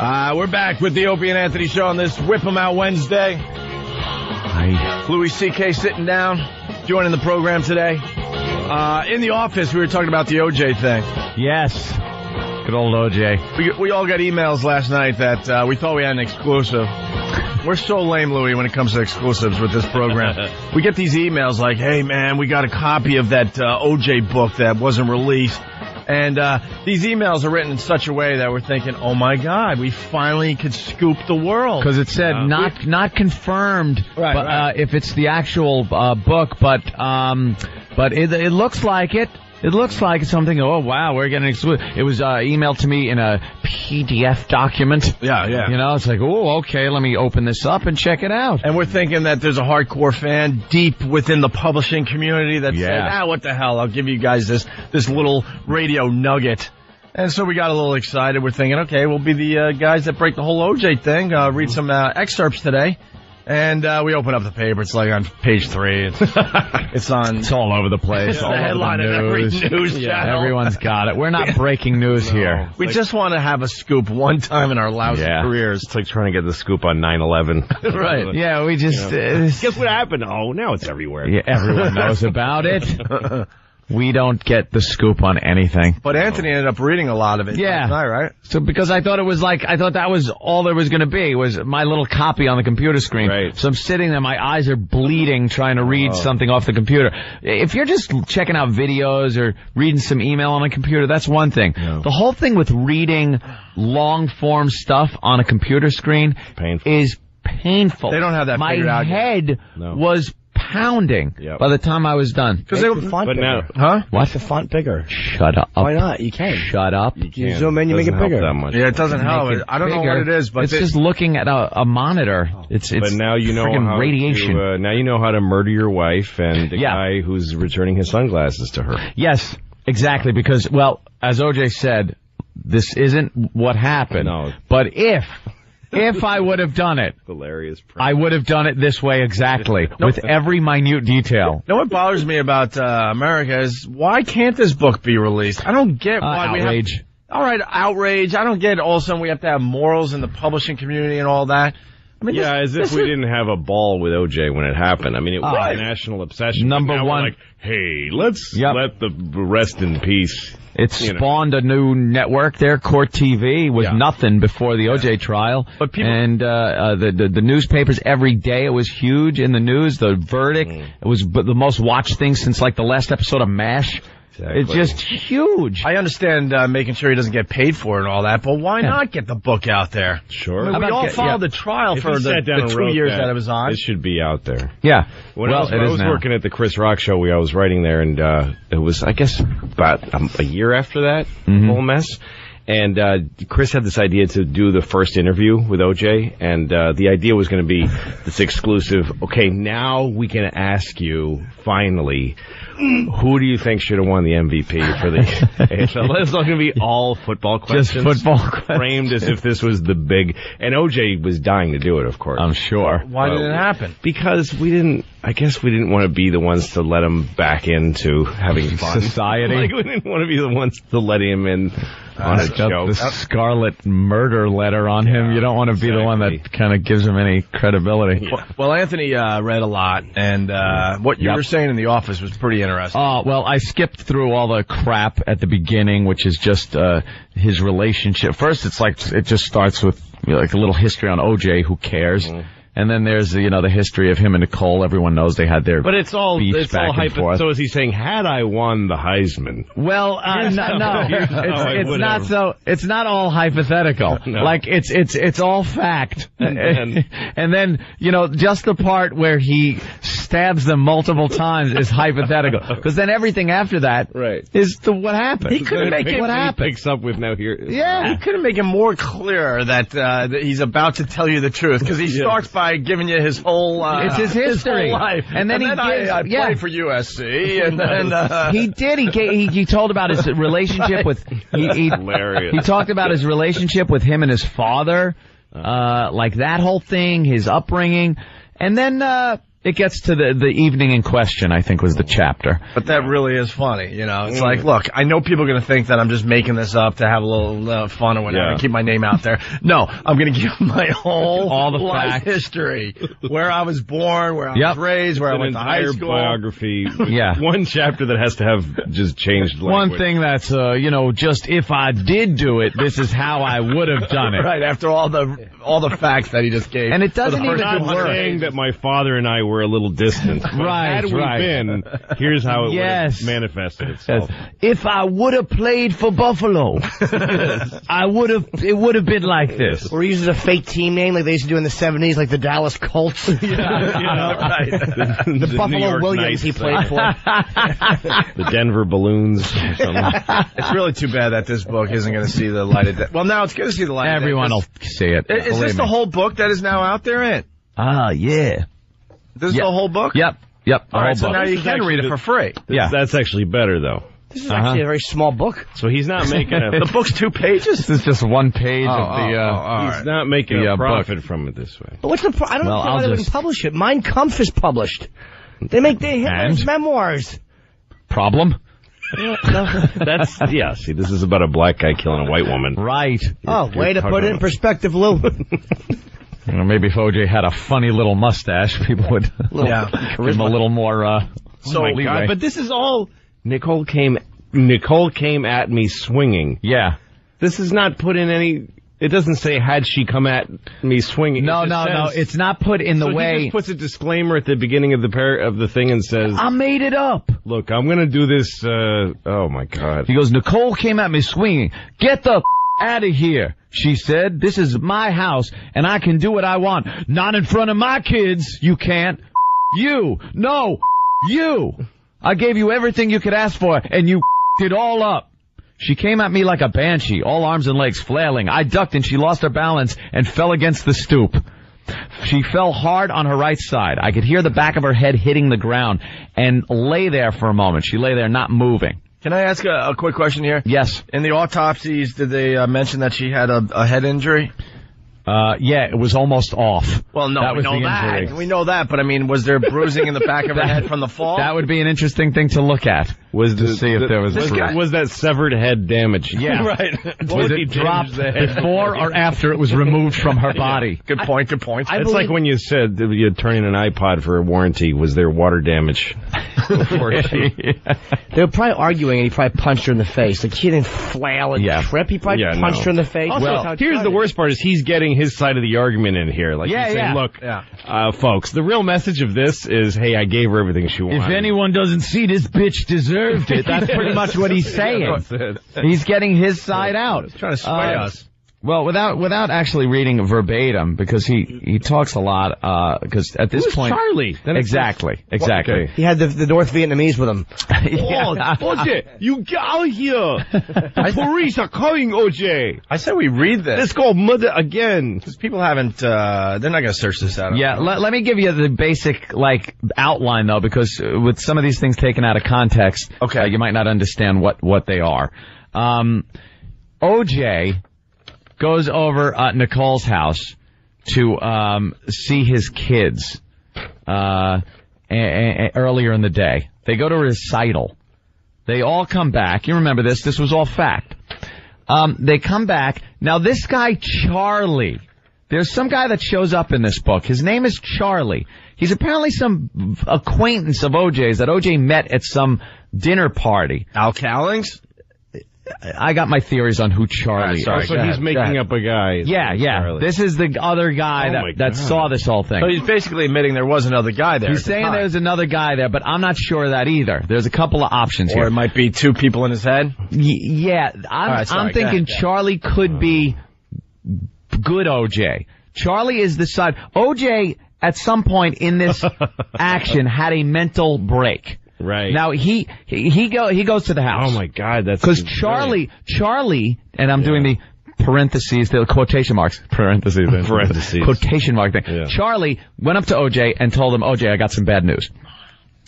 We're back with the Opie and Anthony show on this Whip 'em Out Wednesday. Hi. Louis C.K. sitting down, joining the program today. In the office, we were talking about the OJ thing. Yes. Good old OJ. We all got emails last night that we thought we had an exclusive. We're so lame, Louis, when it comes to exclusives with this program. We get these emails like, hey, man, we got a copy of that OJ book that wasn't released. And these emails are written in such a way that we're thinking, oh, my God, we finally could scoop the world. Because it said not confirmed, right, but, right. If it's the actual book, but it looks like it. It looks like something. Oh, wow, we're getting exclusive. It was emailed to me in a PDF document. Yeah. You know, it's like, oh, okay, let me open this up and check it out. And we're thinking that there's a hardcore fan deep within the publishing community that said, what the hell, I'll give you guys this little radio nugget. And so we got a little excited. We're thinking, okay, we'll be the guys that break the whole OJ thing, read some excerpts today. And we open up the paper. It's like on page 3. It's all over the place. It's all the headline of every news channel. Everyone's got it. We're not breaking news here. We just want to have a scoop one time in our lousy careers. It's like trying to get the scoop on 9/11. Right. Yeah, we just... Guess what happened? Oh, now it's everywhere. Yeah, everyone knows about it. We don't get the scoop on anything. But Anthony ended up reading a lot of it. Yeah. Last night, right? So because I thought that was all there was going to be, was my little copy on the computer screen. Right. So I'm sitting there, my eyes are bleeding trying to read something off the computer. If you're just checking out videos or reading some email on a computer, that's one thing. No. The whole thing with reading long form stuff on a computer screen is painful. They don't have that figured out yet. My head was pounding by the time I was done. Because the font bigger. Now, huh? What? The font bigger. Shut up. Why not? You can. Shut up. You zoom in, you make it bigger. That much. Yeah, it doesn't help. I don't know what it is, but it's just looking at a monitor. It's but now you know how radiation. now you know how to murder your wife and the guy who's returning his sunglasses to her. Yes, exactly. Because, well, as OJ said, this isn't what happened. No. But if I would have done it, hilarious. I would have done it this way exactly, with every minute detail. You know what bothers me about America is, why can't this book be released? I don't get why outrage. we have... All right, outrage. I don't get all of a sudden we have to have morals in the publishing community and all that. I mean, as if we didn't have a ball with OJ when it happened. I mean, it was a national obsession. Number now one. we're like, hey, let's let the rest in peace. It spawned a new network there. Court TV was nothing before the OJ trial. But people... And the newspapers every day, it was huge in the news. The verdict, it was the most watched thing since like the last episode of MASH. Exactly. It's just huge. I understand making sure he doesn't get paid for it and all that, but why not get the book out there? Sure. I mean, we all followed the trial for the 2 years that it was on. It should be out there. Yeah. When I was working at the Chris Rock show, I was writing there, and it was, I guess, about a year after that whole mess. And Chris had this idea to do the first interview with OJ, and the idea was going to be this exclusive, okay, now we can ask you, finally, who do you think should have won the MVP for the AFL? It's not going to be all football questions. Just football questions. Framed as if this was the big... And OJ was dying to do it, of course. I'm sure. Why did it happen? Because we didn't want to be the ones to let him back into having fun. Society. Like, we didn't want to be the ones to let him in on a joke. The scarlet murder letter on him. You don't want to be the one that kind of gives him any credibility. Yeah. Well, Anthony read a lot, and what you were saying in the office was pretty interesting. Oh, well, I skipped through all the crap at the beginning, which is just his relationship. First, it's like it just starts with like a little history on OJ. Who cares? And then there's the history of him and Nicole. Everyone knows they had their but it's all hypothetical. So is he saying, had I won the Heisman? Well, no, it's not so. It's not all hypothetical. No. Like it's all fact. And then just the part where he stabs them multiple times is hypothetical. Because then everything after that is what happened. He couldn't make it. What happened? He picks up with now here. Yeah, he couldn't make it more clear that he's about to tell you the truth, because he starts by giving you his whole it's his history, his whole life. And then I played for USC, and then he did. He told about his relationship with hilarious. He talked about his relationship with him and his father, like that whole thing, his upbringing, and then It gets to the evening in question, I think, was the chapter. But that really is funny, you know. It's like, look, I know people are going to think that I'm just making this up to have a little fun or whatever, and keep my name out there. No, I'm going to give my whole all the life history, where I was born, where I was raised, where I went to high school. Biography. One chapter that has to have just changed language. One thing that's, just if I did do it, this is how I would have done it. Right, after all the facts that he just gave. And it doesn't even work. Saying that my father and I were a little distant. Right, had we been, here's how it would have manifested itself. If I would have played for Buffalo, it would have been like this. Or he uses a fake team name like they used to do in the 70s, like the Dallas Colts. Right. The Buffalo Williams he played for. The Denver Balloons. Or something. It's really too bad that this book isn't going to see the light of day. Well, now it's going to see the light of day. Everyone will see it. Is this the whole book that is now out there, Ant? Yeah. This is the whole book? Yep. All right, so now you can read it for free. That's actually better, though. This is actually a very small book. So he's not making the book's 2 pages? This is just 1 page of the... he's not making a profit from it this way. But what's the I don't know why they wouldn't publish it. Mein Kampf is published. They make Hitler's memoirs. Problem? That's, see, this is about a black guy killing a white woman. Right. Way to put it in perspective, Lou. Maybe if OJ had a funny little mustache, people would give him a little more, God, but this is all... Nicole came at me swinging. Yeah. This is not put in any... It doesn't say, had she come at me swinging. No. It's not put in the way... He just puts a disclaimer at the beginning of the thing and says... I made it up. Look, I'm going to do this... oh, my God. He goes, Nicole came at me swinging. Get the out of here, she said. This is my house, and I can do what I want. Not in front of my kids. You can't. You. No. You. I gave you everything you could ask for, and you it all up. She came at me like a banshee, all arms and legs flailing. I ducked, and she lost her balance and fell against the stoop. She fell hard on her right side. I could hear the back of her head hitting the ground and lay there for a moment. She lay there not moving. Can I ask a quick question here? Yes. In the autopsies, did they mention that she had a head injury? It was almost off. Well, no, we know that. We know that, but I mean, was there bruising in the back of her head from the fall? That would be an interesting thing to look at. To see if there was was that severed head damaged? Yeah. Right. Was it dropped before or after it was removed from her body? Good point. It's like when you said that you'd turn in an iPod for a warranty. Was there water damage? They were probably arguing, and he probably punched her in the face. Like, he didn't flail and trip. He probably punched her in the face. Also, here's the worst part: is he's getting his side of the argument in here. Like, he's saying, look, folks, the real message of this is, hey, I gave her everything she wanted. If anyone doesn't see, this bitch deserved it. That's pretty much what he's saying. He's getting his side out. He's trying to sway us. Well, without actually reading verbatim, because he talks a lot, because at this point... Charlie? Exactly. Okay. He had the North Vietnamese with him. OJ, you get out here! The police are calling OJ! I said we read this. Let's go murder again! Because people haven't, they're not going to search this out. Yeah, let me give you the basic, outline, though, because with some of these things taken out of context, you might not understand what they are. OJ goes over at Nicole's house to see his kids earlier in the day. They go to a recital. They all come back. You remember this. This was all fact. They come back. Now, this guy, Charlie, there's some guy that shows up in this book. His name is Charlie. He's apparently some acquaintance of OJ's that OJ met at some dinner party. Al Cowlings? I got my theories on who Charlie is. So he's making up a guy. Yeah. Charlie. This is the other guy that saw this whole thing. So he's basically admitting there was another guy there. He's saying there's another guy there, but I'm not sure of that either. There's a couple of options here. Or it might be 2 people in his head? I'm thinking Charlie could be good OJ. Charlie is the side. OJ, at some point in this action, had a mental break. Right. Now, he goes to the house. Oh, my God. That's because Charlie, and I'm doing the parentheses, the quotation marks, parentheses, quotation mark thing. Yeah. Charlie went up to OJ and told him, OJ, I got some bad news.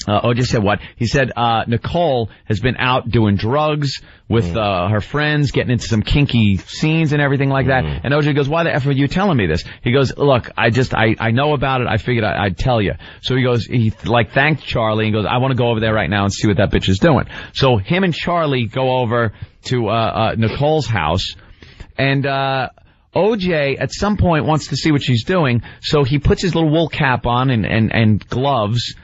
OJ said what? He said, Nicole has been out doing drugs with, her friends, getting into some kinky scenes and everything like that. And OJ goes, why the F are you telling me this? He goes, look, I know about it. I figured I'd tell you. So he goes, he thanked Charlie and goes, I want to go over there right now and see what that bitch is doing. So him and Charlie go over to, Nicole's house and, OJ at some point wants to see what she's doing. So he puts his little wool cap on and gloves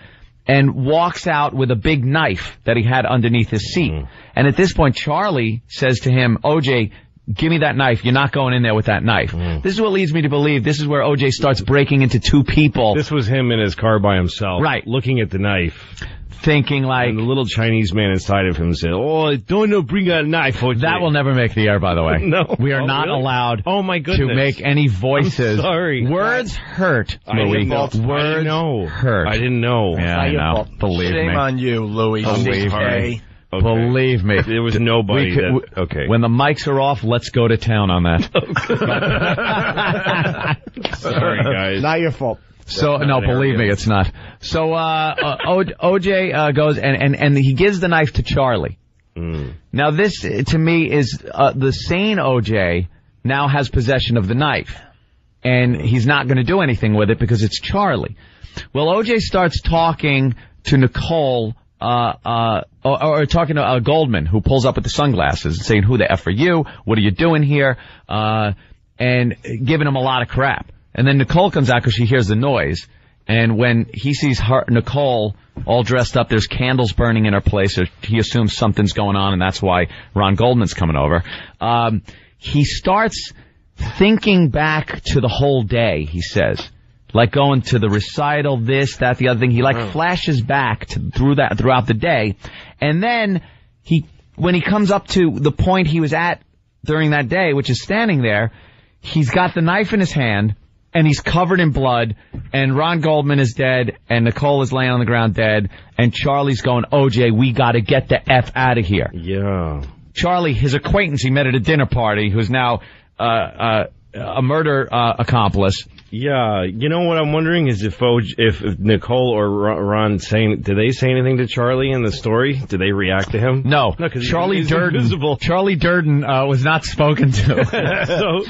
and walks out with a big knife that he had underneath his seat. And at this point, Charlie says to him, OJ, give me that knife. You're not going in there with that knife. This is what leads me to believe this is where OJ starts breaking into two people. This was him in his car by himself. Right. Looking at the knife. Thinking like... And the little Chinese man inside of him said, oh, don't bring a knife. OJ. That will never make the air, by the way. No. We are not really? allowed my goodness. to make any voices. I'm sorry. Words hurt, Louis. Words hurt. I didn't know. Yeah, I know. Believe me. Shame on you, Louis. Believe me. Okay. Believe me. There was nobody okay. When the mics are off, let's go to town on that. Sorry, guys. Not your fault. So, no, believe me, it's not. So, OJ, goes and he gives the knife to Charlie. Now this, to me, is, the sane OJ now has possession of the knife. And he's not gonna do anything with it because it's Charlie. Well, OJ starts talking to Nicole, or talking to, Goldman, who pulls up with the sunglasses and saying, who the F are you? What are you doing here? And giving him a lot of crap. And then Nicole comes out because she hears the noise. And when he sees Nicole all dressed up, there's candles burning in her place. So he assumes something's going on, and that's why Ron Goldman's coming over. He starts thinking back to the whole day, he says. Like going to the recital, this, that, the other thing. He flashes back throughout the day. And then when he comes up to the point he was at during that day, which is standing there, he's got the knife in his hand. And he's covered in blood, and Ron Goldman is dead, and Nicole is laying on the ground dead, and Charlie's going, OJ, we gotta get the F out of here. Yeah. Charlie, his acquaintance he met at a dinner party, who's now, a murder, accomplice. Yeah, you know what I'm wondering is if Nicole or Ron did they say anything to Charlie in the story? Did they react to him? No, because Charlie Durden. Invisible. Charlie Durden was not spoken to.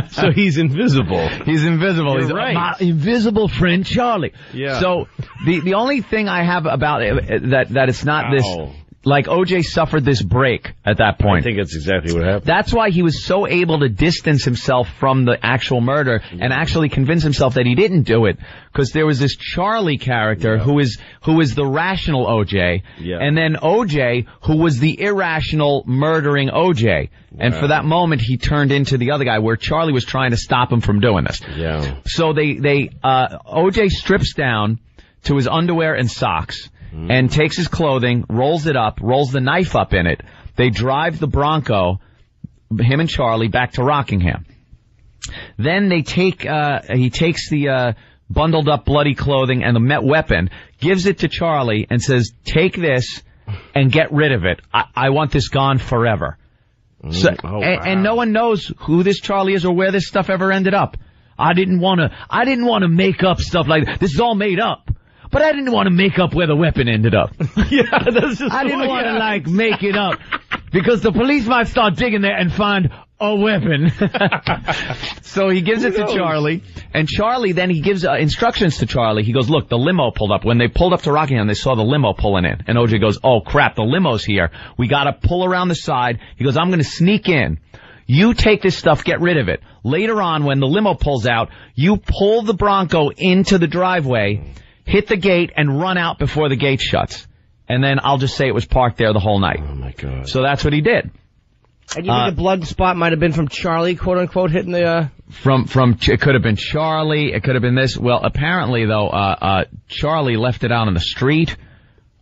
so he's invisible. He's invisible. You're he's right. My invisible friend Charlie. Yeah. So the only thing I have about it that it's not this. Like, OJ suffered this break at that point. I think that's exactly what happened. That's why he was so able to distance himself from the actual murder and actually convince himself that he didn't do it. Because there was this Charlie character who is the rational OJ. Yeah. And then OJ, who was the irrational, murdering OJ. Wow. And for that moment, he turned into the other guy where Charlie was trying to stop him from doing this. Yeah. So OJ strips down to his underwear and socks. And takes his clothing, rolls it up, rolls the knife up in it. They drive the Bronco, him and Charlie, back to Rockingham. Then he takes the bundled up bloody clothing and the weapon, gives it to Charlie and says, take this and get rid of it. I want this gone forever. So, and no one knows who this Charlie is or where this stuff ever ended up. I didn't want to make up stuff like that. This is all made up. But I didn't want to make up where the weapon ended up. Yeah, that's just I didn't want to, make it up. Because the police might start digging there and find a weapon. So he gives it to Charlie. And Charlie, then he gives instructions to Charlie. He goes, look, the limo pulled up. When they pulled up to Rockingham, they saw the limo pulling in. And OJ goes, oh, crap, the limo's here. We got to pull around the side. He goes, I'm going to sneak in. You take this stuff, get rid of it. Later on, when the limo pulls out, you pull the Bronco into the driveway, hit the gate, and run out before the gate shuts. And then I'll just say it was parked there the whole night. Oh, my God. So that's what he did. And you think the blood spot might have been from Charlie, quote unquote, hitting the, From, it could have been Charlie, it could have been this. Well, apparently, though, Charlie left it out on the street.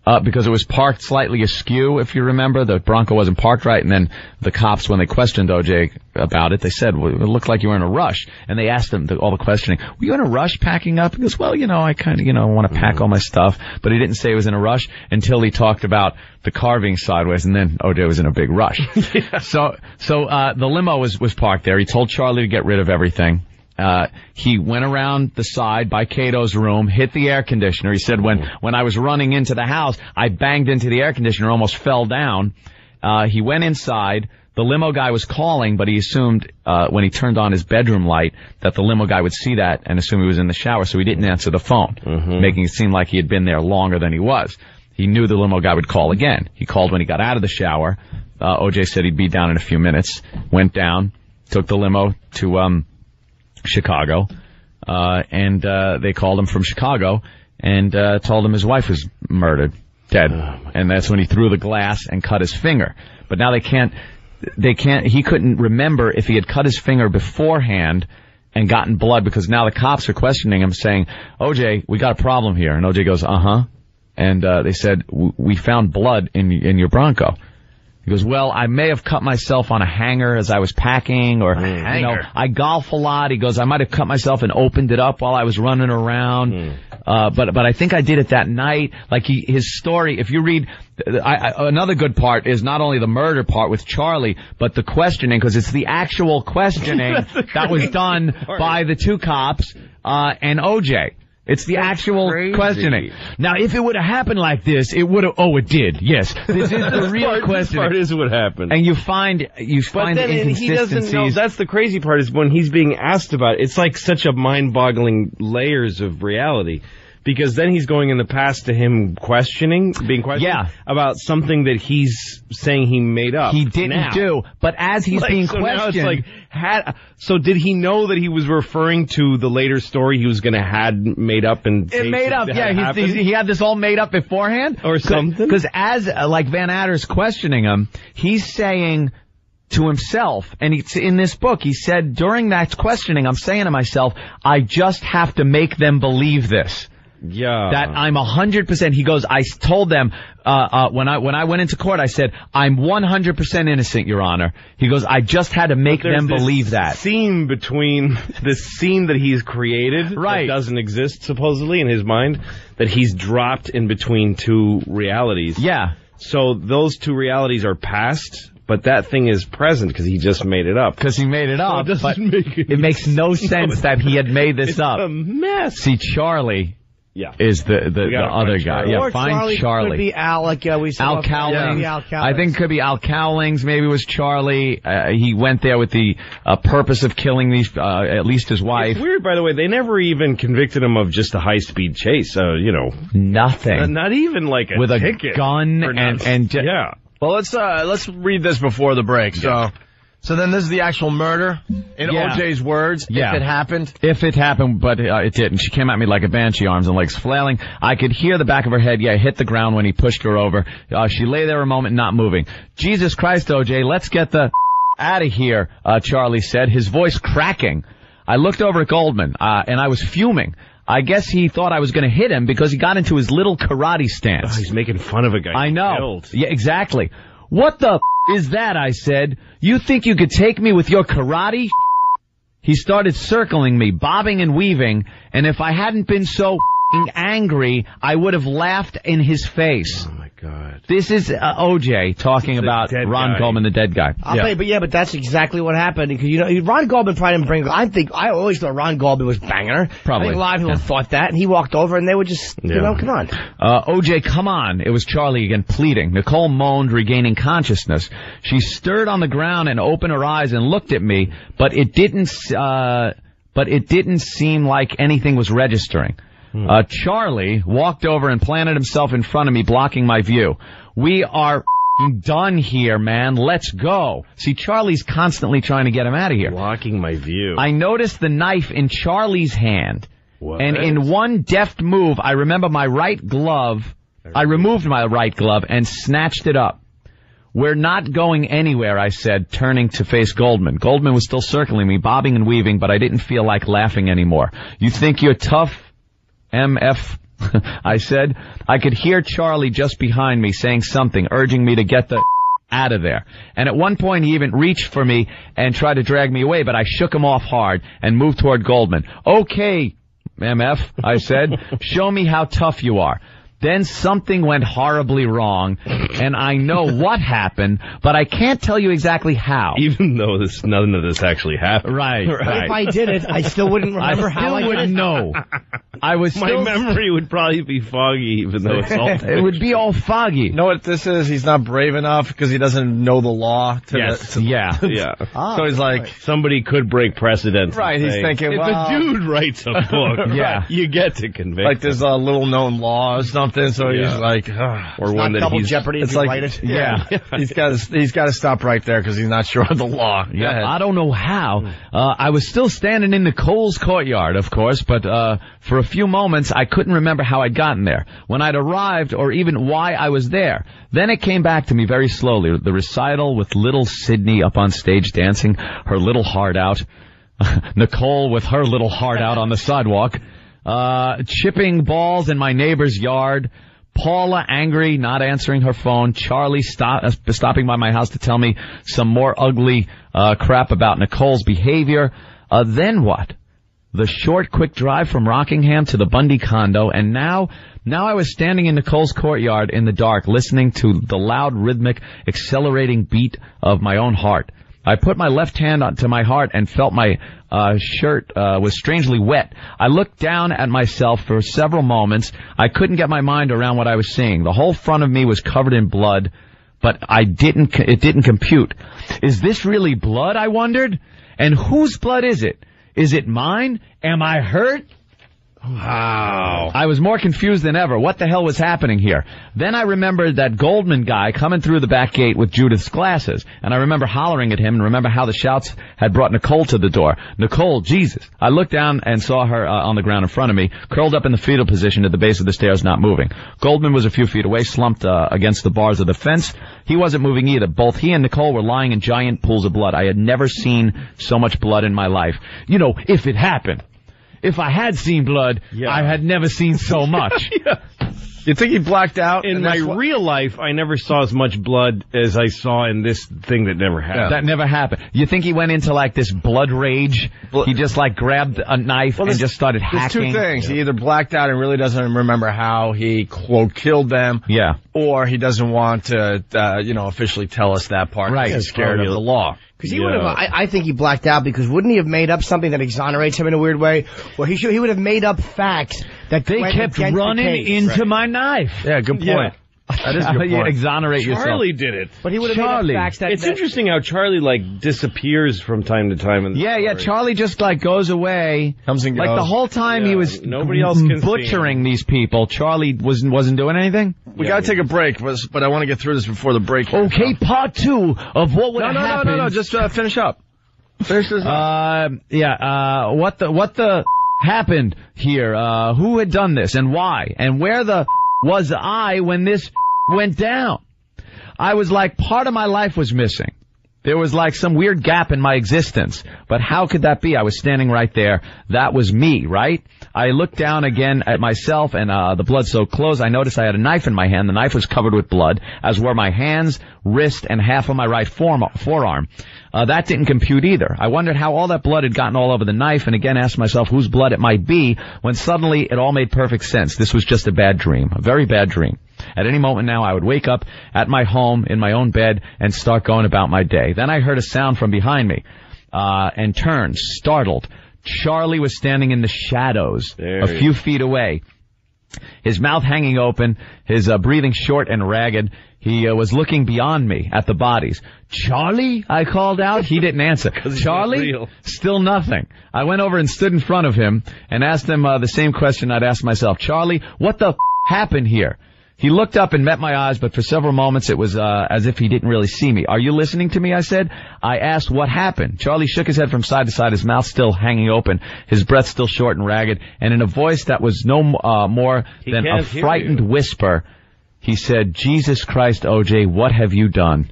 Because it was parked slightly askew, if you remember. The Bronco wasn't parked right, and then the cops, when they questioned OJ about it, they said, well, it looked like you were in a rush. And they asked him, all the questioning, were you in a rush packing up? He goes, well, I kind of, want to pack all my stuff. But he didn't say he was in a rush until he talked about the car being sideways, and then OJ was in a big rush. Yeah. So the limo was parked there. He told Charlie to get rid of everything. He went around the side by Cato's room, hit the air conditioner. He said when I was running into the house, I banged into the air conditioner, almost fell down. He went inside. The limo guy was calling, but he assumed when he turned on his bedroom light that the limo guy would see that and assume he was in the shower, so he didn't answer the phone, making it seem like he had been there longer than he was. He knew the limo guy would call again. He called when he got out of the shower. OJ said he'd be down in a few minutes. Went down, took the limo to Chicago, and they called him from Chicago and told him his wife was murdered, dead. And that's when he threw the glass and cut his finger. But now he couldn't remember if he had cut his finger beforehand and gotten blood, because now the cops are questioning him, saying, OJ, we got a problem here. And OJ goes, uh-huh. And they said, we found blood in your Bronco. He goes, well, I may have cut myself on a hanger as I was packing, or, you know, I golf a lot. He goes, I might have cut myself and opened it up while I was running around. But I think I did it that night. Like his story, if you read, another good part is not only the murder part with Charlie, but the questioning, because it's the actual questioning that was done by the two cops, and OJ. It's the actual questioning. Now, if it would have happened like this, it would have. Oh, it did. Yes, this is the real question. This part is what happened. And you find the inconsistencies. He doesn't know. That's the crazy part, is when he's being asked about it. It's like such a mind-boggling layers of reality. Because then he's going in the past to him being questioned about something that he's saying he made up. He didn't do, but as he's being questioned. Now it's like, so did he know that he was referring to the later story he was going to had made up and it made up? Yeah, he had this all made up beforehand or something. Because as like Van Adder's questioning him, he's saying to himself, and it's in this book, he said during that questioning, I'm saying to myself, I just have to make them believe this. Yeah. That I'm 100%. He goes, I told them, when I went into court, I said, I'm 100% innocent, Your Honor. He goes, I just had to make them believe that. Scene between this scene that he's created, that doesn't exist supposedly in his mind, that he's dropped in between two realities. Yeah. So those two realities are past, but that thing is present because he just made it up. Because he made it up. So it makes no sense that he had made this up. It's a mess. See, Charlie is the other guy. Or find Charlie. Could be Al, like we said. Al Cowlings. I think it could be Al Cowlings. Maybe it was Charlie. He went there with the purpose of killing these, at least his wife. It's weird, by the way. They never even convicted him of just a high-speed chase. Nothing. Not even like a with ticket a gun and yeah. Well, let's read this before the break. So then this is the actual murder, in OJ's words, if it happened? If it happened, but it didn't. She came at me like a banshee, arms and legs flailing. I could hear the back of her head, hit the ground when he pushed her over. She lay there a moment, not moving. Jesus Christ, OJ, let's get the out of here, Charlie said, his voice cracking. I looked over at Goldman, and I was fuming. I guess he thought I was going to hit him because he got into his little karate stance. Oh, he's making fun of a guy. I know. Killed. Yeah, exactly. What the is that? I said. You think you could take me with your karate? He started circling me, bobbing and weaving, and if I hadn't been so angry, I would have laughed in his face. Oh my God. This is OJ talking about Ron Goldman, the dead guy. I'll tell you, but that's exactly what happened. Because, Ron Goldman probably didn't bring I always thought Ron Goldman was banging her. Probably. I think a lot of people thought that, and he walked over, and they were just, come on. OJ, come on. It was Charlie again, pleading. Nicole moaned, regaining consciousness. She stirred on the ground and opened her eyes and looked at me, but it didn't seem like anything was registering. Charlie walked over and planted himself in front of me, blocking my view. We are done here, man. Let's go. See, Charlie's constantly trying to get him out of here. Blocking my view. I noticed the knife in Charlie's hand. What? And in one deft move, I removed my right glove and snatched it up. We're not going anywhere, I said, turning to face Goldman. Goldman was still circling me, bobbing and weaving, but I didn't feel like laughing anymore. You think you're tough? MF, I said. I could hear Charlie just behind me saying something, urging me to get the out of there. And at one point he even reached for me and tried to drag me away, but I shook him off hard and moved toward Goldman. Okay, MF, I said. Show me how tough you are. Then something went horribly wrong, and I know what happened, but I can't tell you exactly how. Even though none of this actually happened. Right. If I did it, I still wouldn't remember how I wouldn't know. I was My memory would probably be foggy, even though it's all it would be all foggy. You know what this is? He's not brave enough because he doesn't know the law. Yeah. So he's like, somebody could break precedent. Right, he's thinking, if well, a dude writes a book, yeah, you get to convict. Like there's a little known law or something, so he's like, or one that double jeopardy if you write it. Yeah. he's got to stop right there because he's not sure of the law. Yeah, I don't know how. I was still standing in Nicole's courtyard, of course, but for a few moments I couldn't remember how I'd gotten there, when I'd arrived, or even why I was there. Then it came back to me very slowly. The recital with little Sydney up on stage dancing her little heart out. Nicole with her little heart out on the sidewalk. Chipping balls in my neighbor's yard. Paula angry, not answering her phone. Charlie stopping by my house to tell me some more ugly crap about Nicole's behavior. Then what? The short, quick drive from Rockingham to the Bundy condo, and now I was standing in Nicole's courtyard in the dark, listening to the loud, rhythmic, accelerating beat of my own heart. I put my left hand onto my heart and felt my shirt was strangely wet. I looked down at myself for several moments. I couldn't get my mind around what I was seeing. The whole front of me was covered in blood, but it didn't compute. Is this really blood, I wondered? And whose blood is it? Is it mine? Am I hurt? Wow. I was more confused than ever. What the hell was happening here? Then I remembered that Goldman guy coming through the back gate with Judith's glasses, and I remember hollering at him and remember how the shouts had brought Nicole to the door. Nicole, Jesus. I looked down and saw her on the ground in front of me, curled up in the fetal position at the base of the stairs, not moving. Goldman was a few feet away, slumped against the bars of the fence. He wasn't moving either. Both he and Nicole were lying in giant pools of blood. I had never seen so much blood in my life. You know, if it happened. If I had seen blood, I had never seen so much. You think he blacked out? In my real life, I never saw as much blood as I saw in this thing that never happened. That never happened. You think he went into like this blood rage? He just like grabbed a knife and just started hacking? There's two things. He either blacked out and really doesn't remember how he, quote, killed them. Yeah. Or he doesn't want to, officially tell us that part. Right. He's scared of the law. Because he would have, I think he blacked out because wouldn't he have made up something that exonerates him in a weird way? Well, he would have made up facts that they kept running into my knife. Yeah, good point. Yeah. That is a good point. You exonerate yourself. Charlie did it. But he would have made up facts that... It's interesting how Charlie, disappears from time to time. In the story. Charlie just, goes away. Comes and goes. Like, the whole time he was nobody else can butchering these people, Charlie wasn't doing anything? We gotta take a break, but I want to get through this before the break. Okay, part two of what would have happened. No, just finish up. Finish this up. What the happened here? Who had done this and why? And where the was I when this went down? I was like, part of my life was missing. There was like some weird gap in my existence. But how could that be? I was standing right there. That was me, right? I looked down again at myself and the blood-soaked clothes. I noticed I had a knife in my hand. The knife was covered with blood, as were my hands, wrist, and half of my right forearm. That didn't compute either. I wondered how all that blood had gotten all over the knife, and again asked myself whose blood it might be, when suddenly it all made perfect sense. This was just a bad dream, a very bad dream. At any moment now, I would wake up at my home in my own bed and start going about my day. Then I heard a sound from behind me, and turned, startled. Charlie was standing in the shadows, a few feet away. His mouth hanging open, his breathing short and ragged. He was looking beyond me at the bodies. Charlie? I called out. He didn't answer. Charlie? Still nothing. I went over and stood in front of him and asked him the same question I'd asked myself. Charlie, what the happened here? He looked up and met my eyes, but for several moments it was as if he didn't really see me. Are you listening to me? I said. I asked what happened. Charlie shook his head from side to side, his mouth still hanging open, his breath still short and ragged, and in a voice that was no more than a frightened whisper, he said, Jesus Christ, OJ, what have you done?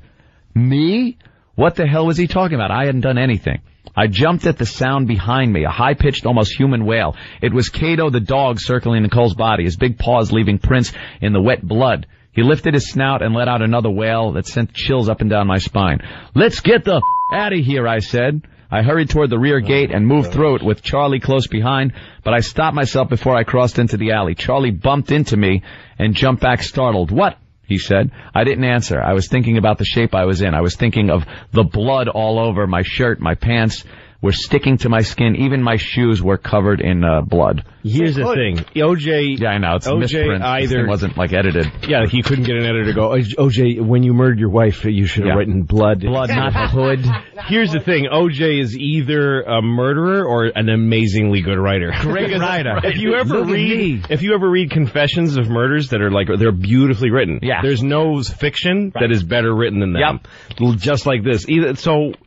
Me? What the hell was he talking about? I hadn't done anything. I jumped at the sound behind me, a high-pitched, almost human wail. It was Cato the dog circling Nicole's body, his big paws leaving prints in the wet blood. He lifted his snout and let out another wail that sent chills up and down my spine. Let's get the out of here, I said. I hurried toward the rear gate and moved through it with Charlie close behind, but I stopped myself before I crossed into the alley. Charlie bumped into me and jumped back startled. "What?" he said. I didn't answer. I was thinking about the shape I was in. I was thinking of the blood all over my shirt, my pants were sticking to my skin. Even my shoes were covered in blood. Here's the thing. OJ... Yeah, I know. It's a OJ misprint. This thing wasn't, edited. Yeah, he couldn't get an editor to go, OJ, when you murdered your wife, you should have written blood. Blood, not hood. Here's the thing. OJ is either a murderer or an amazingly good writer. Great writer. If you ever read confessions of murders that are they're beautifully written. Yeah. There's no fiction that is better written than them. Yep. Just like this.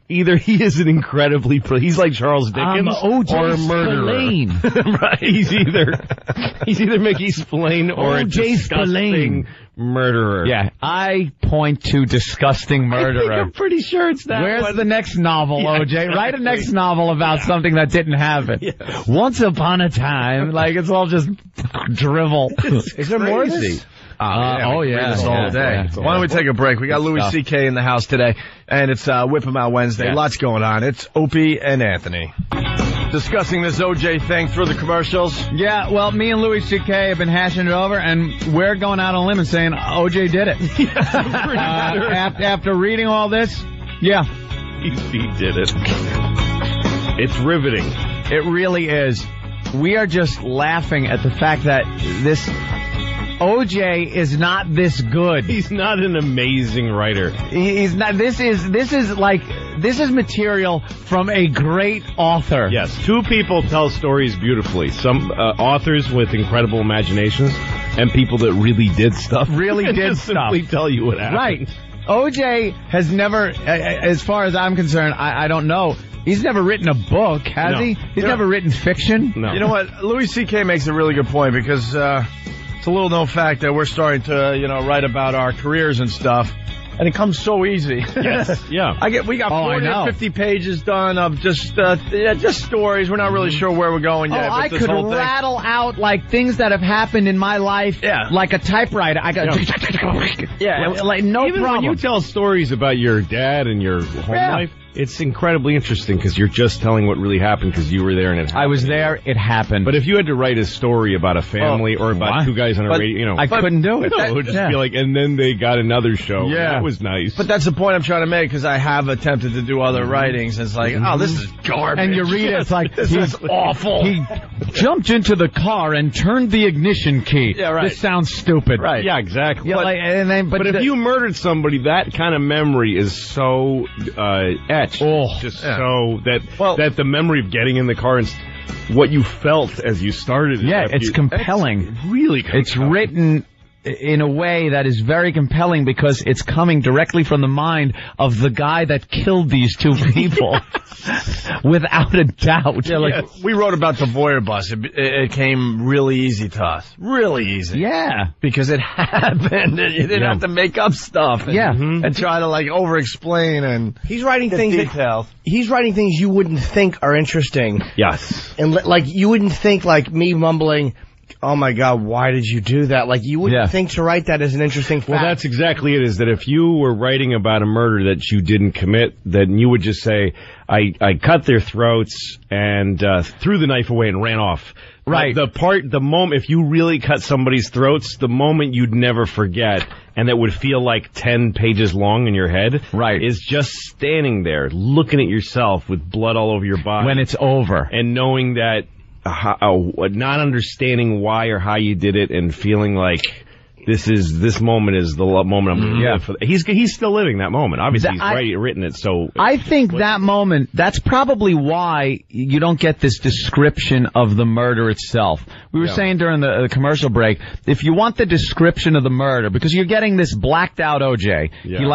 Either he is an incredibly... He's like Charles Dickens or a murderer. Right. He's either Mickey Spillane or a disgusting murderer. Yeah, I point to disgusting murderer. I'm pretty sure it's that. Where's the next novel, OJ? Exactly. Write a next novel about something that didn't happen. Yes. Once upon a time, it's all just drivel. Is there more of this? All day. Why don't we take a break? We got Louis C.K. in the house today, and it's Whip 'em Out Wednesday. Yeah. Lots going on. It's Opie and Anthony discussing this OJ thing through the commercials. Yeah, well, me and Louis C.K. have been hashing it over, and we're going out on a limb and saying OJ did it. After reading all this, yeah. He did it. It's riveting. It really is. We are just laughing at the fact that this... OJ is not this good. He's not an amazing writer. He's not. This is material from a great author. Yes, two people tell stories beautifully. Some authors with incredible imaginations, and people that really did stuff. Really did stuff. Simply tell you what happened. Right. OJ has never, as far as I'm concerned, I don't know. He's never written a book, has he? He's never written fiction. No. You know what? Louis C.K. makes a really good point because. It's a little known fact that we're starting to, write about our careers and stuff, and it comes so easy. Yes, yeah. We got 40 or 50 pages done of just stories. We're not really sure where we're going yet. I could rattle out things that have happened in my life, like a typewriter. I got, no Even problem. When you tell stories about your dad and your home life. It's incredibly interesting because you're just telling what really happened because you were there and it happened. I was there, it happened. But if you had to write a story about a family or about two guys on a radio, I couldn't do it. No, it would just be and then they got another show. Yeah. That was nice. But that's the point I'm trying to make because I have attempted to do other writings. And it's this is garbage. And you read it, it's this is awful. He jumped into the car and turned the ignition key. Yeah, right. This sounds stupid. Right. Yeah, exactly. Yeah, but if you murdered somebody, that kind of memory is so etched. So that the memory of getting in the car and what you felt as you started. Yeah, it's compelling. It's really compelling. It's written in a way that is very compelling because it's coming directly from the mind of the guy that killed these two people. Without a doubt. Yeah, we wrote about the Voyeur bus. It came really easy to us. Really easy. Yeah. Because it happened. You didn't have to make up stuff. And try to over-explain and he's writing things details. He's writing things you wouldn't think are interesting. Yes. And you wouldn't think me mumbling, oh my God, why did you do that? You wouldn't think to write that as an interesting fact. Well, that's exactly it, is that if you were writing about a murder that you didn't commit, then you would just say, I cut their throats and threw the knife away and ran off. Right. The moment, if you really cut somebody's throats, the moment you'd never forget, and that would feel like 10 pages long in your head, right, is just standing there, looking at yourself with blood all over your body. When it's over. And knowing that, not understanding why or how you did it, and feeling like this moment is the moment I'm going to live for. He's still living that moment. Obviously, he's written it. So I think that moment. That's probably why you don't get this description of the murder itself. We were saying during the commercial break, if you want the description of the murder, because you're getting this blacked out OJ, you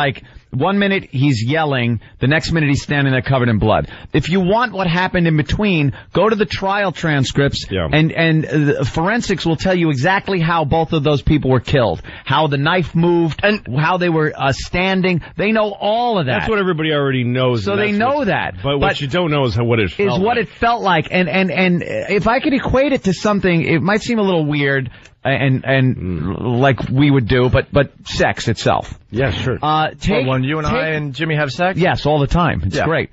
1 minute he's yelling, the next minute he's standing there covered in blood. If you want what happened in between, go to the trial transcripts, and forensics will tell you exactly how both of those people were killed, how the knife moved, and how they were standing. They know all of that. That's what everybody already knows. So they know that. But what you don't know is what it felt like. It felt like. And if I could equate it to something, it might seem a little weird, and like we would do, but sex itself. Yeah, sure. When you and I and Jimmy have sex? Yes, all the time. It's great.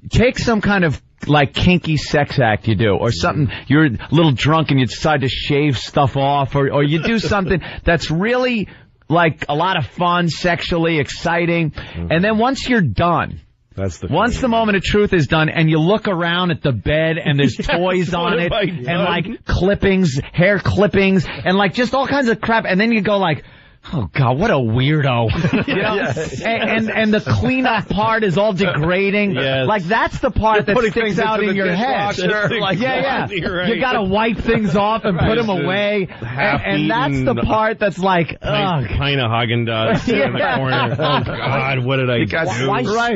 Take some kind of like kinky sex act you do, or something. You're a little drunk and you decide to shave stuff off, or you do something that's really like a lot of fun, sexually exciting, and then once you're done. Once the moment of truth is done and you look around at the bed and there's toys on it and like clippings, hair clippings and like just all kinds of crap, and then you go like, oh God, what a weirdo. You know? And the cleanup part is all degrading. Yes. Like that's the part that sticks out in your head. Like, You gotta wipe things off and put them away. And that's the part that's like, ugh. Pint of Haagen-Dazs in the corner. Oh God, what did I do?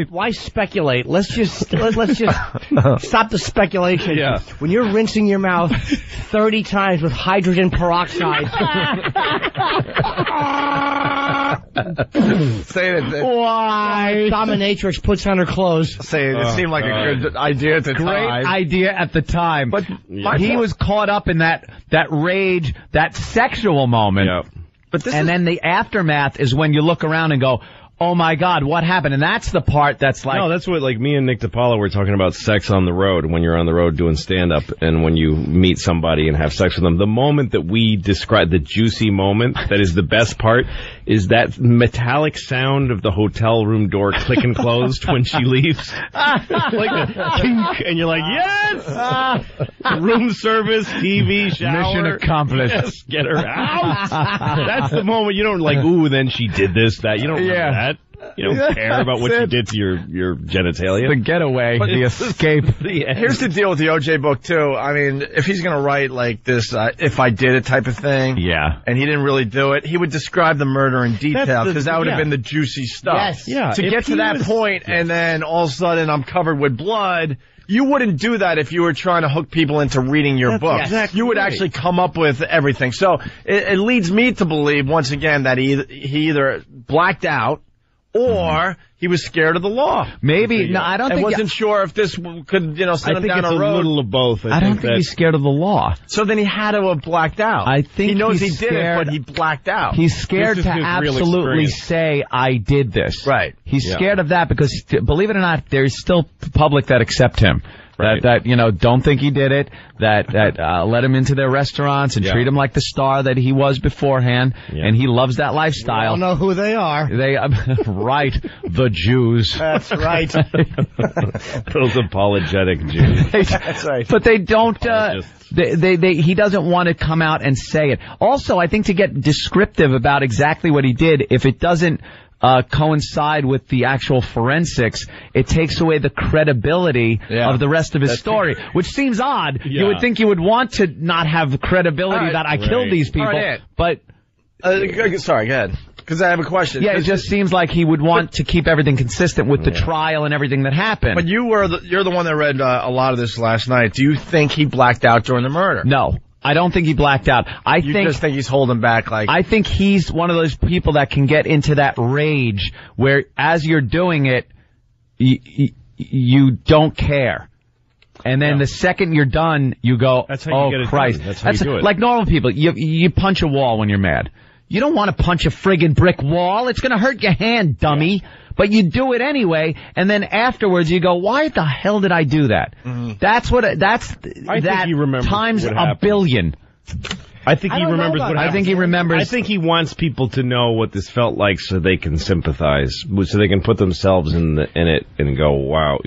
Why speculate? Let's just stop the speculation. Yeah. When you're rinsing your mouth 30 times with hydrogen peroxide. Why? Dominatrix puts on her clothes. It seemed like a good idea at the time. Great idea at the time. But he was caught up in that rage, that sexual moment. Yeah. But then the aftermath is when you look around and go, oh my God, what happened? And that's the part that's like... No, that's what, like, me and Nick DiPaolo were talking about sex on the road, when you're on the road doing stand-up, and when you meet somebody and have sex with them. The moment that we describe, the juicy moment, that is the best part, is that metallic sound of the hotel room door clicking closed when she leaves. Like a kink, and you're like, yes! Room service, TV, shower. Mission accomplished. Yes, get her out! That's the moment you don't like, ooh, then she did this, that. You don't remember that. You don't care about what you did to your genitalia. The getaway, the escape. Here's the deal with the OJ book, too. I mean, if he's going to write like this, if I did it type of thing, and he didn't really do it, he would describe the murder in detail, because that would have been the juicy stuff. Yes. Yeah. To get to that point, and then all of a sudden I'm covered with blood, you wouldn't do that if you were trying to hook people into reading your book. Exactly you would actually come up with everything. So it leads me to believe, once again, that he either blacked out, or he was scared of the law. Maybe. No, I don't think... I wasn't sure if this could, send him down a road. I think it's a little of both. I don't think he's scared of the law. So then he had to have blacked out. I think he knows he's he did it, but he blacked out. He's scared to absolutely say, I did this. Right. He's scared of that because, believe it or not, there's still public that accept him. Right. That don't think he did it, that let him into their restaurants and treat him like the star that he was beforehand, and he loves that lifestyle. I don't know who they are. Right, the Jews. That's right. Those apologetic Jews. That's right. But they don't, he doesn't want to come out and say it. Also, I think to get descriptive about exactly what he did, if it doesn't coincide with the actual forensics, it takes away the credibility of the rest of his story, which seems odd. Yeah. You would think you would want to not have credibility that I killed these people, but... sorry, go ahead. Because I have a question. Yeah, it just seems like he would want to keep everything consistent with the trial and everything that happened. But you're the one that read a lot of this last night. Do you think he blacked out during the murder? No. I don't think he blacked out. You just think he's holding back, like... I think he's one of those people that can get into that rage where, as you're doing it, you don't care. And then the second you're done, you go, that's how you get it Christ. Done. That's how you do it. Like normal people, you punch a wall when you're mad. You don't want to punch a friggin' brick wall. It's going to hurt your hand, dummy. Yeah. But you do it anyway, and then afterwards you go, why the hell did I do that? Mm-hmm. I think he remembers times what a billion. I think he remembers what happened. I think he remembers. I think he wants people to know what this felt like so they can sympathize, so they can put themselves in it and go, wow,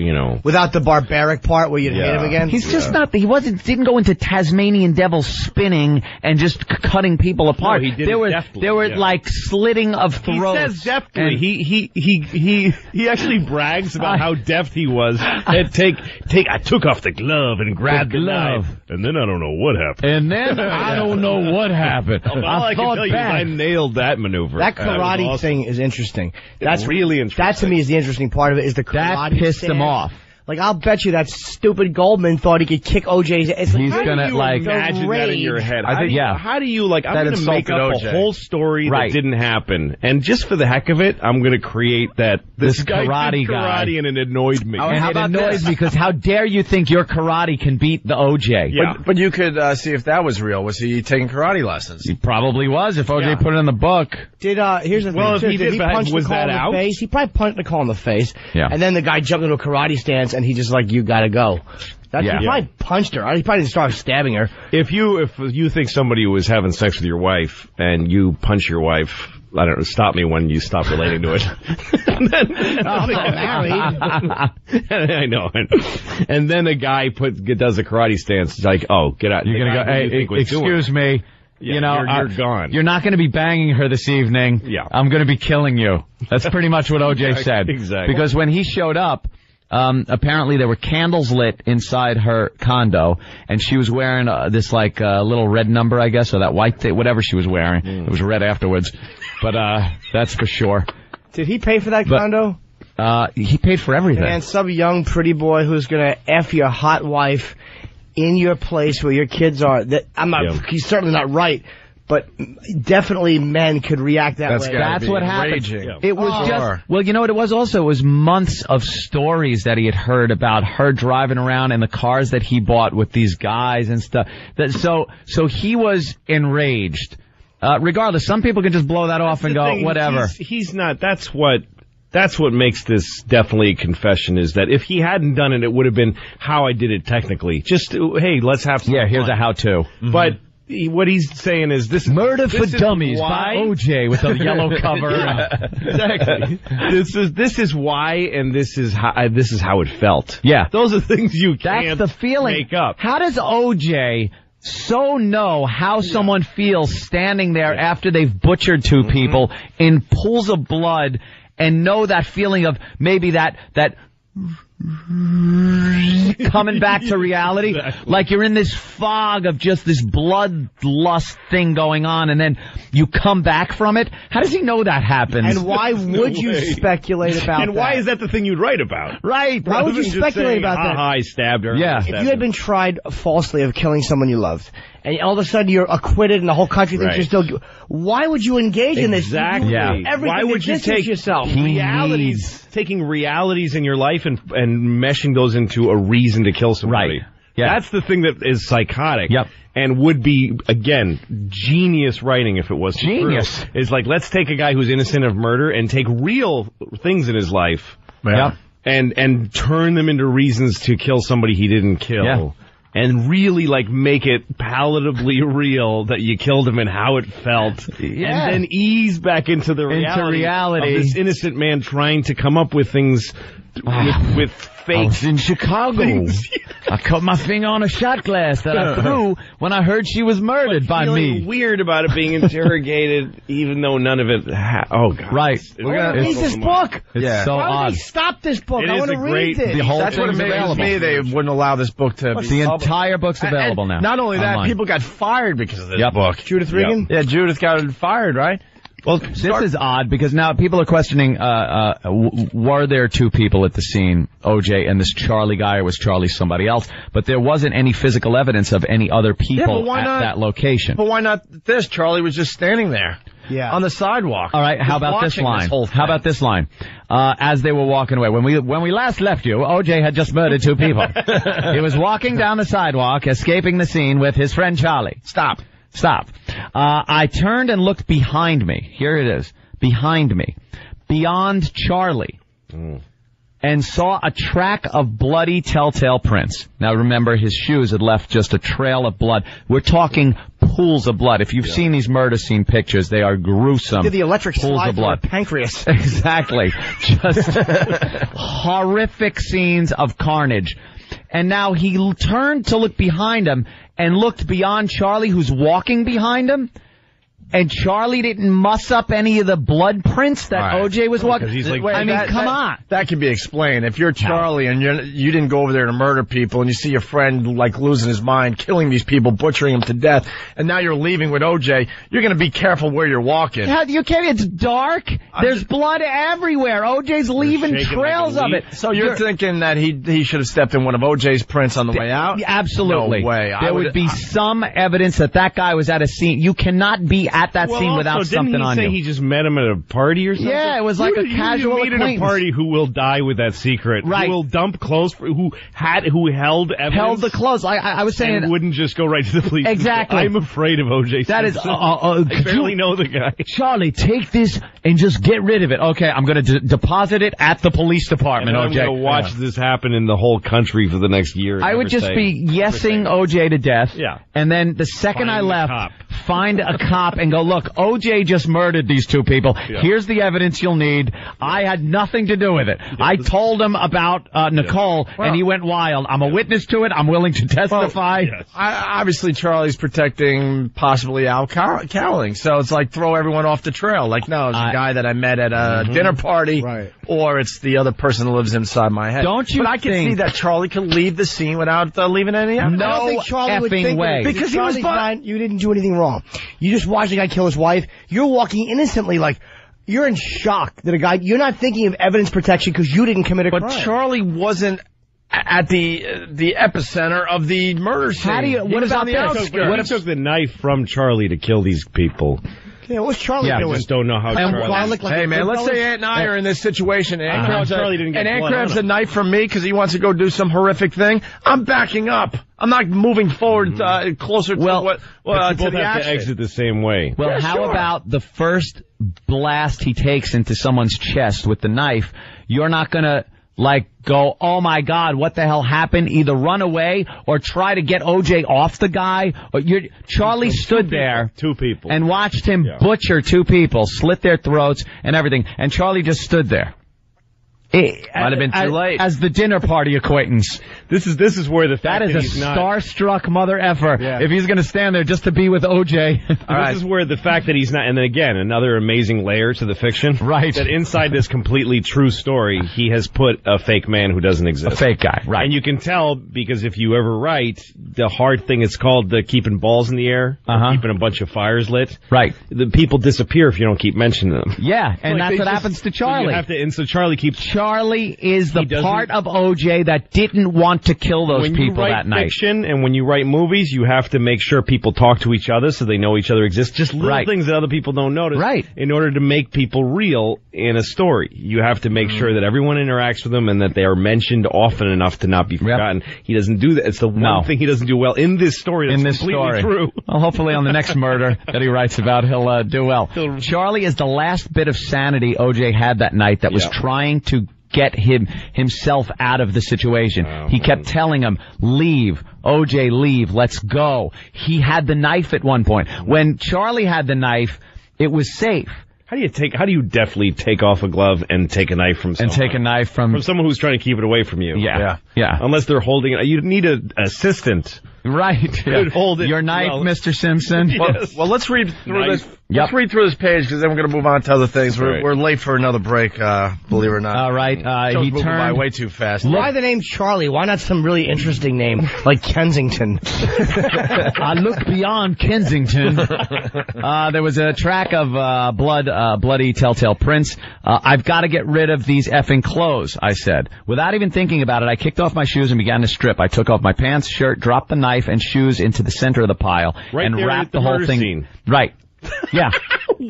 Without the barbaric part where you'd hate him again? He's just not, didn't go into Tasmanian devil spinning and just cutting people apart. No, he did deftly. There were like slitting of throats. He says deftly. He actually brags about how deft he was. And I took off the glove and grabbed the knife. And then I don't know what happened. And then I don't know what happened. I can tell you, I nailed that maneuver. That karate awesome. Thing is interesting. That's really interesting. That to me is the interesting part of it. Is the karate that pissed him off. Like, I'll bet you that stupid Goldman thought he could kick OJ's ass. He's gonna, like, imagine that in your head. I think, How do you, like, I'm going to make up OJ. a whole story that didn't happen. And just for the heck of it, I'm going to create that this guy karate did karate guy. And it annoyed me. And it annoys me because how dare you think your karate can beat the OJ? Yeah. But you could see if that was real. Was he taking karate lessons? He probably was if OJ put it in the book. Here's the thing. Well, if he did he did, punch was Nicole that in the out? face? He probably punched Nicole in the face. Yeah. And then the guy jumped into a karate stance, and he just like, you gotta go. He probably punched her. He probably didn't start stabbing her. If you think somebody was having sex with your wife and you punch your wife, I don't know, stop me when you stop relating to it. And then, I'm not married. I know. And then a guy does a karate stance. It's like, oh, get out. You're gonna go, hey, excuse me. Yeah, you know, you're gone. You're not going to be banging her this evening. Yeah. I'm going to be killing you. That's pretty much what OJ said. Exactly. Because when he showed up, apparently there were candles lit inside her condo, and she was wearing this like little red number, I guess, or that white thing, whatever she was wearing. It was red afterwards, but that's for sure. Did he pay for that condo? He paid for everything. And some young pretty boy who's gonna F your hot wife in your place where your kids are. He's certainly not right, but definitely men could react that way. That's what happened. Yeah. It was just, well, you know what it was also? It was months of stories that he had heard about her driving around in the cars that he bought with these guys and stuff. So he was enraged. Regardless, some people can just blow that off and go, whatever. He's not, that's what makes this definitely a confession, is that if he hadn't done it, it would have been how I did it technically. Just, hey, let's have some here's fun. a how-to. Mm-hmm. But what he's saying is this Murder for is Dummies why, by OJ with a yellow cover. Exactly. This is why, and this is how it felt. Yeah. Those are things you can't That's the feeling. make up. How does OJ so know how someone feels standing there after they've butchered two people in pools of blood, and know that feeling of maybe that coming back to reality? Exactly. Like you're in this fog of just this bloodlust thing going on, and then you come back from it? How does he know that happens? And why would you speculate about that? And why is that the thing you'd write about? Right. Why would you speculate about that? I stabbed her. Yeah. If you had been tried falsely of killing someone you loved, and all of a sudden you're acquitted and the whole country thinks you're still... Why would you engage in this? Exactly. Why would you take yourself? realities? Taking realities in your life and meshing those into a reason to kill somebody. Right. Yeah. That's the thing that is psychotic. Yep. And would be, again, genius writing if it was genius. True. Is like, let's take a guy who's innocent of murder and take real things in his life. Yep. And turn them into reasons to kill somebody he didn't kill. Yeah. And really, like, make it palatably real that you killed him and how it felt. Yeah. And then ease back into the reality of this innocent man trying to come up with things with fake... I was in Chicago. I cut my finger on a shot glass that I threw when I heard she was murdered by me. Weird about it being interrogated, even though none of it... oh, God. Right. Read this book. It's so Why would odd. they stop this book? It I is want to a read great- this. The whole That's what thing's amazes available. me. They wouldn't allow this book to be The published. entire book's available And now. Not only that, online. people got fired because of this book. Judith Regan? Yeah, Judith got fired, right? Well, this is odd because now people are questioning, were there two people at the scene, OJ and this Charlie guy, or was Charlie somebody else? But there wasn't any physical evidence of any other people at that location. But why not this? Charlie was just standing there. Yeah. On the sidewalk. All right, how about this line? How about this line? As they were walking away, when we last left you, OJ had just murdered two people. He was walking down the sidewalk, escaping the scene with his friend Charlie. Stop. I turned and looked behind me. Here it is. Behind me. Beyond Charlie. And saw a track of bloody telltale prints. Now remember, his shoes had left just a trail of blood. We're talking pools of blood. If you've seen these murder scene pictures, they are gruesome. Did the electric pools slide of blood. through a pancreas. Exactly. Just horrific scenes of carnage. And now he turned to look behind him and looked beyond Charlie, who's walking behind him. And Charlie didn't muss up any of the blood prints that OJ was walking. Come on. That can be explained. If you're Charlie and you didn't go over there to murder people and you see your friend like losing his mind, killing these people, butchering them to death, and now you're leaving with OJ, you're going to be careful where you're walking. You can't. It's dark. There's blood everywhere. OJ's leaving trails of it. So you're thinking that he should have stepped in one of OJ's prints on the way out? Absolutely. No way. There would be some evidence that guy was at a scene. You cannot be at that scene without something on you. Didn't he say he just met him at a party or something? Yeah, it was like a casual acquaintance. At a party who will die with that secret. Right. Who will dump clothes, who held evidence. Held the clothes. I was saying. And wouldn't just go right to the police. Exactly. I'm afraid of OJ That Simpson. I barely know the guy. Charlie, take this and just get rid of it. Okay, I'm going to deposit it at the police department, and OJ. I'm going to watch this happen in the whole country for the next year. I would just be yesing OJ to death. Yeah. And then the second I left, find a cop and go, look, OJ just murdered these two people. Yeah. Here's the evidence you'll need. I had nothing to do with it. I told him about Nicole, and he went wild. I'm a witness to it. I'm willing to testify. Obviously, Charlie's protecting possibly Al Cowling, so it's like throw everyone off the trail. Like, no, it's a guy that I met at a dinner party, or it's the other person who lives inside my head. Don't you But I can see that Charlie could leave the scene without leaving any evidence. No I don't think Charlie would think way. Because he was fine. You didn't do anything wrong. You just watched a guy kill his wife. You're walking innocently, like you're in shock that you're not thinking of evidence protection because you didn't commit a crime. But Charlie wasn't at the epicenter of the murder scene. What about the outskirts? What if he took the knife from Charlie to kill these people? Yeah, what's Charlie doing? I just don't know how Charlie... Hey, man, let's say Aunt and I are in this situation, and Aunt grabs a knife from me because he wants to go do some horrific thing. I'm backing up. I'm not moving forward closer to both have to exit the same way. Well, how about the first blast he takes into someone's chest with the knife? You're not going to... go, oh my God, what the hell happened? Either run away or try to get OJ off the guy. Or Charlie stood there. Two people. And watched him butcher two people, slit their throats and everything. And Charlie just stood there. Might have been too late. As the dinner party acquaintance. This is where the fact that is a starstruck mother effer. Yeah. If he's going to stand there just to be with OJ. This is where the fact that he's not, and then again, another amazing layer to the fiction. Right. That inside this completely true story, he has put a fake man who doesn't exist. A fake guy, right. And you can tell because if you ever write, the hard thing is called keeping balls in the air, keeping a bunch of fires lit. Right. The people disappear if you don't keep mentioning them. Yeah, and that's what happens to Charlie. So Charlie keeps... Charlie is the part of OJ that didn't want to kill those people that night. When you write fiction and when you write movies, you have to make sure people talk to each other so they know each other exists. Just little things that other people don't notice. Right. In order to make people real in a story, you have to make sure that everyone interacts with them and that they are mentioned often enough to not be forgotten. He doesn't do that. It's the one thing he doesn't do well in this story. That's completely true. Well, hopefully on the next murder that he writes about, he'll do well. Charlie is the last bit of sanity OJ had that night that was trying to get himself out of the situation. He kept telling him, leave, OJ, leave, let's go. He had the knife at one point. When Charlie had the knife, it was safe. How do you deftly take off a glove and take a knife from someone? And take a knife from someone who's trying to keep it away from you. Yeah. Unless they're holding it. You need an assistant. Right. Hold it your knife, Mr. Simpson. Yes. Well, let's read through this. Let's read through this page because then we're going to move on to other things. We're late for another break, believe it or not. All right. He turned by way too fast. Why the name Charlie? Why not some really interesting name like Kensington? I look beyond Kensington. There was a track of bloody telltale prints. I've got to get rid of these effing clothes, I said. Without even thinking about it, I kicked off my shoes and began to strip. I took off my pants, shirt, dropped the knife and shoes into the center of the pile and wrapped the whole thing. Scene. Right. Yeah.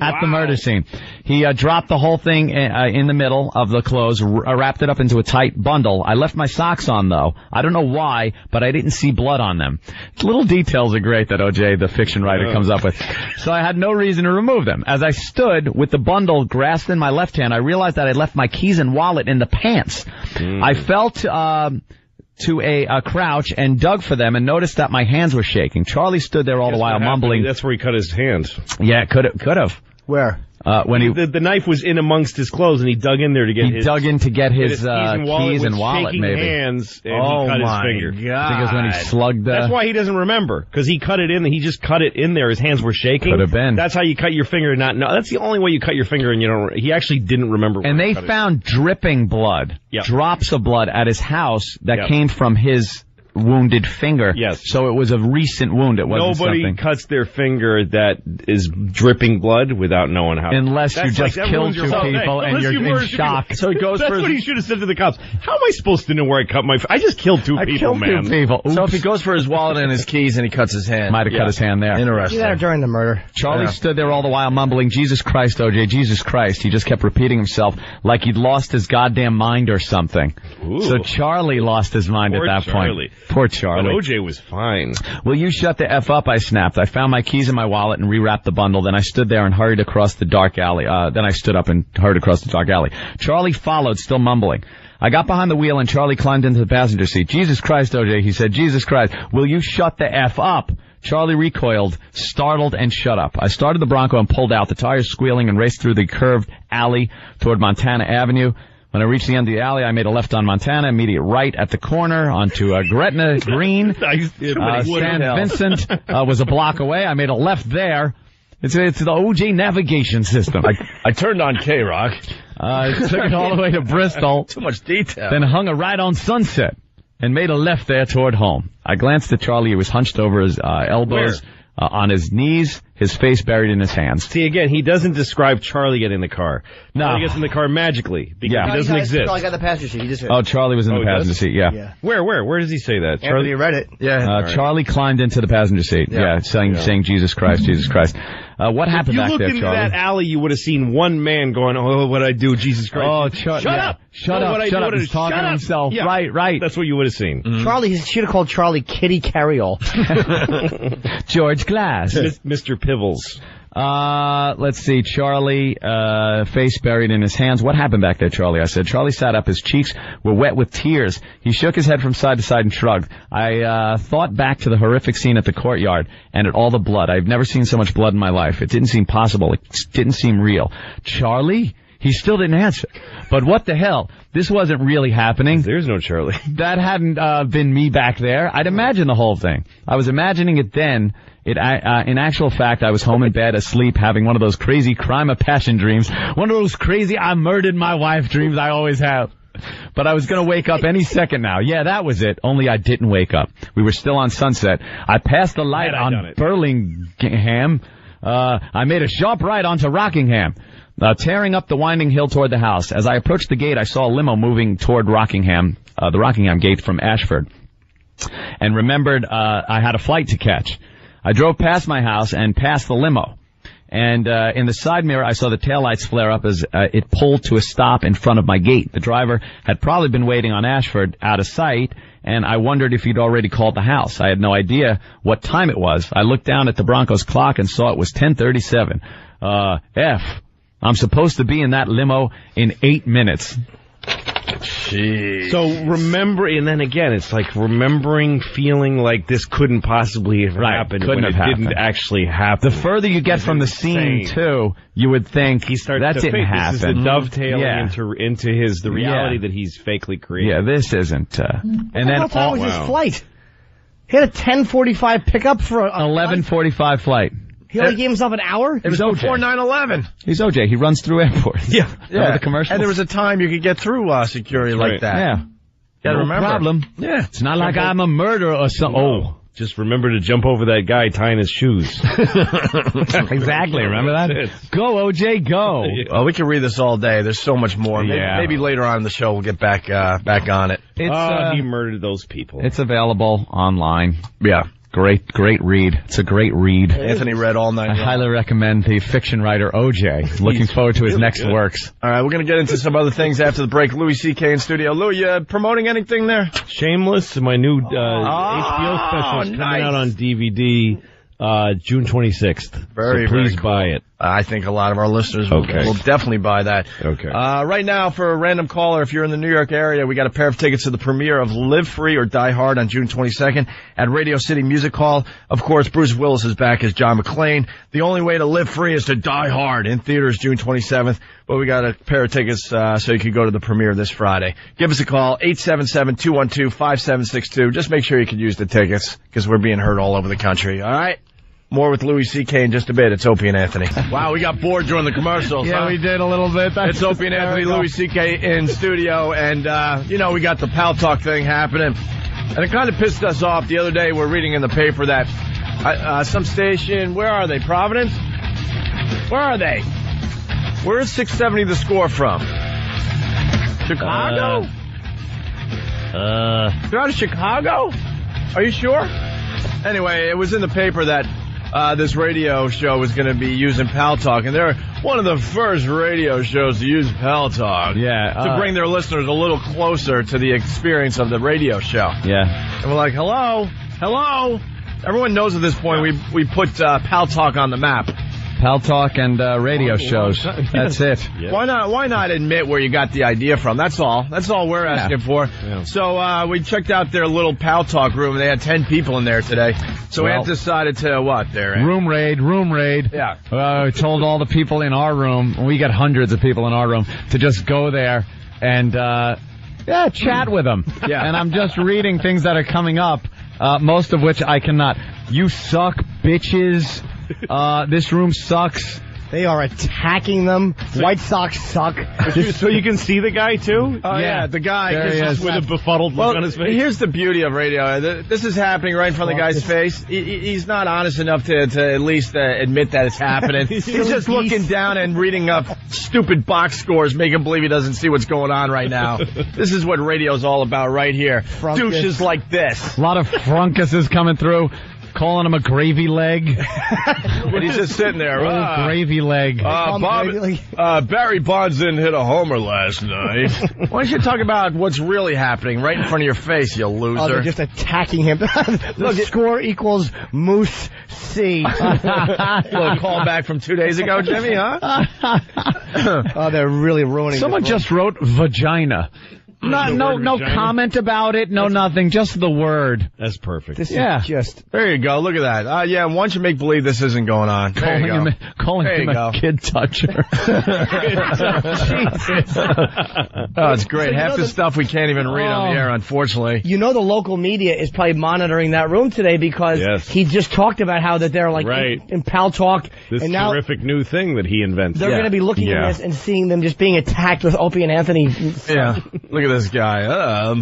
At the murder scene. He dropped the whole thing in the middle of the clothes, wrapped it up into a tight bundle. I left my socks on, though. I don't know why, but I didn't see blood on them. Little details are great that OJ, the fiction writer, comes up with. So I had no reason to remove them. As I stood with the bundle grasped in my left hand, I realized that I left my keys and wallet in the pants. I felt to a crouch and dug for them and noticed that my hands were shaking. Charlie stood there all the while mumbling. That's where he cut his hand. Yeah, could have. Where? When the knife was in amongst his clothes, and he dug in there to get his keys and wallet, maybe. Hands, and he cut his finger. God. I think it was when he slugged. That's why he doesn't remember, because he cut it in. He just cut it in there. His hands were shaking. Could have been. That's how you cut your finger. That's the only way you cut your finger, and you don't. He actually didn't remember. And they found dripping blood, drops of blood at his house that came from his wounded finger. Yes. So it was a recent wound. It wasn't Nobody something. cuts their finger that is dripping blood without knowing how. Unless you just killed two people and you're in shock. So it goes That's for what he should have said to the cops. How am I supposed to know where I cut my... I just killed two people, man. Two people. So if he goes for his wallet and his keys and he cuts his hand. Might have cut his hand there. Interesting. Yeah, during the murder. Charlie stood there all the while mumbling, Jesus Christ, OJ, Jesus Christ. He just kept repeating himself like he'd lost his goddamn mind or something. Ooh. So Charlie lost his mind at that point. Poor Charlie. But OJ was fine. Will you shut the F up, I snapped. I found my keys in my wallet and rewrapped the bundle. Then I stood there and hurried across the dark alley. Then I stood up and hurried across the dark alley. Charlie followed, still mumbling. I got behind the wheel and Charlie climbed into the passenger seat. Jesus Christ, OJ, he said, Jesus Christ, will you shut the F up? Charlie recoiled, startled, and shut up. I started the Bronco and pulled out, the tires squealing, and raced through the curved alley toward Montana Avenue. When I reached the end of the alley, I made a left on Montana, immediate right at the corner onto Gretna Green. San Vincent was a block away. I made a left there. It's the OJ navigation system. I turned on K-Rock. Took it all the way to Bristol. Too much detail. Then hung a right on Sunset and made a left there toward home. I glanced at Charlie. He was hunched over his elbows. On his knees, his face buried in his hands. See, again, he doesn't describe Charlie getting in the car. No. Charlie gets in the car magically because he doesn't exist. Charlie got the passenger seat. He just Charlie was in the passenger seat, yeah. Where does he say that? Charlie read it. Yeah. Charlie climbed into the passenger seat, saying Jesus Christ, Jesus Christ. What happened back there, Charlie? If you looked into that alley, you would have seen one man going, oh, what'd I do, Jesus Christ. Oh, shut up. Shut up. He's talking to himself. Yeah. Right. That's what you would have seen. Mm-hmm. Charlie, he should have called Charlie Kitty Carryall. George Glass. Mr. Pivels. Let's see. Charlie, face buried in his hands. What happened back there, Charlie? I said. Charlie sat up. His cheeks were wet with tears. He shook his head from side to side and shrugged. I thought back to the horrific scene at the courtyard and at all the blood. I've never seen so much blood in my life. It didn't seem possible. It didn't seem real. Charlie? He still didn't answer. But what the hell? This wasn't really happening. There's no Charlie. That hadn't been me back there. I'd imagine the whole thing. I was imagining it then. In actual fact, I was home in bed, asleep, having one of those crazy crime of passion dreams. One of those crazy I murdered my wife dreams I always have. But I was going to wake up any second now. Yeah, that was it. Only I didn't wake up. We were still on Sunset. I passed the light on Burlingham. I made a sharp right onto Rockingham. Tearing up the winding hill toward the house. As I approached the gate, I saw a limo moving toward Rockingham, the Rockingham gate from Ashford, and remembered I had a flight to catch. I drove past my house and past the limo, and in the side mirror I saw the taillights flare up as it pulled to a stop in front of my gate. The driver had probably been waiting on Ashford out of sight, and I wondered if he'd already called the house. I had no idea what time it was. I looked down at the Broncos clock and saw it was 10:37. I'm supposed to be in that limo in 8 minutes. Jeez. So remember, and then again, it's like remembering feeling like this couldn't possibly have happened when it didn't actually happen. The further you get from the scene, too, you would think that didn't happen. This is the dovetailing into the reality that he's fakely created. Yeah, this isn't. And then what time was his flight? He had a 10:45 pickup for an 11:45 flight. He only gave himself an hour? It was before 9/11. He's OJ. He runs through airports. Yeah. The commercials. And there was a time you could get through security like that. Yeah. Gotta remember. Problem. Yeah. It's not like I'm a murderer or something. No. Just remember to jump over that guy tying his shoes. Exactly. Remember that? Go, OJ, go. Oh, we can read this all day. There's so much more. Maybe later on in the show we'll get back on it. He murdered those people. It's available online. Yeah. Great read. It's a great read. Anthony read all night. I highly recommend the fiction writer OJ. Looking forward to his next works. All right, we're going to get into some other things after the break. Louis C.K. in studio. Louis, you promoting anything there? Shameless, my new HBO special is coming out on DVD June 26th. Very, so please very cool. buy it. I think a lot of our listeners will definitely buy that. Okay. Right now, for a random caller, if you're in the New York area, we got a pair of tickets to the premiere of Live Free or Die Hard on June 22nd at Radio City Music Hall. Of course, Bruce Willis is back as John McClane. The only way to live free is to die hard in theaters June 27th. But we got a pair of tickets so you can go to the premiere this Friday. Give us a call, 877-212-5762. Just make sure you can use the tickets because we're being heard all over the country. All right? More with Louis C.K. in just a bit. It's Opie and Anthony. Wow, we got bored during the commercials. Yeah, we did a little bit. It's Opie and Anthony, Louis C.K. in studio, and, we got the Pal Talk thing happening. And it kind of pissed us off. The other day, we're reading in the paper that some station, where are they, Providence? Where are they? Where is 670 The Score from? Chicago? They're out of Chicago? Are you sure? Anyway, it was in the paper that this radio show was going to be using Pal Talk, and they're one of the first radio shows to use Pal Talk. Yeah. To bring their listeners a little closer to the experience of the radio show. Yeah. And we're like, hello? Everyone knows at this point we put Pal Talk on the map. Pal Talk and radio shows. That's it. Yeah. Why not admit where you got the idea from? That's all we're asking for. Yeah. So we checked out their little Pal Talk room. They had 10 people in there today. So Ant decided to what there? Ant? Room raid. Yeah. We told all the people in our room, we got hundreds of people in our room, to just go there and chat with them. Yeah. And I'm just reading things that are coming up, most of which I cannot. You suck, bitches. This room sucks. They are attacking them. White Sox suck. So you can see the guy, too? Oh, yeah, the guy. There he is. With a befuddled look on his face. Here's the beauty of radio. This is happening right in front of the guy's face. He's not honest enough to at least admit that it's happening. He's just looking down and reading up stupid box scores, making believe he doesn't see what's going on right now. This is what radio's all about right here. Frunkus. Douches like this. A lot of frunkuses coming through, calling him a gravy leg. And he's just sitting there. Gravy leg. Barry Bonds didn't hit a homer last night. Why don't you talk about what's really happening right in front of your face, you loser? Oh, they're just attacking him. The score equals Moose C. Little call back from 2 days ago, Jimmy, huh? Oh, they're really ruining Someone this just wrote vagina. No comment about it. No, nothing. Just the word. That's perfect. This Yeah. is just... There you go. Look at that. Why don't you make believe this isn't going on? There you go. Calling There him you a go. kid toucher. Jesus. Oh, it's great. Half the stuff we can't even read on the air, unfortunately. You know the local media is probably monitoring that room today because he just talked about how that they're like in Pal Talk. This and now terrific new thing that he invented. they're going to be looking at this and seeing them just being attacked with Opie and Anthony. Yeah. Look at this guy.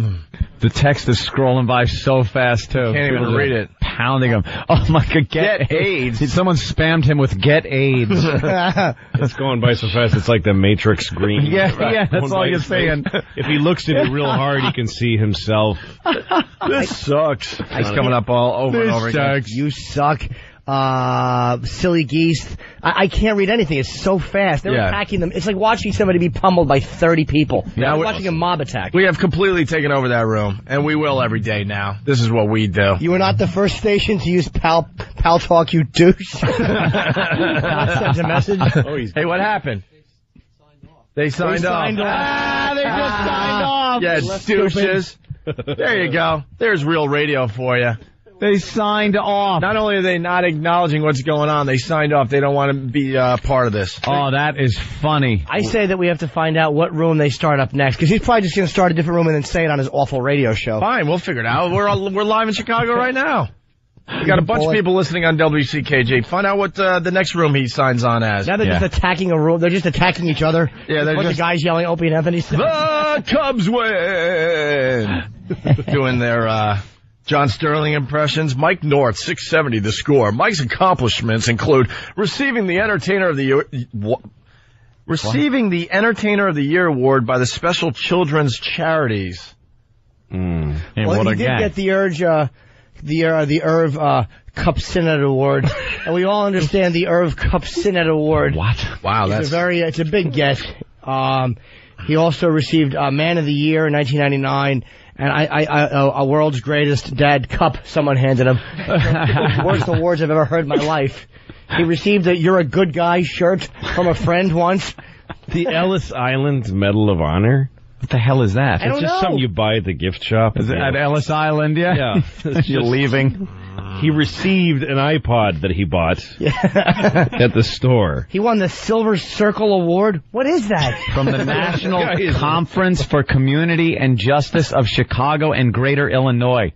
The text is scrolling by so fast, too. Can't even read it. Pounding him. Oh, my God. Get AIDS. Someone spammed him with get AIDS. It's going by so fast, it's like the Matrix green. Yeah, that's all you're saying. If he looks at it real hard, he can see himself. This sucks. He's coming up all over and over again. You suck. Silly geese. I can't read anything. It's so fast. They're attacking them. It's like watching somebody be pummeled by 30 people. Yeah, we're watching a mob attack. We have completely taken over that room, and we will every day now. This is what we do. You were not the first station to use Pal Talk, you douche. That sends a message. Hey, what happened? They signed off. They just signed off. Yeah, douches. There you go. There's real radio for you. They signed off. Not only are they not acknowledging what's going on, they signed off. They don't want to be part of this. Oh, that is funny. I say that we have to find out what room they start up next, because he's probably just going to start a different room and then say it on his awful radio show. Fine, we'll figure it out. We're live in Chicago right now. We got a bunch of people listening on WCKJ. Find out what the next room he signs on as. Now they're just attacking a room. They're just attacking each other. Yeah, they're just... the guys yelling Opie and Anthony. The Cubs win! Doing their... John Sterling impressions. Mike North, 670 The Score. Mike's accomplishments include receiving the Entertainer of the Year, the Entertainer of the Year award by the Special Children's Charities. Well, he did get the Irv Cup Senate Award, and we all understand the Irv Cup Senate Award. What? Wow, it's a big get. He also received Man of the Year in 1999. And a world's greatest dad cup someone handed him. Worst awards I've ever heard in my life. He received a "You're a Good Guy" shirt from a friend once. The Ellis Island Medal of Honor. What the hell is that? It's just something you buy at the gift shop. Is it at Ellis Island? Yeah. You're leaving. He received an iPod that he bought at the store. He won the Silver Circle Award. What is that? From the National Conference for Community and Justice of Chicago and Greater Illinois.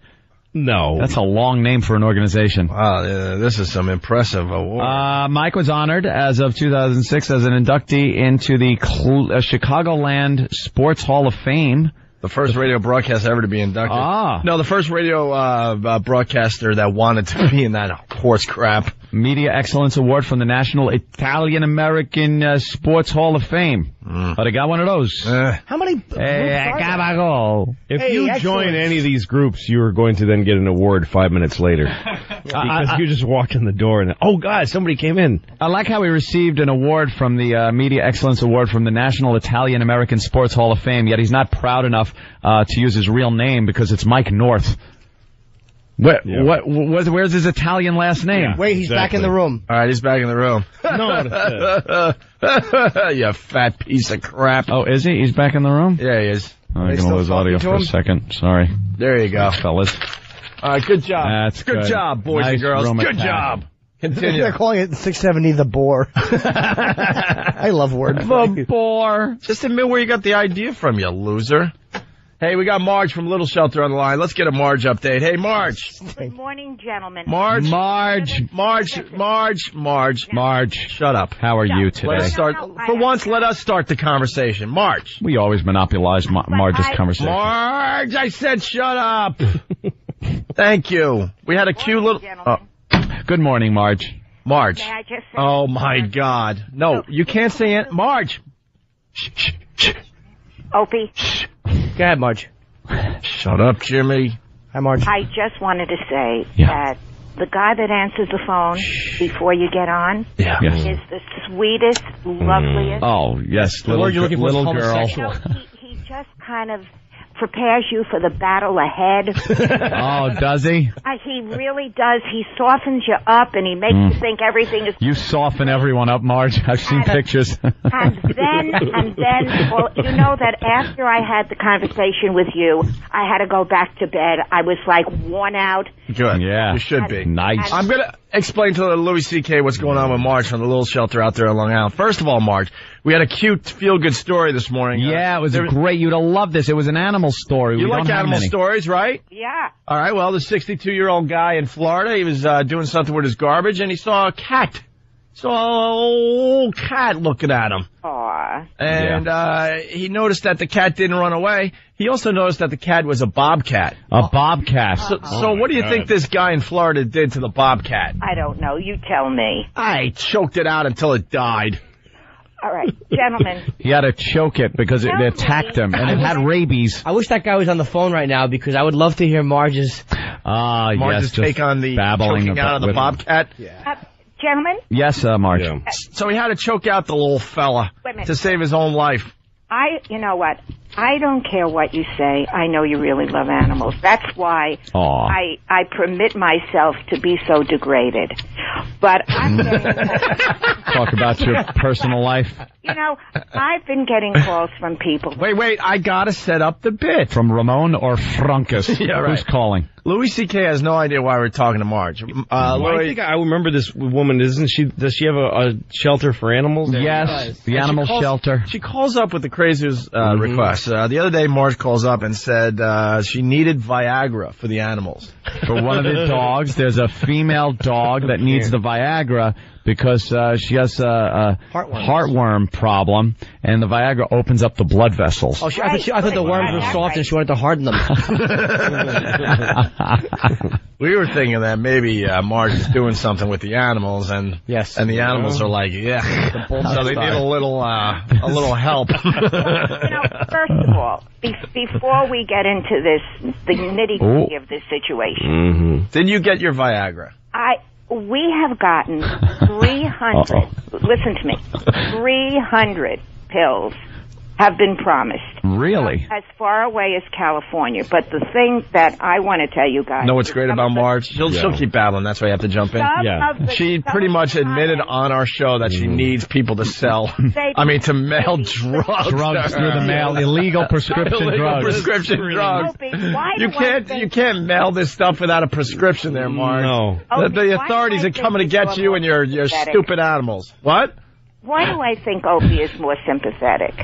No. That's a long name for an organization. Wow, this is some impressive award. Mike was honored as of 2006 as an inductee into the Chicagoland Sports Hall of Fame. The first radio broadcast ever to be inducted. No, the first radio broadcaster that wanted to be in that horse crap. Media Excellence Award from the National Italian-American Sports Hall of Fame. But I got one of those. How many groups are there? If you join any of these groups, you are going to then get an award 5 minutes later. Because you just walk in the door and, oh, God, somebody came in. I like how he received an award from the Media Excellence Award from the National Italian-American Sports Hall of Fame, yet he's not proud enough to use his real name because it's Mike North. Where's his Italian last name? Yeah, wait, he's back in the room. All right, he's back in the room. You fat piece of crap. Oh, is he? He's back in the room? Yeah, he is. I'm going to lose audio for a second. Sorry. There you go. Fellas. All right, good job. That's good job, boys and girls. Good job. Continue. They're calling it 670 the Boar. I love wordplay. The Boar. Just admit where you got the idea from, you loser. Hey, we got Marge from Little Shelter on the line. Let's get a Marge update. Hey, Marge. Good morning, gentlemen. Marge. Shut up. How are you today? Let us start. For once, let us start the conversation. Marge. We always monopolize Marge's conversation. Marge, I said shut up. Thank you. We had a cute little... Good morning, Marge. Marge. May I just say oh, my God. No, you can't say it. Marge. Shh. Opie. Go ahead, Marge. Shut up, Jimmy. Hi, Marge. I just wanted to say that the guy that answers the phone before you get on is the sweetest, loveliest. Oh, yes, little girl. You know, he just kind of prepares you for the battle ahead. Oh, does he? He really does. He softens you up and he makes you think everything is... You soften everyone up, Marge. I've seen pictures. And then, well, you know that after I had the conversation with you, I had to go back to bed. I was like worn out. Good. Yeah. You should be. Nice. I'm going to explain to Louis C.K. what's going on with Marge from the Little Shelter out there in Long Island. First of all, Marge, we had a cute, feel-good story this morning. Yeah, it was great. You'd have loved this. It was an animal story. You like animal stories, right? Yeah. All right, well, the 62-year-old guy in Florida, he was doing something with his garbage, and he saw a cat. Saw an old cat looking at him. Aww. And he noticed that the cat didn't run away. He also noticed that the cat was a bobcat. A bobcat. So what do you think this guy in Florida did to the bobcat? I don't know. You tell me. I choked it out until it died. All right, gentlemen. He had to choke it because it attacked him, and it had rabies. I wish that guy was on the phone right now because I would love to hear Marge's take on the choking out of the bobcat. Yeah. Gentlemen? Yes, Marge. Yeah. So he had to choke out the little fella to save his own life. You know what? I don't care what you say. I know you really love animals. That's why I permit myself to be so degraded. But I'm talk about your personal life. You know, I've been getting calls from people. Wait, I gotta set up the bit. From Ramon or Frunkus? Yeah, right. Who's calling? Louis C.K. has no idea why we're talking to Marge. I think I remember this woman. Does she have a shelter for animals? Yes, the animal shelter. She calls up with the craziest request. The other day, Marge calls up and said she needed Viagra for the animals. For one of the dogs, there's a female dog that needs the Viagra because she has a heartworm problem, and the Viagra opens up the blood vessels. Oh, I thought the worms were soft and she wanted to harden them. We were thinking that maybe Marge is doing something with the animals, and the animals are like, so they need a little help. Well, first of all, before we get into the nitty-gritty of this situation, did you get your Viagra? We have gotten 300. Listen to me. 300 pills have been promised. Really? As far away as California. But the thing that I want to tell you guys... Know what's great about Marge? She'll keep battling. That's why you have to jump in. She pretty much admitted on our show that she needs people to sell. To mail drugs. Drugs through the mail. Illegal prescription drugs. Prescription drugs. You can't mail this stuff without a prescription there, Marge. No. The authorities are coming to get you and your stupid animals. What? Why do I think Opie is more sympathetic?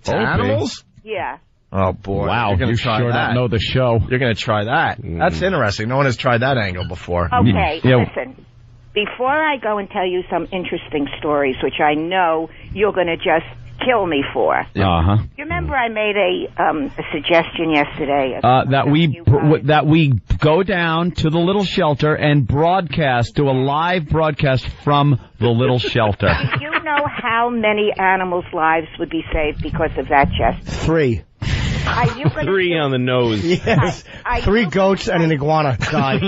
To animals? Yeah. Oh, boy. Wow, you sure don't know the show. You're going to try that. That's interesting. No one has tried that angle before. Okay, listen. Before I go and tell you some interesting stories, which I know you're going to just kill me for. Uh-huh. You remember I made a suggestion yesterday? That we go down to the little shelter and do a live broadcast from the little shelter. Do you know how many animals' lives would be saved because of that gesture? 3. Are you gonna 3 on the nose. Yes. 3 goats and an iguana died.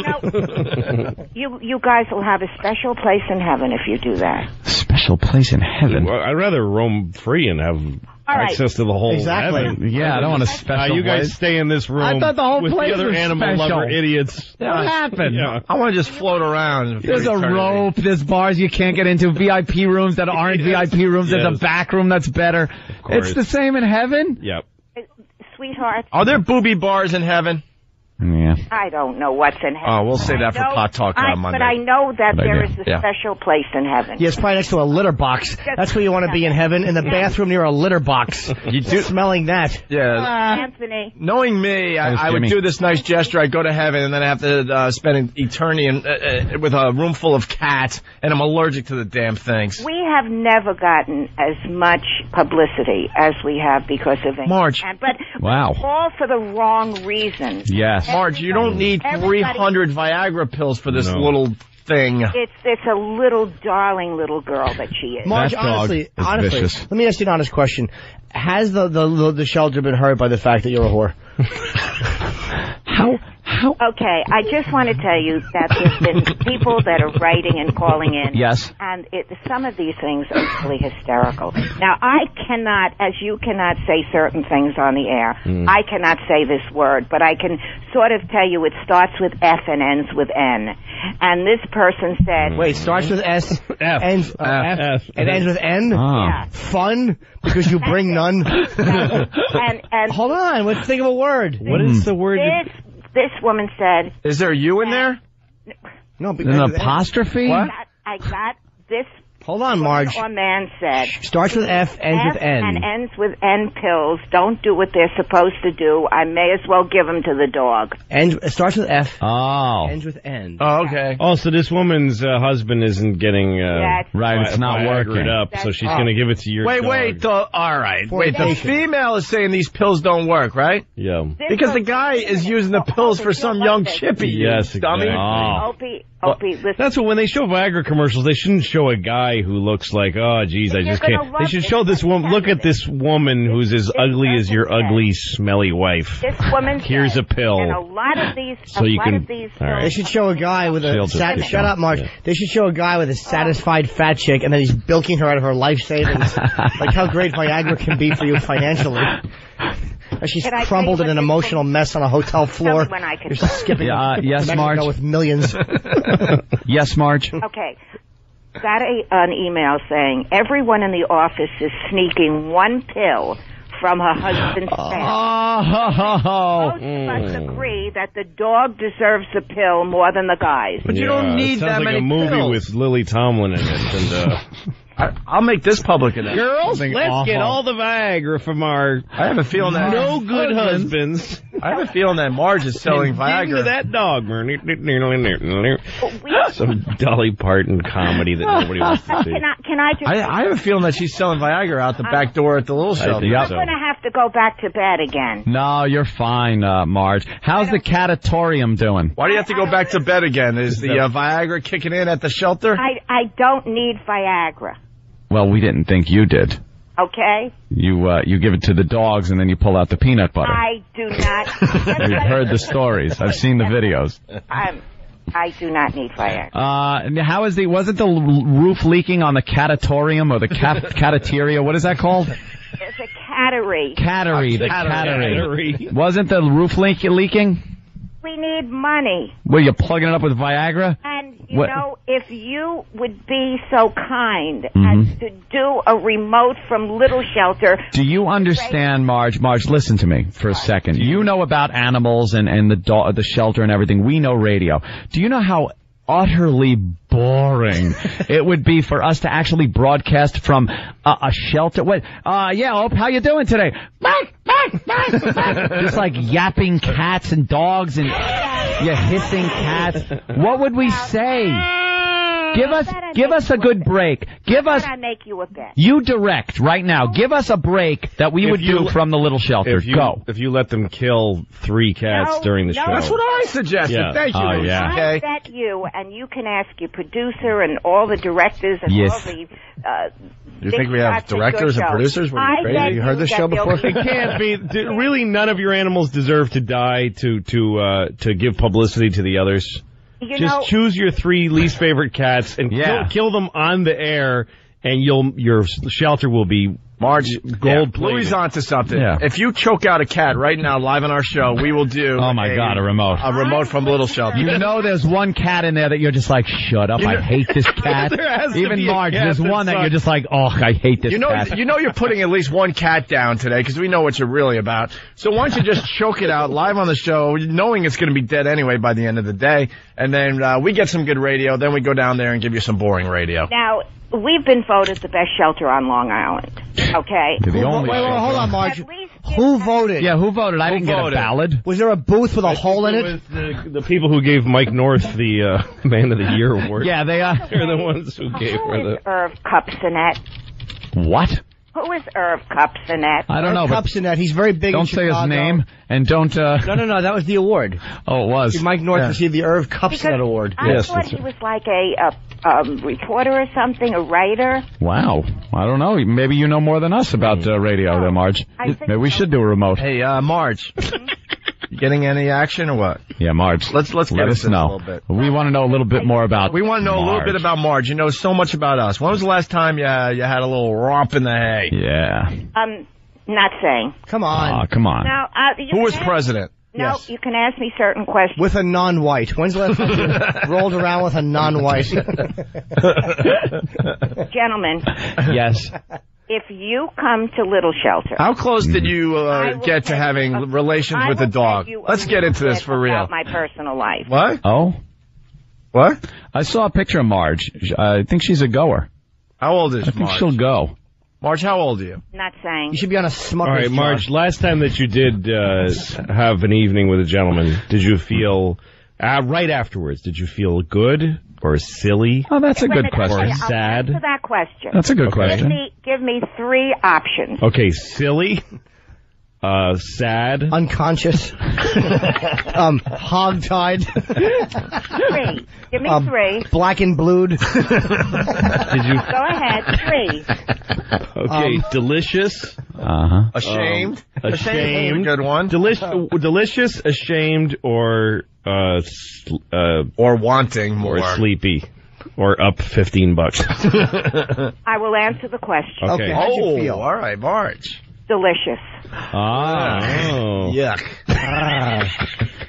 You guys will have a special place in heaven if you do that. Special place in heaven? Well, I'd rather roam free and have access to the whole heaven. Yeah, I don't want a special you guys place. stay in this room. I thought the whole with place the other was animal special. lover idiots. What happened? Yeah. I want to just float around. There's a rope, there's bars you can't get into, VIP rooms that aren't VIP rooms, there's a back room that's better. It's the same in heaven? Yep. Sweetheart. Are there booby bars in heaven? Yeah. I don't know what's in heaven. Oh, we'll say that for Pot Talk on Monday. But I know that there is a special place in heaven. Yeah, it's probably next to a litter box. That's where you want to be in heaven, in the bathroom near a litter box. You do smelling that. Yeah. Anthony. Knowing me, I would do this nice gesture. I'd go to heaven, and then I have to spend an eternity with a room full of cats, and I'm allergic to the damn things. We have never gotten as much publicity as we have because of it. Marge. But all for the wrong reasons. Yes. Marge, you don't need 300 Viagra pills for this little thing. It's a little darling little girl that she is. Marge, honestly, let me ask you an honest question. Has the shelter been hurt by the fact that you're a whore? How? Okay, I just want to tell you that there's been people that are writing and calling in. Yes. And some of these things are really hysterical. Now, I cannot, as you cannot say certain things on the air, I cannot say this word, but I can sort of tell you it starts with F and ends with N. And this person said... Wait, starts with S, ends F, and ends with N? Yeah. Fun? Because you bring none? and hold on, let's think of a word. What is the word? This woman said... Is there you in there? No, an apostrophe? What? I got this... Hold on, Marge. Or man said... Starts with F, ends with N. And ends with N pills. Don't do what they're supposed to do. I may as well give them to the dog. Starts with F. Oh. Ends with N. Oh, okay. Oh, so this woman's husband isn't getting... it's not working. Up, so she's going to give it to your dog. Wait, all right. Wait, the female is saying these pills don't work, right? Yeah. Because the guy is using the pills for some young chippy. Yes, dummy. Opie, listen. That's what when they show Viagra commercials, they shouldn't show a guy who looks like, oh, geez, I just can't. They should show this woman. Look at this woman who's as ugly as your ugly, smelly wife. This woman. Here's a pill. And a lot of these. They should show a guy with a. Shut up, Marge. Yeah. They should show a guy with a satisfied fat chick, and then he's bilking her out of her life savings. Like how great Viagra can be for you financially. She's crumbled in an emotional mess on a hotel floor. You're skipping yes, Marge. with millions. Yes, Marge. Okay. Got an email saying everyone in the office is sneaking one pill from her husband's family. Most of us agree that the dog deserves the pill more than the guys. But you don't need that many pills. Sounds like a movie with Lily Tomlin in it. And I'll make this public enough. Girls, let's get all the Viagra from our I have a feeling that no good husbands. I have a feeling that Marge is selling Viagra. To that dog. Some Dolly Parton comedy that nobody wants to see. Can I just... I have a feeling that she's selling Viagra out the back door at the little shelter. I'm going to have to go back to bed again. No, you're fine, Marge. How's the catatorium doing? Why do you have to go back to bed again? Is the Viagra kicking in at the shelter? I don't need Viagra. Well, we didn't think you did. Okay. You give it to the dogs and then you pull out the peanut butter. I do not. We've heard the stories. I've seen the videos. I do not need Viagra. Wasn't the roof leaking on the catatorium or the catateria? What is that called? It's a cattery. The cattery. Wasn't the roof leaking? We need money. Were you plugging it up with Viagra? And, you know, if you would be so kind as to do a remote from Little Shelter. Do you understand, Marge? Marge, listen to me for a second. You know about animals and the shelter and everything. We know radio. Do you know how utterly boring it would be for us to actually broadcast from a shelter? What? Yeah, Ope, how you doing today? Just like yapping cats and dogs and hissing cats. What would we say? Give us a good break. I make you a bet. You direct right now. Give us a break that we would do from the Little Shelter. Go. If you let them kill 3 cats during the show. That's what I suggested. Yeah. Thank you. I bet you, and you can ask your producer and all all the directors and all the... you think we have directors and producers? Were you crazy? You heard this show before? It can't be. Really, none of your animals deserve to die to give publicity to the others. Just choose your 3 least favorite cats and kill them on the air, and your shelter will be gold plated. Louis onto something. Yeah. If you choke out a cat right now live on our show, we will do a remote. A remote from Little Shelter. You know there's one cat in there that you're just like, shut up, I hate this cat. Even Marge, there's one that you're just like, oh, I hate this cat. You know you're putting at least one cat down today because we know what you're really about. So why don't you just choke it out live on the show, knowing it's going to be dead anyway by the end of the day, and then we get some good radio, then we go down there and give you some boring radio. Now, we've been voted the best shelter on Long Island. Okay. Wait, hold on, Marge. Who voted? Yeah, who voted? I didn't get a ballot. Was there a booth with a hole in it? The people who gave Mike North the Man of the Year award. Yeah, they are. They're the ones who gave her the... Irv Cupsinet. What? Who is Irv Cupsinet? I don't know. Cupsinet. He's very big. Don't say his name and don't. No. That was the award. Oh, it was. Mike North received the Irv Cupsinet award. I thought he was like a reporter or something, a writer. Wow. I don't know. Maybe you know more than us about radio, there, Marge. Maybe we should do a remote. Hey, Marge. You getting any action or what? Yeah, Marge. Let's let us know. A little bit. We want to know a little bit more about. We want to know a little bit about Marge. You know so much about us. When was the last time you had a little romp in the hay? Yeah. Not saying. Come on. Oh, come on. Now, who was president? No, you can ask me certain questions. With a non-white. When's the last time you rolled around with a non-white? Gentlemen. Yes. If you come to Little Shelter... How close did you get to having relations with a dog? Let's get into this for real. About my personal life. What? Oh? What? I saw a picture of Marge. I think she's a goer. How old is Marge? I think she'll go. Marge, how old are you? Not saying. You should be on a smuggler's All right, Marge, last time that you did have an evening with a gentleman, did you feel... right afterwards, did you feel good or silly? Oh, that's a good question. Or sad? Answer that question. That's a good question. Give me 3 options. Okay, silly, sad, unconscious, hog-tied. 3. Give me 3. Black and blued. Did you? Go ahead. 3. Okay, delicious. Ashamed. Ashamed. Good one. Delicious, ashamed, or wanting more. Or sleepy. Or up $15. I will answer the question. Okay. How'd you feel? All right, Marge. Delicious. Yuck.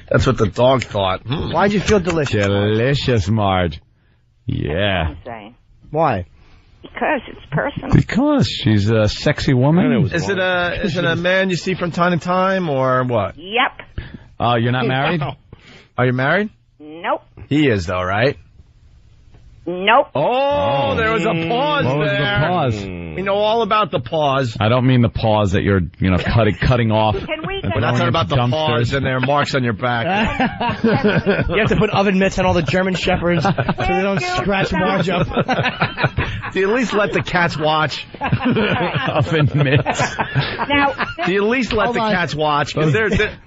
That's what the dog thought. Why'd you feel delicious? Delicious, Marge. Yeah. I'm saying. Why? Because it's personal. Because she's a sexy woman. Is it a man you see from time to time, or what? Yep. Oh, you're not married? Are you married? Nope. He is, though, right? Nope. Oh, there was a pause there. What was the pause? We know all about the pause. I don't mean the pause that you're, cutting off. Can we We're not talking about the pause and their marks on your back. You have to put oven mitts on all the German shepherds so they don't scratch Marge up. Do you at least let the cats watch? Oven mitts. Now, do you at least let the cats watch? Because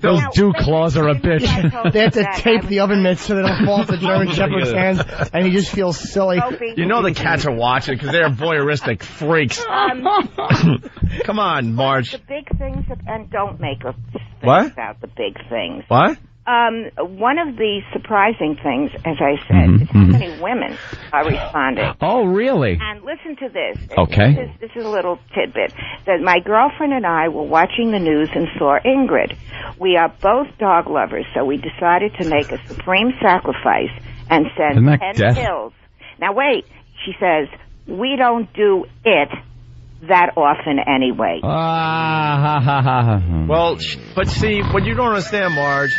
those dew claws are a bitch. They have to tape the oven mitts so they don't fall off the German shepherd's hands, and he just feels silly. You know the cats are watching because they're voyeuristic freaks. Come on, Marge. The big things, and don't make a thing what? about the big things. What? one of the surprising things, as I said, is how many women are responding. Oh, really? And listen to this. Okay. This is a little tidbit. That my girlfriend and I were watching the news and saw Ingrid. We are both dog lovers, so we decided to make a supreme sacrifice and send 10 pills. Now, wait. She says, we don't do it that often anyway. Well, but see, what you don't understand, Marge,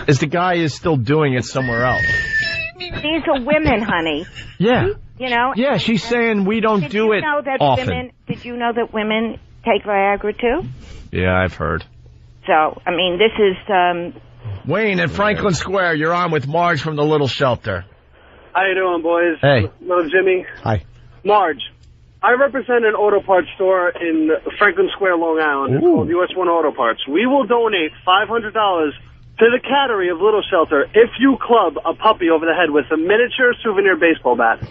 is the guy is still doing it somewhere else. These are women, honey. Yeah. You know? Yeah, she's saying we don't do it often. Did you know that women take Viagra too? Yeah, I've heard. So, I mean, this is, Wayne in Franklin Square, you're on with Marge from the Little Shelter. How you doing, boys? Hey. Little Jimmy. Hi. Marge, I represent an auto parts store in Franklin Square, Long Island. It's called US1 Auto Parts. We will donate $500 to the Cattery of Little Shelter if you club a puppy over the head with a miniature souvenir baseball bat.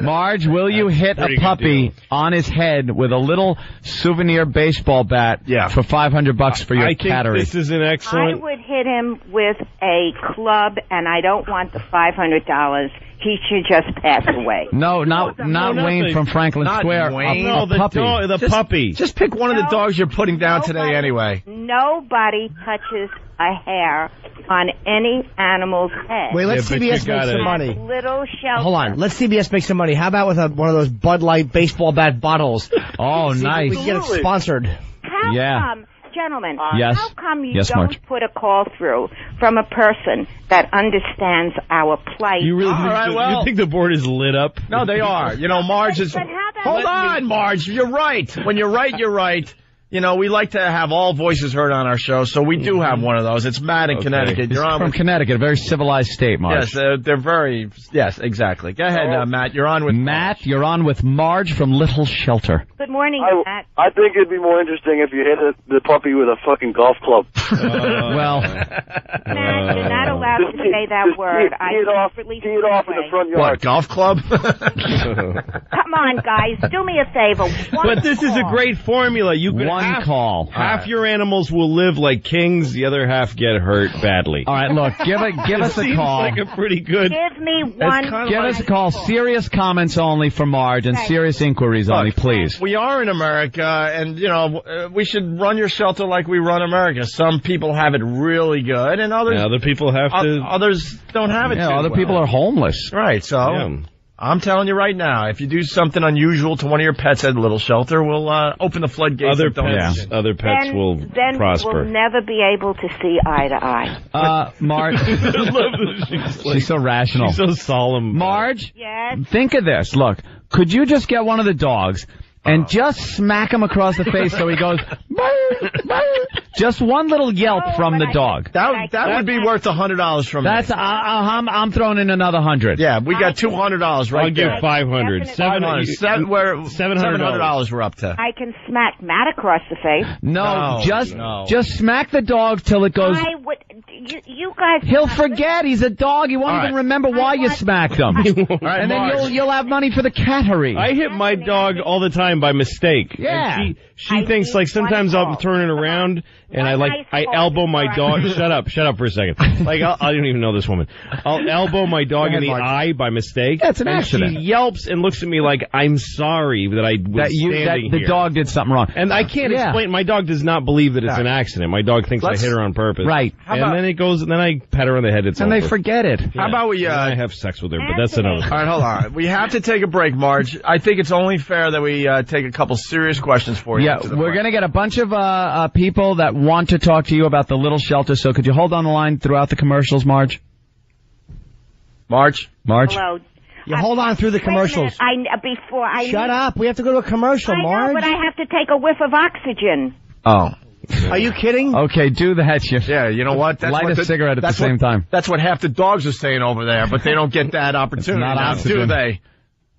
Marge, will you hit a puppy on his head with a little souvenir baseball bat for $500 for your Cattery? This is an excellent... I would hit him with a club, and I don't want the $500. He should just pass away. No, not Wayne from Franklin Square. Wayne. A puppy. The puppy. Just pick one of the dogs you're putting down today anyway. Nobody touches a hair on any animal's head. Wait, let's CBS make some money. Little Shelter. Hold on, let's CBS make some money. How about with one of those Bud Light baseball bat bottles? Oh, nice. We can get it sponsored. How come, gentlemen, yes. how come you Yes, don't Marge. put a call through from a person that understands our plight? You really you think the board is lit up? No, they are. You know, Marge is... But how about... Hold on, Marge. You're right. When you're right, you're right. You know, we like to have all voices heard on our show, so we do have one of those. It's Matt in Connecticut. You're on from Connecticut, a very civilized state, Marge. Yes, they're very... Yes, exactly. Go ahead, Matt. You're on with... Matt, you're on with Marge from Little Shelter. Good morning, Matt. I think it'd be more interesting if you hit the puppy with a fucking golf club. Well... Matt, you're not allowed to say that word. Tee it off in the front yard. What, golf club? Come on, guys. Do me a favor. But this is a great formula. You could call. Half your animals will live like kings, the other half get hurt badly. All right, look, give us a call. Like a pretty good... Give me one. Give us a call. Serious comments only for Marge and serious inquiries only, please. We are in America, and, you know, we should run your shelter like we run America. Some people have it really good, and others... other people have to... Others don't have it too other well. people are homeless. Right, so... I'm telling you right now, if you do something unusual to one of your pets at a Little Shelter, we'll open the floodgates. Other pets will prosper. We'll never be able to see eye to eye. Marge, she's so rational. She's so solemn. Marge, yes? Think of this. Look, could you just get one of the dogs and just smack him across the face so he goes, burr, burr. Just one little yelp from the dog. That would be worth $100 from me. That's I'm throwing in another 100. Yeah, we got $200 right I'll give $500. $700 we're up to. I can smack Matt across the face. No, just smack the dog till it goes. I would. You guys. He'll forget he's a dog. He won't even remember why you smacked him. And then you'll have money for the Cattery. I hit my dog all the time by mistake. Yeah. And she thinks like sometimes I'll turn it around and I elbow my dog. Shut up for a second. Like I don't even know this woman. I'll elbow my dog in the eye by mistake. That's an accident. She yelps and looks at me like I'm sorry that I was standing here. The dog did something wrong. And I can't explain. My dog does not believe that it's an accident. My dog thinks I hit her on purpose. Right. Then it goes. And then I pat her on the head. And they forget it. How about we? I have sex with her, but that's another thing. All right, hold on. We have to take a break, Marge. I think it's only fair that we take a couple serious questions for you. Yeah, we're going to get a bunch of people that want to talk to you about the Little Shelter. So could you hold on the line throughout the commercials, Marge? Marge? Hello. You hold on through the commercials. Shut up. We have to go to a commercial, Marge. I know, but I have to take a whiff of oxygen. Oh. Are you kidding? Okay, do that. Yeah, you know what? Light a cigarette at the same time. That's what half the dogs are saying over there, but they don't get that opportunity. Not oxygen. Do they?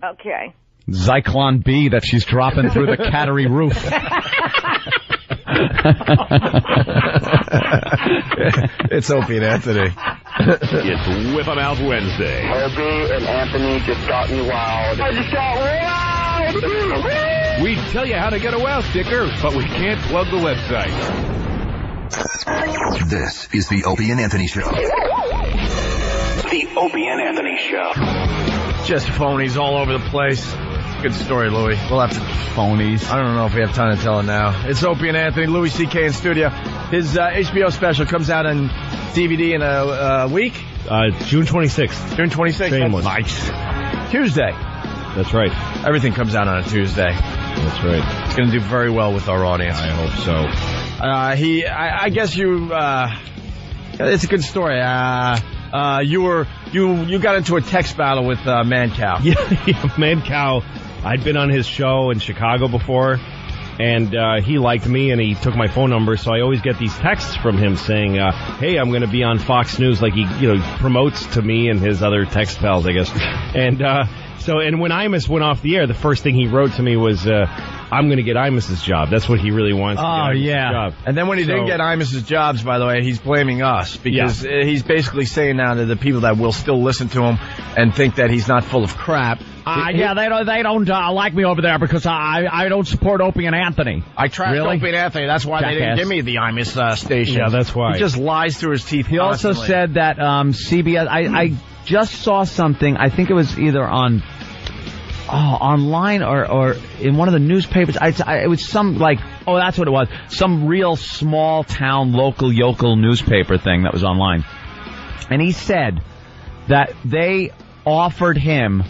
Okay. Zyklon B that she's dropping through the Cattery roof. It's Opie and Anthony. It's Whip 'em Out Wednesday. Opie and Anthony just got me wild. I just got wild! We tell you how to get a wow sticker, but we can't plug the website. This is the Opie and Anthony Show. The Opie and Anthony Show. Just phonies all over the place. Good story, Louis. We'll have to phonies. I don't know if we have time to tell it now. It's Opie and Anthony, Louis C.K. in studio. His HBO special comes out on DVD in a week. June 26th. June 26th. Shameless. Nice. Tuesday. That's right. Everything comes out on a Tuesday. That's right. It's going to do very well with our audience. I hope so. I guess you. It's a good story. You got into a text battle with Mancow. Yeah, Mancow. I'd been on his show in Chicago before, and he liked me, and he took my phone number, so I always get these texts from him saying, hey, I'm going to be on Fox News, like he promotes to me and his other text pals, I guess. And and when Imus went off the air, the first thing he wrote to me was, I'm going to get Imus's job. That's what he really wants to get Imus's job. And then when he didn't get Imus's jobs, by the way, he's blaming us because he's basically saying now to the people that will still listen to him and think that he's not full of crap. They don't like me over there because I don't support Opie and Anthony. I trashed Opie and Anthony. That's why they didn't give me the Imus station. Yeah, that's why. He just lies through his teeth. He constantly. also said that CBS. I just saw something. I think it was either on online or in one of the newspapers. It was some that's what it was. Some real small town local yokel newspaper thing that was online, and he said that they offered him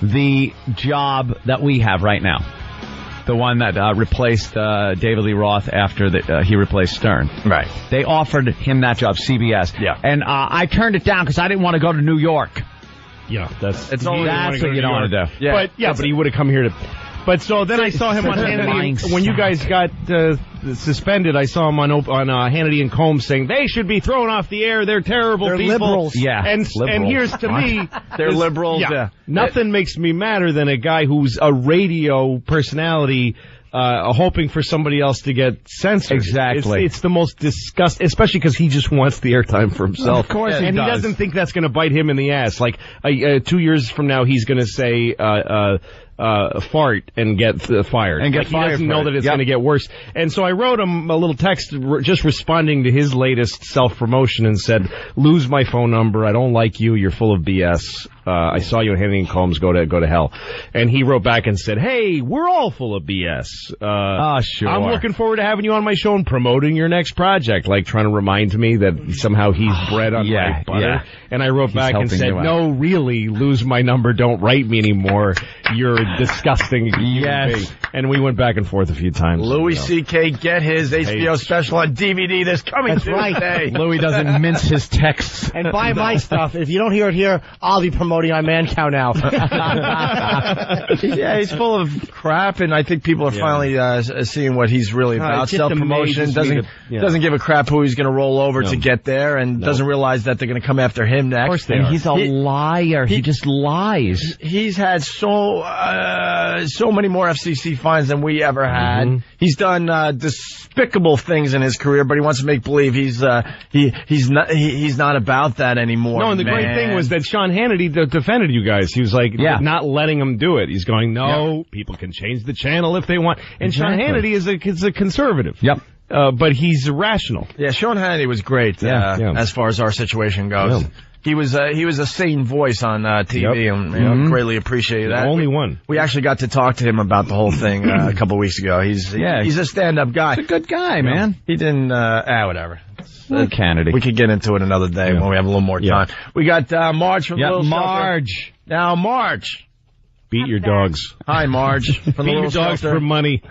the job that we have right now. The one that replaced David Lee Roth after he replaced Stern. Right. They offered him that job, CBS. Yeah. And I turned it down because I didn't want to go to New York. Yeah, that's what you don't want to do. Yeah. But he would have come here to... But so then I saw him on Hannity. When you guys got suspended, I saw him on Hannity and Combs saying they should be thrown off the air. They're terrible people. Liberals. Yeah. And here's to me, they're liberals. Yeah. Nothing makes me madder than a guy who's a radio personality hoping for somebody else to get censored. Exactly. It's the most disgusting, especially because he just wants the airtime for himself. Of course he does. He doesn't think that's going to bite him in the ass. Like 2 years from now, he's going to say fart and get fired. And get he fired. Doesn't know that it's going to get worse. And so I wrote him a little text just responding to his latest self-promotion and said, lose my phone number. I don't like you. You're full of BS. I saw you on Hannity and Combs. Go to hell. And he wrote back and said, hey, we're all full of BS. Sure. I'm looking forward to having you on my show and promoting your next project, like trying to remind me that somew he's bread on my butter. Yeah. And I wrote back and said, no, really, lose my number. Don't write me anymore. You're disgusting. Yes. And we went back and forth a few times. Louis C.K. get his HBO special on DVD this coming Tuesday. Right. Louis doesn't mince his texts. And buy my stuff. If you don't hear it here, I'll be promoting on Mancow now. Yeah, he's full of crap, and I think people are finally seeing what he's really about. Self-promotion, doesn't give a crap who he's going to roll over to get there, and doesn't realize that they're going to come after him next. Of course they are. He's a liar. He just lies. He's had so many more FCC fines than we ever had. Mm-hmm. He's done despicable things in his career, but he wants to make believe he's not about that anymore. No, and the great thing was that Sean Hannity defended you guys. He was like not letting him do it. He's going, people can change the channel if they want. And Sean Hannity is a conservative. Yep. But he's rational. Yeah, Sean Hannity was great as far as our situation goes. Yeah. He was a sane voice on TV, and greatly appreciated that. Only one. We actually got to talk to him about the whole thing a couple weeks ago. He's a stand-up guy. He's a good guy, man. He didn't. Whatever. Kennedy. We could get into it another day when we have a little more time. We got Marge from the Little Marge. Shelter. Now, Marge. Beat your dogs. Hi, Marge. From the Beat Little your dogs Shelter. for money.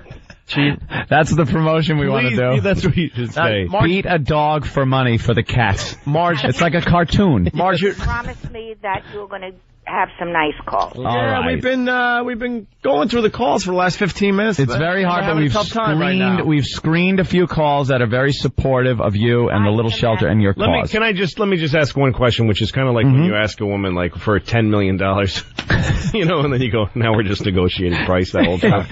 That's the promotion we want to do. That's what you should say. Beat a dog for money for the cats. Marge. It's like a cartoon. Marge, you promised me that you were going to have some nice calls. Right. we've been going through the calls for the last 15 minutes. It's very hard, but we've screened a few calls that are very supportive of you and the Little Shelter and your cause. Let me just ask one question, which is kind of like when you ask a woman like for $10 million, and then you go, now we're just negotiating price that whole time.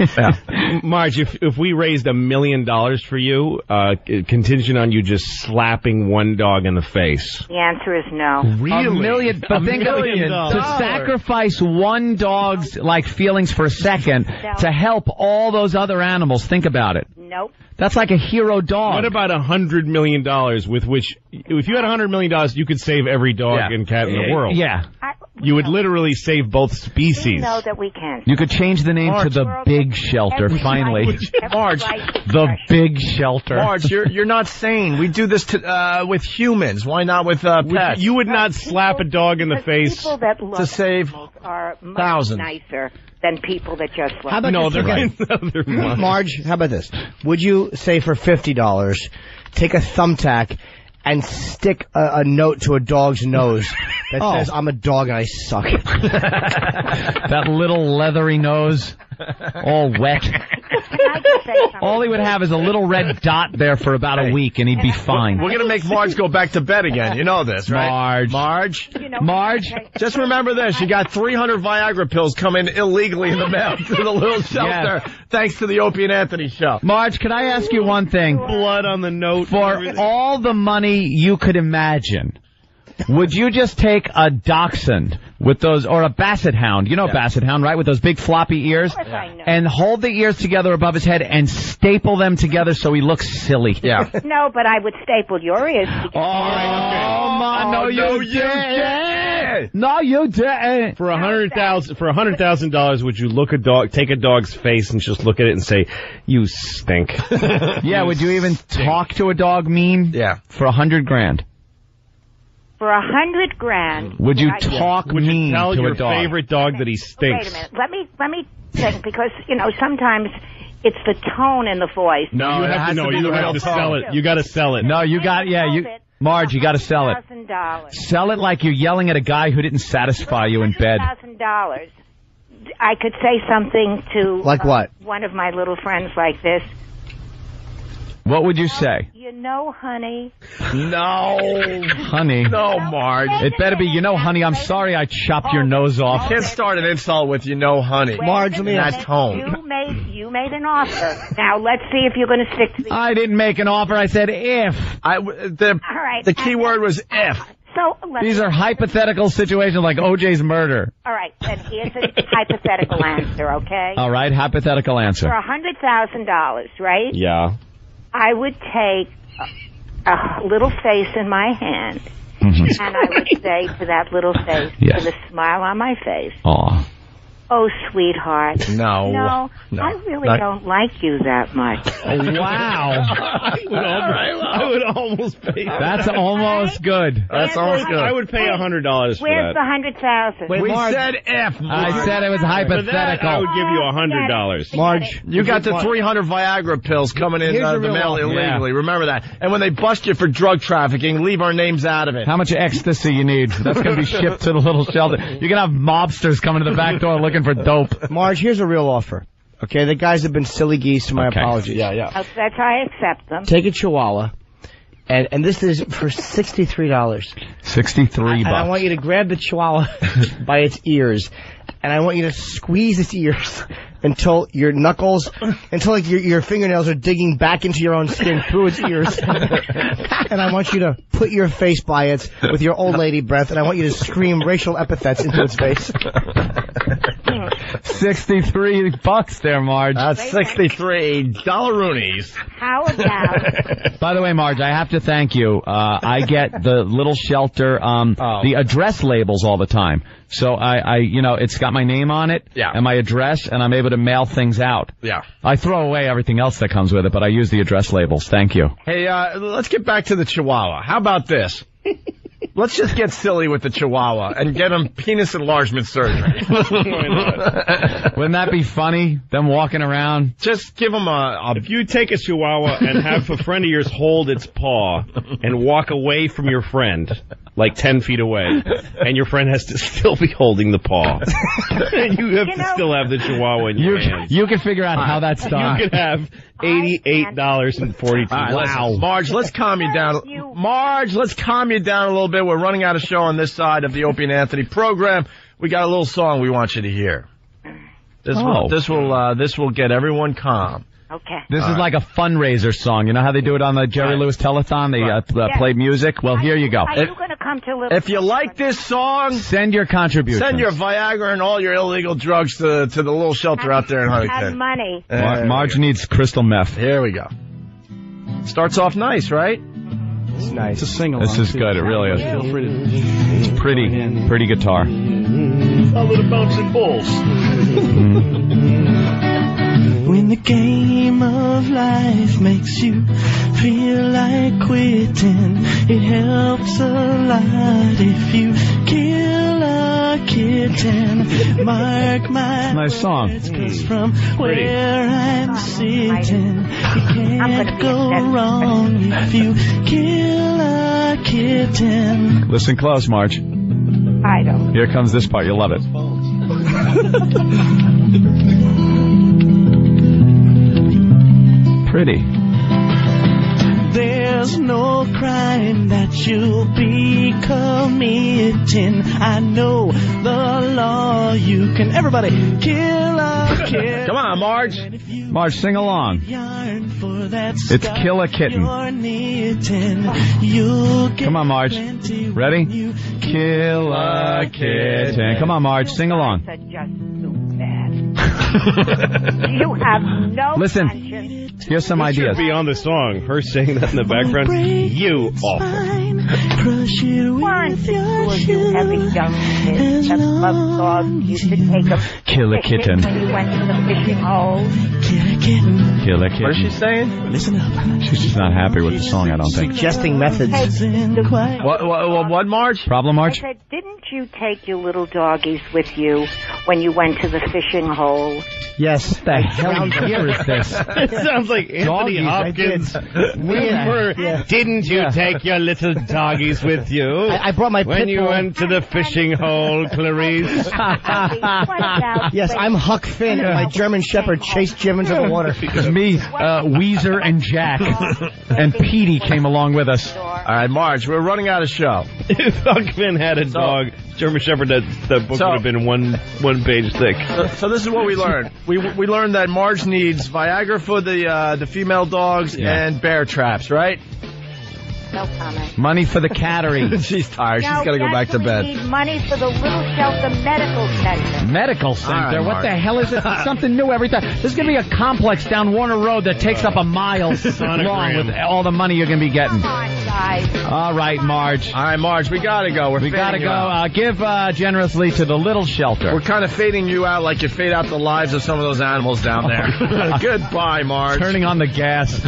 Marge, if we raised $1 million for you, contingent on you just slapping one dog in the face. The answer is no. Really? $1 million, but think of it, to sacrifice one dog's feelings for a second to help all those other animals. Think about it. Nope. That's like a hero dog. What about $100 million with which, if you had $100 million, you could save every dog and cat in the world? Yeah. You would literally save both species. We know that we can. You could change the name to the Big Shelter, finally. Marge, the Big Shelter. Marge, you're not sane. We do this with humans. Why not with pets? You would not slap a dog in the face People that love to save are much thousands. nicer than people that just love. How about this? Marge, how about this? Would you say for $50, take a thumbtack and stick a note to a dog's nose that says, "I'm a dog and I suck"? That little leathery nose, all wet. All he would have is a little red dot there for about a week, and he'd be fine. We're going to make Marge go back to bed again. You know this, right? Marge. Marge. Just remember this. You got 300 Viagra pills coming illegally in the mail to the little shelter, thanks to the Opie and Anthony show. Marge, can I ask you one thing? Blood on the note. For all the money you could imagine, would you just take a dachshund with those, or a basset hound, you know, basset hound, right, with those big floppy ears, and hold the ears together above his head and staple them together so he looks silly? Yeah. No, but I would staple your ears together. No, you didn't. No, you didn't. For $100,000, would you take a dog's face and just look at it and say, "You stink"? Yeah. Would you even talk to a dog mean? Yeah. For $100,000. For $100,000, would you talk mean tell to your a dog? favorite dog that he stinks? Wait a minute. Let me think, because sometimes it's the tone in the voice. No, you have to know. You have to sell it. You got to sell it. No, you got Marge, you got to sell it. $1,000. Sell it like you're yelling at a guy who didn't satisfy you in bed. $1,000. I could say something to like what? One of my little friends like this. What would you say? Honey. No. Honey. No, Marge. It better be, honey, I'm sorry I chopped your nose off. You can't start an insult with, honey. Marge, let me ask that tone. You made an offer. Now, let's see if you're going to stick to the... I didn't make an offer. I said if. All right. The key word was if. So these are hypothetical situations like O.J.'s murder. All right. Then here's a hypothetical answer, okay? All right. Hypothetical answer. For $100,000, right? Yeah. I would take a little face in my hand, and I would say to that little face, with a smile on my face, "Oh, sweetheart, no, I really don't like you that much." Wow. I would almost pay that. That's almost good. That's almost good. I would pay $100 for that. Where's the $100,000? We said if. I said it was hypothetical. For that, I would give you $100. Marge, you got the 300 Viagra pills coming in the mail illegally. Remember that. And when they bust you for drug trafficking, leave our names out of it. How much ecstasy you need? That's going to be shipped to the little shelter. You're going to have mobsters coming to the back door looking for dope. Marge, here's a real offer. Okay, the guys have been silly geese, to my apologies. Yeah. That's how I accept them. Take a Chihuahua, and this is for $63. $63. And I want you to grab the Chihuahua by its ears, and I want you to squeeze its ears until your knuckles, until like your fingernails are digging back into your own skin through its ears. And I want you to put your face by it with your old lady breath, and I want you to scream racial epithets into its face. $63 there, Marge. That's $63 Roonies. How about... By the way, Marge, I have to thank you. I get the little shelter, the address labels all the time. So I it's got my name on it, and my address, and I'm able to mail things out. Yeah. I throw away everything else that comes with it, but I use the address labels. Thank you. Hey, let's get back to the Chihuahua. How about this? Let's just get silly with the Chihuahua and get him penis enlargement surgery. Wouldn't that be funny? Them walking around. Just give him If you take a Chihuahua and have a friend of yours hold its paw and walk away from your friend, like 10 feet away, and your friend has to still be holding the paw, and you have to still have the Chihuahua in your hands. You can figure out how that's done. You could have $88.42. Wow. Marge, let's calm you down. Marge, let's calm you down a little bit. We're running out of show on this side of the Opie and Anthony program. We got a little song we want you to hear. This will get everyone calm. Okay. This is like a fundraiser song. You know how they do it on the Jerry Lewis Telethon? They play music? Well, here you go. Are you going to come to Little. If you like this song, send your contribution. Send your Viagra and all your illegal drugs to the little shelter out there in Huntington. And money. Marge needs crystal meth. Here we go. Starts off nice, right? It's nice. It's a sing-along. This is good. It really is. It's pretty guitar. Follow the bouncing balls. When the game of life makes you feel like quitting, it helps a lot if you kill a kitten. Mark my nice song. words, 'cause from where I'm sitting, you can't go wrong if you kill a kitten. Listen close, Marge. I don't. Here comes this part. You'll love it. Pretty. There's no crime that you'll be committing. I know the law. You can, everybody, kill a kitten. Come on, Marge. Marge, sing along. It's Kill a Kitten. Come on, Marge. Ready? Kill a kitten. Come on, Marge, sing along. You have no Listen. conscience. Here's some ideas. Should be on the song. Her saying that in the background. You awful. Weren't the two of you ever young kids that loved dogs used to take them Kill a kitten. when you went to the fishing hole? Kill a kitten. What is she saying? Listen up. She's just not happy with the song, I don't think. Suggesting methods. What, Marge? Problem, I Marge? said, didn't you take your little doggies with you when you went to the fishing hole? Yes. What the hell year is this? It sounds like Anthony Hopkins. Didn't you take your little doggies with you? I brought my when pit you bull. went to the fishing hole, Clarice. Yes, I'm Huck Finn, and my German Shepherd chased Jim into the water. Me, Weezer, and Jack. And Petey came along with us. All right, Marge, we're running out of show. If Huck Finn had a dog, German Shepherd, that book would have been one page thick. So this is what we learned. We learned that Marge needs Viagra for the female dogs and bear traps, right? No comment. Money for the cattery. She's tired. She's got to go back to bed. We need money for the Little Shelter Medical Center. Medical Center? Right, what the hell is it? Something new every time. There's going to be a complex down Warner Road that takes up a mile long with all the money you're going to be getting. Come on, guys. All right, Marge. All right, Marge, we got to go. We got to go. Give generously to the Little Shelter. We're kind of fading you out like you fade out the lives of some of those animals down there. Goodbye, Marge. Turning on the gas.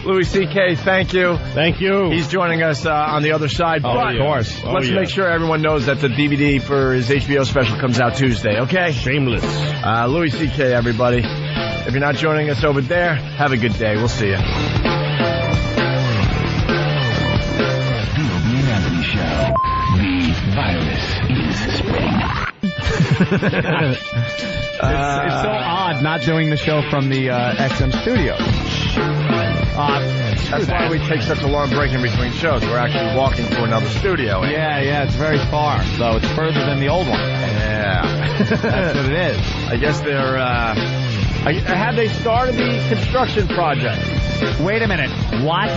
Louis C.K., thank you. Thank you. He's joining us on the other side. Oh, but of course. Let's make sure everyone knows that the DVD for his HBO special comes out Tuesday, okay? Shameless. Louis C.K., everybody. If you're not joining us over there, have a good day. We'll see you. The Opie and Anthony Show. The virus is spreading. It's so odd not doing the show from the XM studio. That's why we take such a long break in between shows. We're actually walking to another studio. Yeah, it's very far, so it's further than the old one. Yeah. That's what it is. I guess they're, have they started the construction project? Wait a minute. What?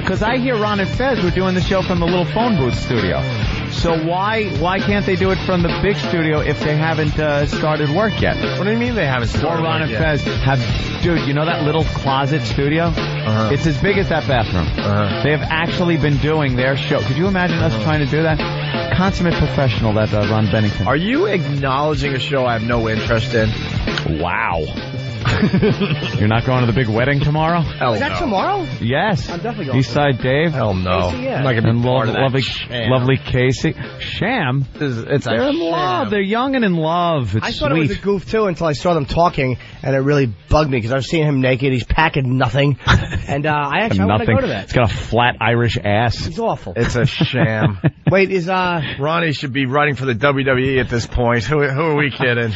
Because I hear Ron and Fez were doing the show from the little phone booth studio. So why can't they do it from the big studio if they haven't started work yet? What do you mean they haven't started Or Ron work and yet? Fez have... Dude, you know that little closet studio? Uh-huh. It's as big as that bathroom. Uh-huh. They have actually been doing their show. Could you imagine us trying to do that? Consummate professional, that Ron Bennington. Are you acknowledging a show I have no interest in? Wow. You're not going to the big wedding tomorrow? Hell Is that no. tomorrow? Yes. I'm definitely going. Eastside Dave. Hell no. Casey, yeah. I'm not going to And be part of that. lovely Casey. Sham? It's They're in love. They're young and in love. It's I thought sweet. it was a goof, too, until I saw them talking, and it really bugged me, because I was seeing him naked. He's packing nothing. And I actually want to go to that. It's got a flat Irish ass. He's awful. It's a sham. Wait, is, Ronnie should be writing for the WWE at this point. Who are we kidding?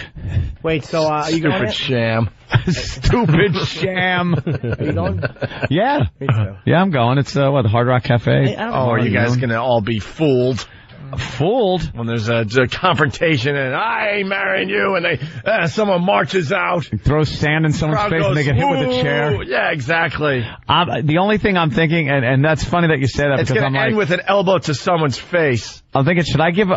wait, so, are you going Stupid sham. Stupid sham. Are you going? Yeah. Me too. Yeah, I'm going. It's, the Hard Rock Cafe? I don't Oh, are you guys going to all be fooled? Fooled? When there's a confrontation and I ain't marrying you, and someone marches out. Throws sand in someone's face and they get hit with a chair. Yeah, exactly. The only thing I'm thinking, and that's funny that you say that, it's because I'm like... It's going to end with an elbow to someone's face. I'm thinking, should I give,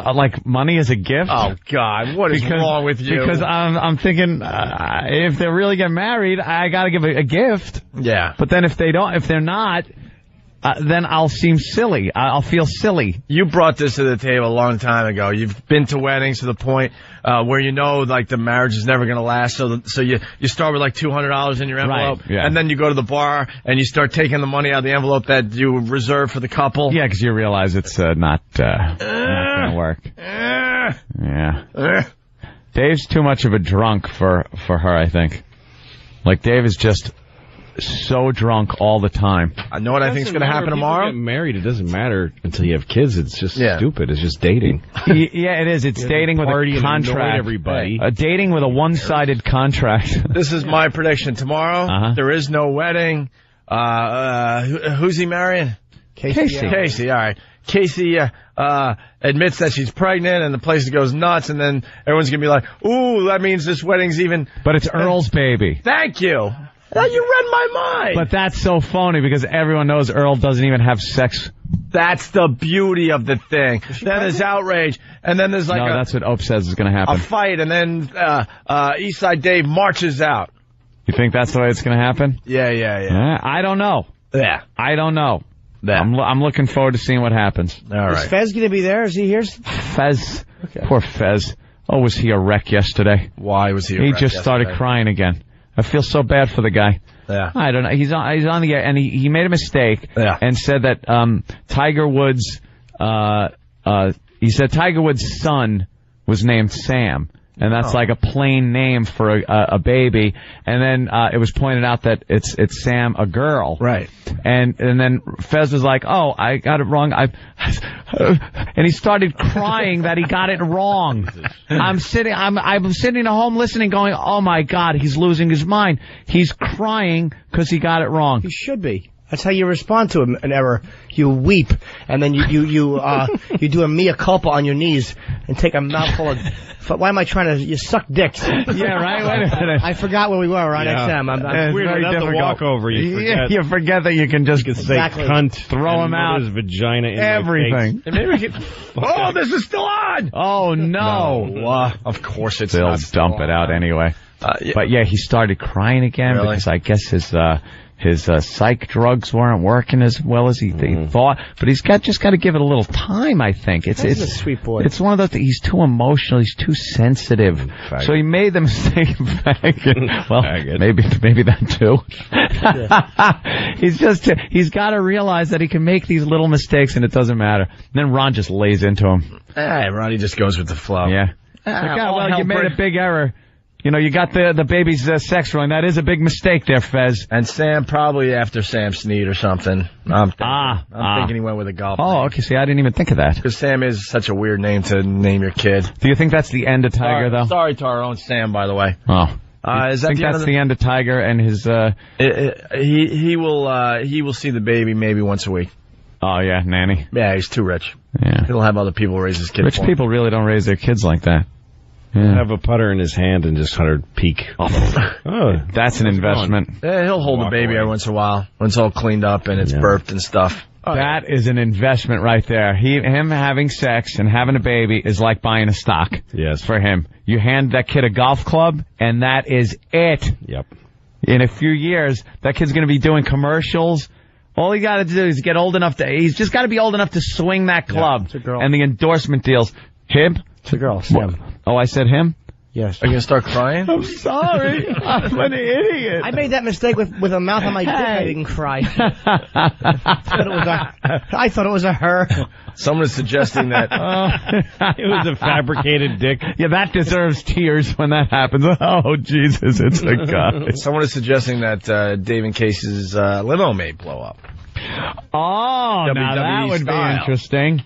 money as a gift? Oh, God, what is wrong with you? Because I'm thinking, if they really get married, I gotta give a gift. Yeah. But then if they're not... then I'll seem silly. I'll feel silly. You brought this to the table a long time ago. You've been to weddings to the point where you know, the marriage is never going to last. So you start with $200 in your envelope, right, yeah. And then you go to the bar and you start taking the money out of the envelope that you reserved for the couple. Yeah, because you realize it's not going to work. Yeah. Dave's too much of a drunk for her, I think. Dave is just so drunk all the time. I know what I think is going to happen tomorrow. Get married, it doesn't matter until you have kids. It's just stupid. It's just dating. Yeah, it is. It's dating with a contract. Everybody. Dating with a one-sided contract. This is my prediction. Tomorrow, there is no wedding. Who's he marrying? Casey, all right. Casey admits that she's pregnant, and the place goes nuts, and then everyone's going to be like, ooh, that means this wedding's even... But it's Earl's baby. Thank you. You read my mind. But that's so phony because everyone knows Earl doesn't even have sex. That's the beauty of the thing. Then there's outrage, and then there's that's what Opie says is going to happen. A fight, and then Eastside Dave marches out. You think that's the way it's going to happen? Yeah. I don't know. Yeah. I don't know. Yeah. I'm looking forward to seeing what happens. All right. Is Fez going to be there? Is he here? Fez. Okay. Poor Fez. Oh, was he a wreck yesterday? Why was he a wreck yesterday? He just started crying again. I feel so bad for the guy. Yeah. I don't know. He's on the air, and he made a mistake and said that Tiger Woods' Tiger Woods' son was named Sam. And that's like a plain name for a baby. And then it was pointed out that it's Sam, a girl. Right. And then Fez was like, oh, I got it wrong. And he started crying that he got it wrong. I'm sitting at home listening going, oh my God, he's losing his mind. He's crying because he got it wrong. He should be. That's how you respond to an error. You weep, and then you do a mea culpa on your knees and take a mouthful of... Why am I trying to... You suck dicks. Yeah, right? Wait a minute. I forgot where we were on XM. It's weird without the walkover. You forget that you can just say cunt, throw him out. His vagina in everything. And maybe we can... Oh, this is still on! Oh, no. Of course it's They'll not. Dump it out anyway. But yeah, he started crying again because I guess his psych drugs weren't working as well as he thought. But he's just got to give it a little time, I think. It's a sweet boy. It's one of those things. He's too emotional. He's too sensitive. So he made the mistake. Well, maybe that too. He's got to realize that he can make these little mistakes and it doesn't matter. And then Ron just lays into him. Hey, Ronnie just goes with the flow. Yeah. You made a big error. You know, you got the baby's sex wrong. That is a big mistake there, Fez. And Sam probably after Sam Snead or something. I'm thinking he went with a golf name. Okay. See, I didn't even think of that. Because Sam is such a weird name to name your kid. Do you think that's the end of Tiger, though? Sorry to our own Sam, by the way. Oh. Is that the end of Tiger and his... He will see the baby maybe once a week. Oh, yeah, nanny. Yeah, he's too rich. Yeah. He'll have other people raise his kid. Rich people really don't raise their kids like that. Yeah. Have a putter in his hand and just 100 peek. That's an investment. Yeah, he'll hold the baby every once in a while when it's all cleaned up and it's birthed and stuff. That is an investment right there. Him having sex and having a baby is like buying a stock. Yes. For him. You hand that kid a golf club and that is it. Yep. In a few years, that kid's going to be doing commercials. All he got to do is get old enough he's just got to be old enough to swing that club. It's a girl. And the endorsement deals. Him? It's a girl, Sam. Oh, I said him? Yes. Are you going to start crying? I'm sorry. I'm an idiot. I made that mistake with a mouth on my dick. I didn't cry. I thought it was a her. Someone is suggesting that it was a fabricated dick. Yeah, that deserves tears when that happens. Oh, Jesus, it's a guy. Someone is suggesting that Dave and Case's limo may blow up. Oh, WWE now that would style. be interesting.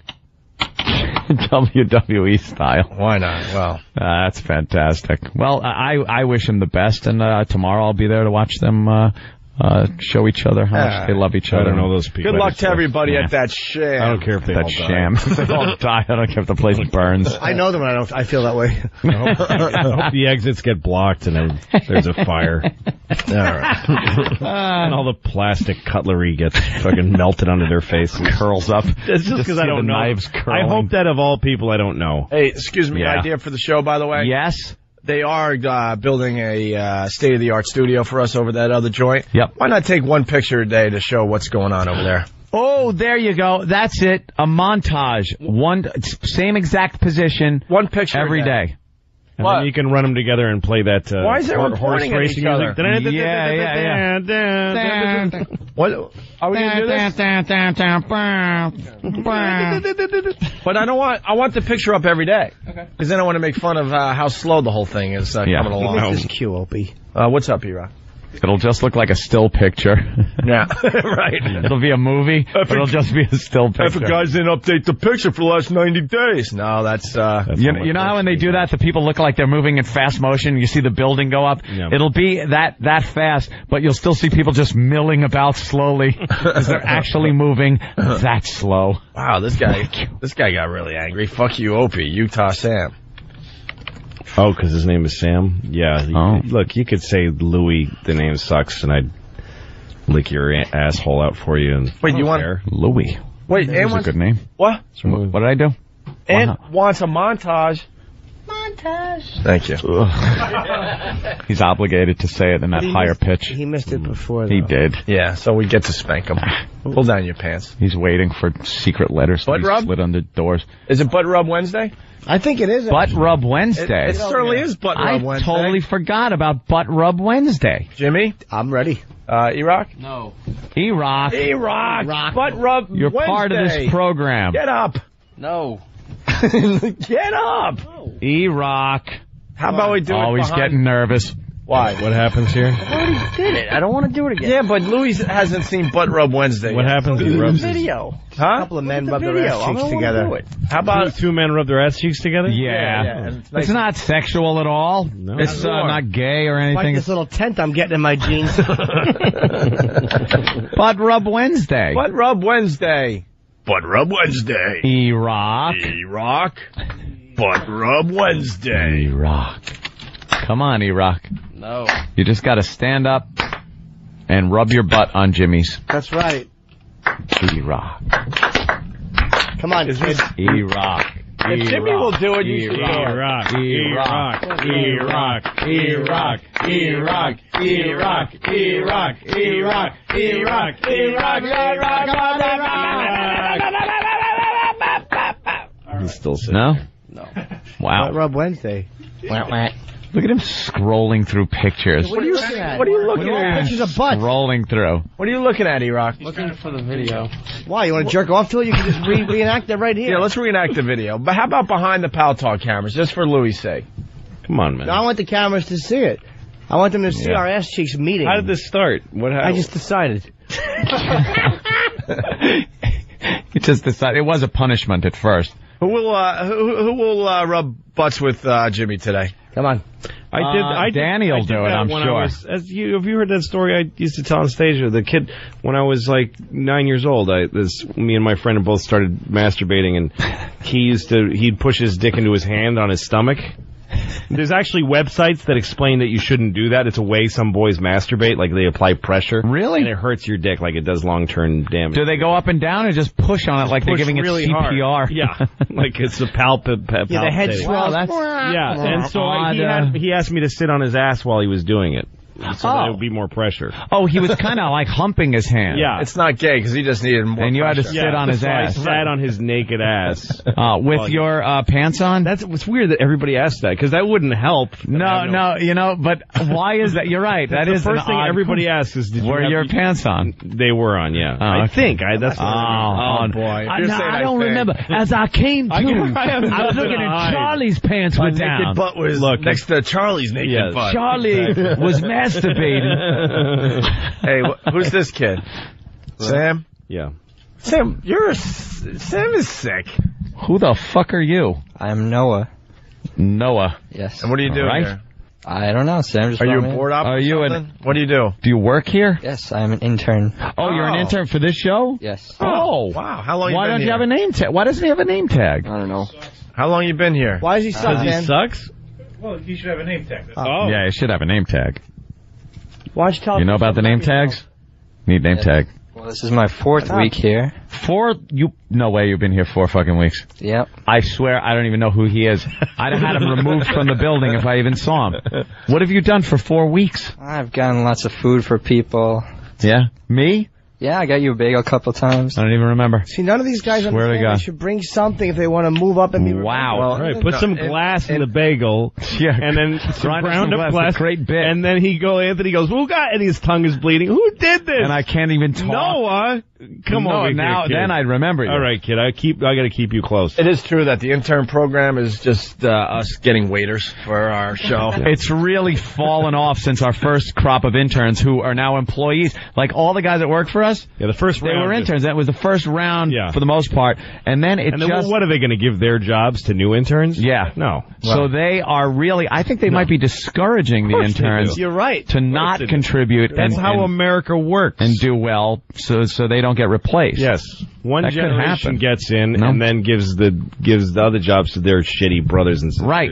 WWE style. Why not? Well, that's fantastic. Well, I wish him the best, and tomorrow I'll be there to watch them show each other how much they love each other. I don't know those people. Good luck to everybody at that sham. I don't care if they all sham. die. They all die. I don't care if the place burns. I know them, and I feel that way. I hope the exits get blocked and then there's a fire. All right. And all the plastic cutlery gets fucking melted onto their face and curls up. It's just because I don't know. Knives curling. I hope that of all people, I don't know. Hey, excuse me, idea for the show, by the way? Yes. They are building a state-of-the-art studio for us over that other joint. Yep. Why not take one picture a day to show what's going on over there? Oh, there you go. That's it. A montage. Same exact position. One picture every day. And then you can run them together and play that Why is everyone horse pointing at racing each other? music. Yeah. What? Are we going to do this? But I want the picture up every day. Okay. Because then I want to make fun of how slow the whole thing is coming along. This is cute, Opie. What's up, E-Rock? It'll just look like a still picture. Yeah, right. It'll be a movie, but it'll just be a still picture. If guys didn't update the picture for the last 90 days. No, that's you know how when they do that, the people look like they're moving in fast motion? You see the building go up? Yeah. It'll be that fast, but you'll still see people just milling about slowly because they're actually moving that slow. Wow, this guy got really angry. Fuck you, Opie, Utah Sam. Oh, because his name is Sam? Yeah. Look, you could say Louis, the name sucks, and I'd lick your asshole out for you. And wait, you want Louis? Wait, that's a good name. What? What did I do? Ant wants a montage. Thank you. He's obligated to say it in that higher pitch. He missed it before, though. He did. Yeah, so we get to spank him. Pull down your pants. He's waiting for secret letters to be slid under doors. Is it Butt Rub Wednesday? I think it is. Butt Rub Wednesday. It certainly is Butt Rub Wednesday. I totally forgot about Butt Rub Wednesday. Jimmy? I'm ready. E-Rock? No. E-Rock. E-Rock. Butt Rub You're Wednesday. part of this program. Get up. No. Get up. E-Rock. How about we do it Always getting nervous. Why? What happens here? I already did it. I don't want to do it again. Yeah, but Louis hasn't seen Butt Rub Wednesday. What happens? Look at the video. Huh? A couple of men rub their ass cheeks together. How about two men rub their ass cheeks together? Yeah. It's not sexual at all. No. It's not gay or anything. Like this little tent I'm getting in my jeans. Butt Rub Wednesday. Butt Rub Wednesday. Butt Rub Wednesday. E-Rock. E-Rock. Butt Rub Wednesday. E-Rock. Come on, E-Rock. No. You just got to stand up and rub your butt on Jimmy's. That's right. E-Rock. Come on, kid. E-Rock. If Jimmy will do it, you should do it. E-Rock. E-Rock. E-Rock. E-Rock. E-Rock. E-Rock. E-Rock. E-Rock. E-Rock. E-Rock. E-Rock. He's still sitting. No? No. Wow. Butt Rub Wednesday. Look at him scrolling through pictures. What are you looking at? What are you looking at? Pictures of butts. Scrolling through. What are you looking at, E-Rock? Looking for the video. Why? You want to jerk off to it? You can just reenact it right here. Yeah, let's reenact the video. But how about behind the Pal Talk cameras, just for Louis' sake? Come on, man. No, I want the cameras to see it. I want them to see our ass cheeks meeting. How did this start? What happened? I just decided. He just decided. It was a punishment at first. Who will rub butts with Jimmy today? Come on. I did. Danny will do it, I'm sure. Have you heard that story I used to tell on stage? The kid, when I was like 9 years old, me and my friend both started masturbating, and he'd push his dick into his hand on his stomach. There's actually websites that explain that you shouldn't do that. It's a way some boys masturbate, like they apply pressure. Really? And it hurts your dick like it does long-term damage. Do they go up and down or just push on it like they're giving really it CPR? Hard. Yeah, like it's a palpitating. Yeah, the head swells. Yeah, and so he asked me to sit on his ass while he was doing it. So that it would be more pressure. Oh, he was kind of like humping his hand. Yeah. It's not gay because he just needed more And you pressure. had to sit on his ass. I sat on his naked ass. With your pants on? It's weird that everybody asked that because that wouldn't help. No, but why is that? You're right. That is the first thing everybody asks is, were your pants on? They were on, yeah. I think. That's what Oh, boy. I don't remember. As I came to, I was looking at Charlie's pants were down. Naked butt was next to Charlie's naked butt. Charlie was masturbating. Hey, who's this kid? Sam? Yeah. Sam is sick. Who the fuck are you? I'm Noah. Noah. Yes. And what are you doing right. here? I don't know, Sam. Just Are you a board op? What do you do? Do you work here? Yes, I'm an intern. Oh, you're an intern for this show? Yes. Oh, wow. How long? Why you been don't here? you have a name tag? Why doesn't he have a name tag? I don't know. How long you been here? Why does he suck, man? He sucks? Well, you should have a name tag. Oh. Yeah, he should have a name tag. Why don't you tell You know about the name tags? Need name tag. Well, this is my 4th week here. No way you've been here 4 fucking weeks. Yep. I swear I don't even know who he is. I'd have had him removed from the building if I even saw him. What have you done for 4 weeks? I've gotten lots of food for people. Yeah? Me? Yeah, I got you a bagel a couple times. I don't even remember. See, none of these guys Swear to understand God. they should bring something if they want to move up and be Wow. All right, put some glass in the bagel, and then some ground up glass. Great bit. And then Anthony goes, who got? And his tongue is bleeding. Who did this? And I can't even talk. Noah, come over here, now, kid. then I'd remember you. All right, kid. I got to keep you close. It is true that the intern program is just us getting waiters for our show. It's really fallen off since our first crop of interns who are now employees. Like all the guys that work for us, Yeah, the first they round. were interns. That was the first round for the most part. And then what are they going to give their jobs to new interns? Yeah. No. So they are really, I think they might be discouraging the interns. You're right. To not contribute. That's how America works. And do well so they don't get replaced. Yes. One That could generation happen. gets in and then gives the other jobs to their shitty brothers and sisters. Right.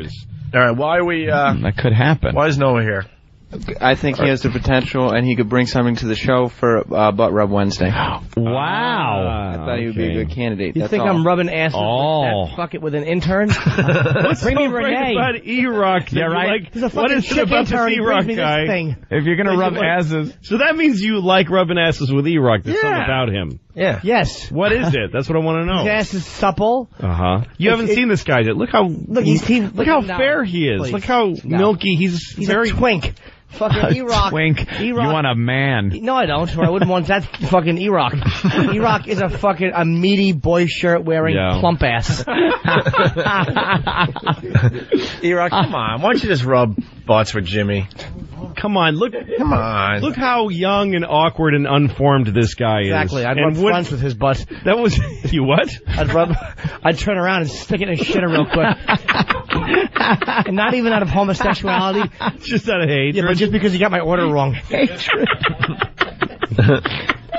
All right, why are we... that could happen. Why is Noah here? I think he has the potential, and he could bring something to the show for Butt Rub Wednesday. Wow. I thought he would be a good candidate. You That's think all. I'm rubbing asses with an intern? Bring me Renee. About E-Rock? Yeah, right. He's a What fucking is it chick about this intern. He E-Rock brings me this guy? thing. If you're going to rub asses. So that means you like rubbing asses with E-Rock. There's something about him. Yeah. Yes. What is it? That's what I want to know. His ass is supple. Uh-huh. You haven't seen this guy yet. Look how look how fair he is. Please. Look how milky. He's very a twink. Fucking E-Rock. Twink. You want a man. No, I don't. Or I wouldn't want that fucking E-Rock. E-Rock is a meaty boy shirt wearing plump ass. E-Rock, come on. Why don't you just rub butts with Jimmy? Come on, look how young and awkward and unformed this guy is. Exactly. I'd rub fronts with his butt. That was you what? I'd turn around and stick it in his shitter real quick. And not even out of homosexuality. Just out of hate. Yeah, but just because you got my order wrong. Hatred.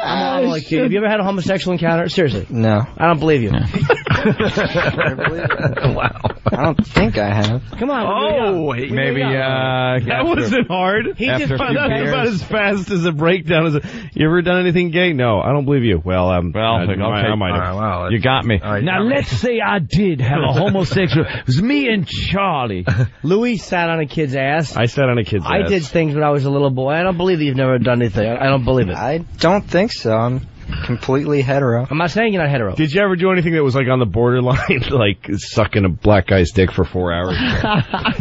I'm like, have you ever had a homosexual encounter? Seriously. No. I don't believe you. Wow. I don't think I have. Come on. Maybe, that wasn't hard. He just found out about as fast as a breakdown. You ever done anything gay? No, I don't believe you. Well, I might have. Wow, you got me. Now, let's say I did have a homosexual. It was me and Charlie. Louis sat on a kid's ass. I sat on a kid's ass. I did things when I was a little boy. I don't believe that you've never done anything. I don't believe it. I don't think so. I'm completely hetero. I'm not saying you're not hetero. Did you ever do anything that was like on the borderline, like sucking a black guy's dick for 4 hours?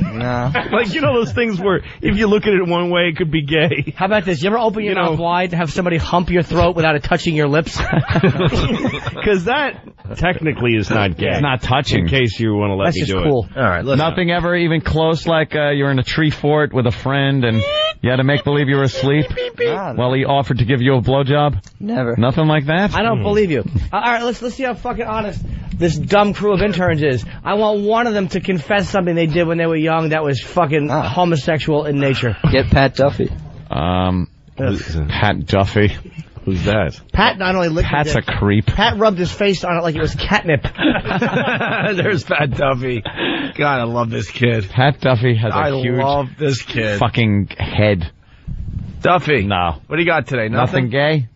No. Like, you know those things where if you look at it one way, it could be gay. How about this? You ever open your mouth wide to have somebody hump your throat without it touching your lips? Because that technically is not gay. It's not touching. In case you want to let me do That's just cool. it. All right, listen. Nothing ever even close like you're in a tree fort with a friend and you had to make believe you were asleep while he offered to give you a blowjob? Never. Nothing like that? I don't believe you. All right, let's see how fucking honest this dumb crew of interns is. I want one of them to confess something they did when they were young that was fucking homosexual in nature. Get Pat Duffy. Pat Duffy. Who's that? Pat not only licked Pat's it, a creep. Pat rubbed his face on it like it was catnip. There's Pat Duffy. God, I love this kid. Pat Duffy has a huge love this kid. fucking head. Duffy. No. What do you got today? Nothing gay?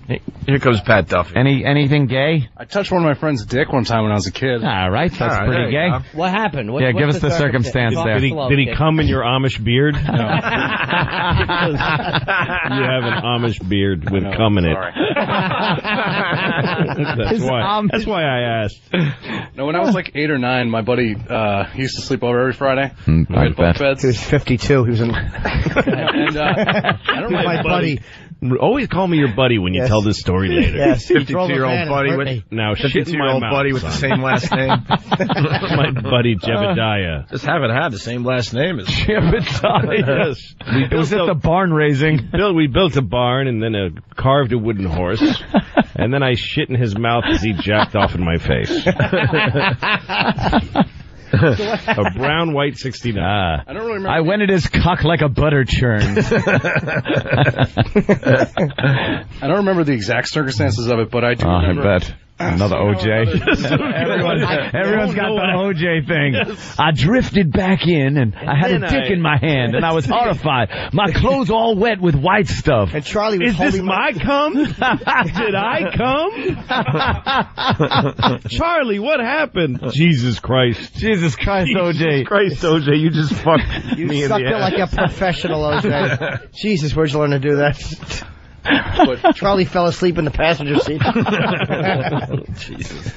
Here comes Pat Duffy. Anything gay? I touched one of my friend's dick one time when I was a kid. All right, that's pretty gay. What happened? Yeah, give us the circumstance there. Did he come in your Amish beard? No. You have an Amish beard with cum in it. That's why I asked. No, when I was like 8 or 9, my buddy he used to sleep over every Friday. We had bunk beds. He was 52. He was in. And I don't know my buddy. Always call me your buddy when you tell this story later. Yes, 52-year-old buddy with 52-year-old buddy with the same last name. My buddy Jebediah. Just haven't had the same last name as Jebediah. Yes. It was at the barn raising. We built a barn and then carved a wooden horse, and then I shit in his mouth as he jacked off in my face. A brown white 69. I don't really remember. I went at his cock like a butter churn. I don't remember the exact circumstances of it, but I do remember. I bet. Another OJ. Everyone's got the OJ thing. Yes. I drifted back in, and I had a dick in my hand, and I was horrified. My clothes all wet with white stuff. And Charlie was Is this my cum? Did I come? Charlie, what happened? Jesus Christ. Jesus Christ, OJ. Jesus Christ, OJ, you just fucked me in the ass. You sucked it like a professional, OJ. Jesus, where'd you learn to do that? But Charlie fell asleep in the passenger seat. Jesus.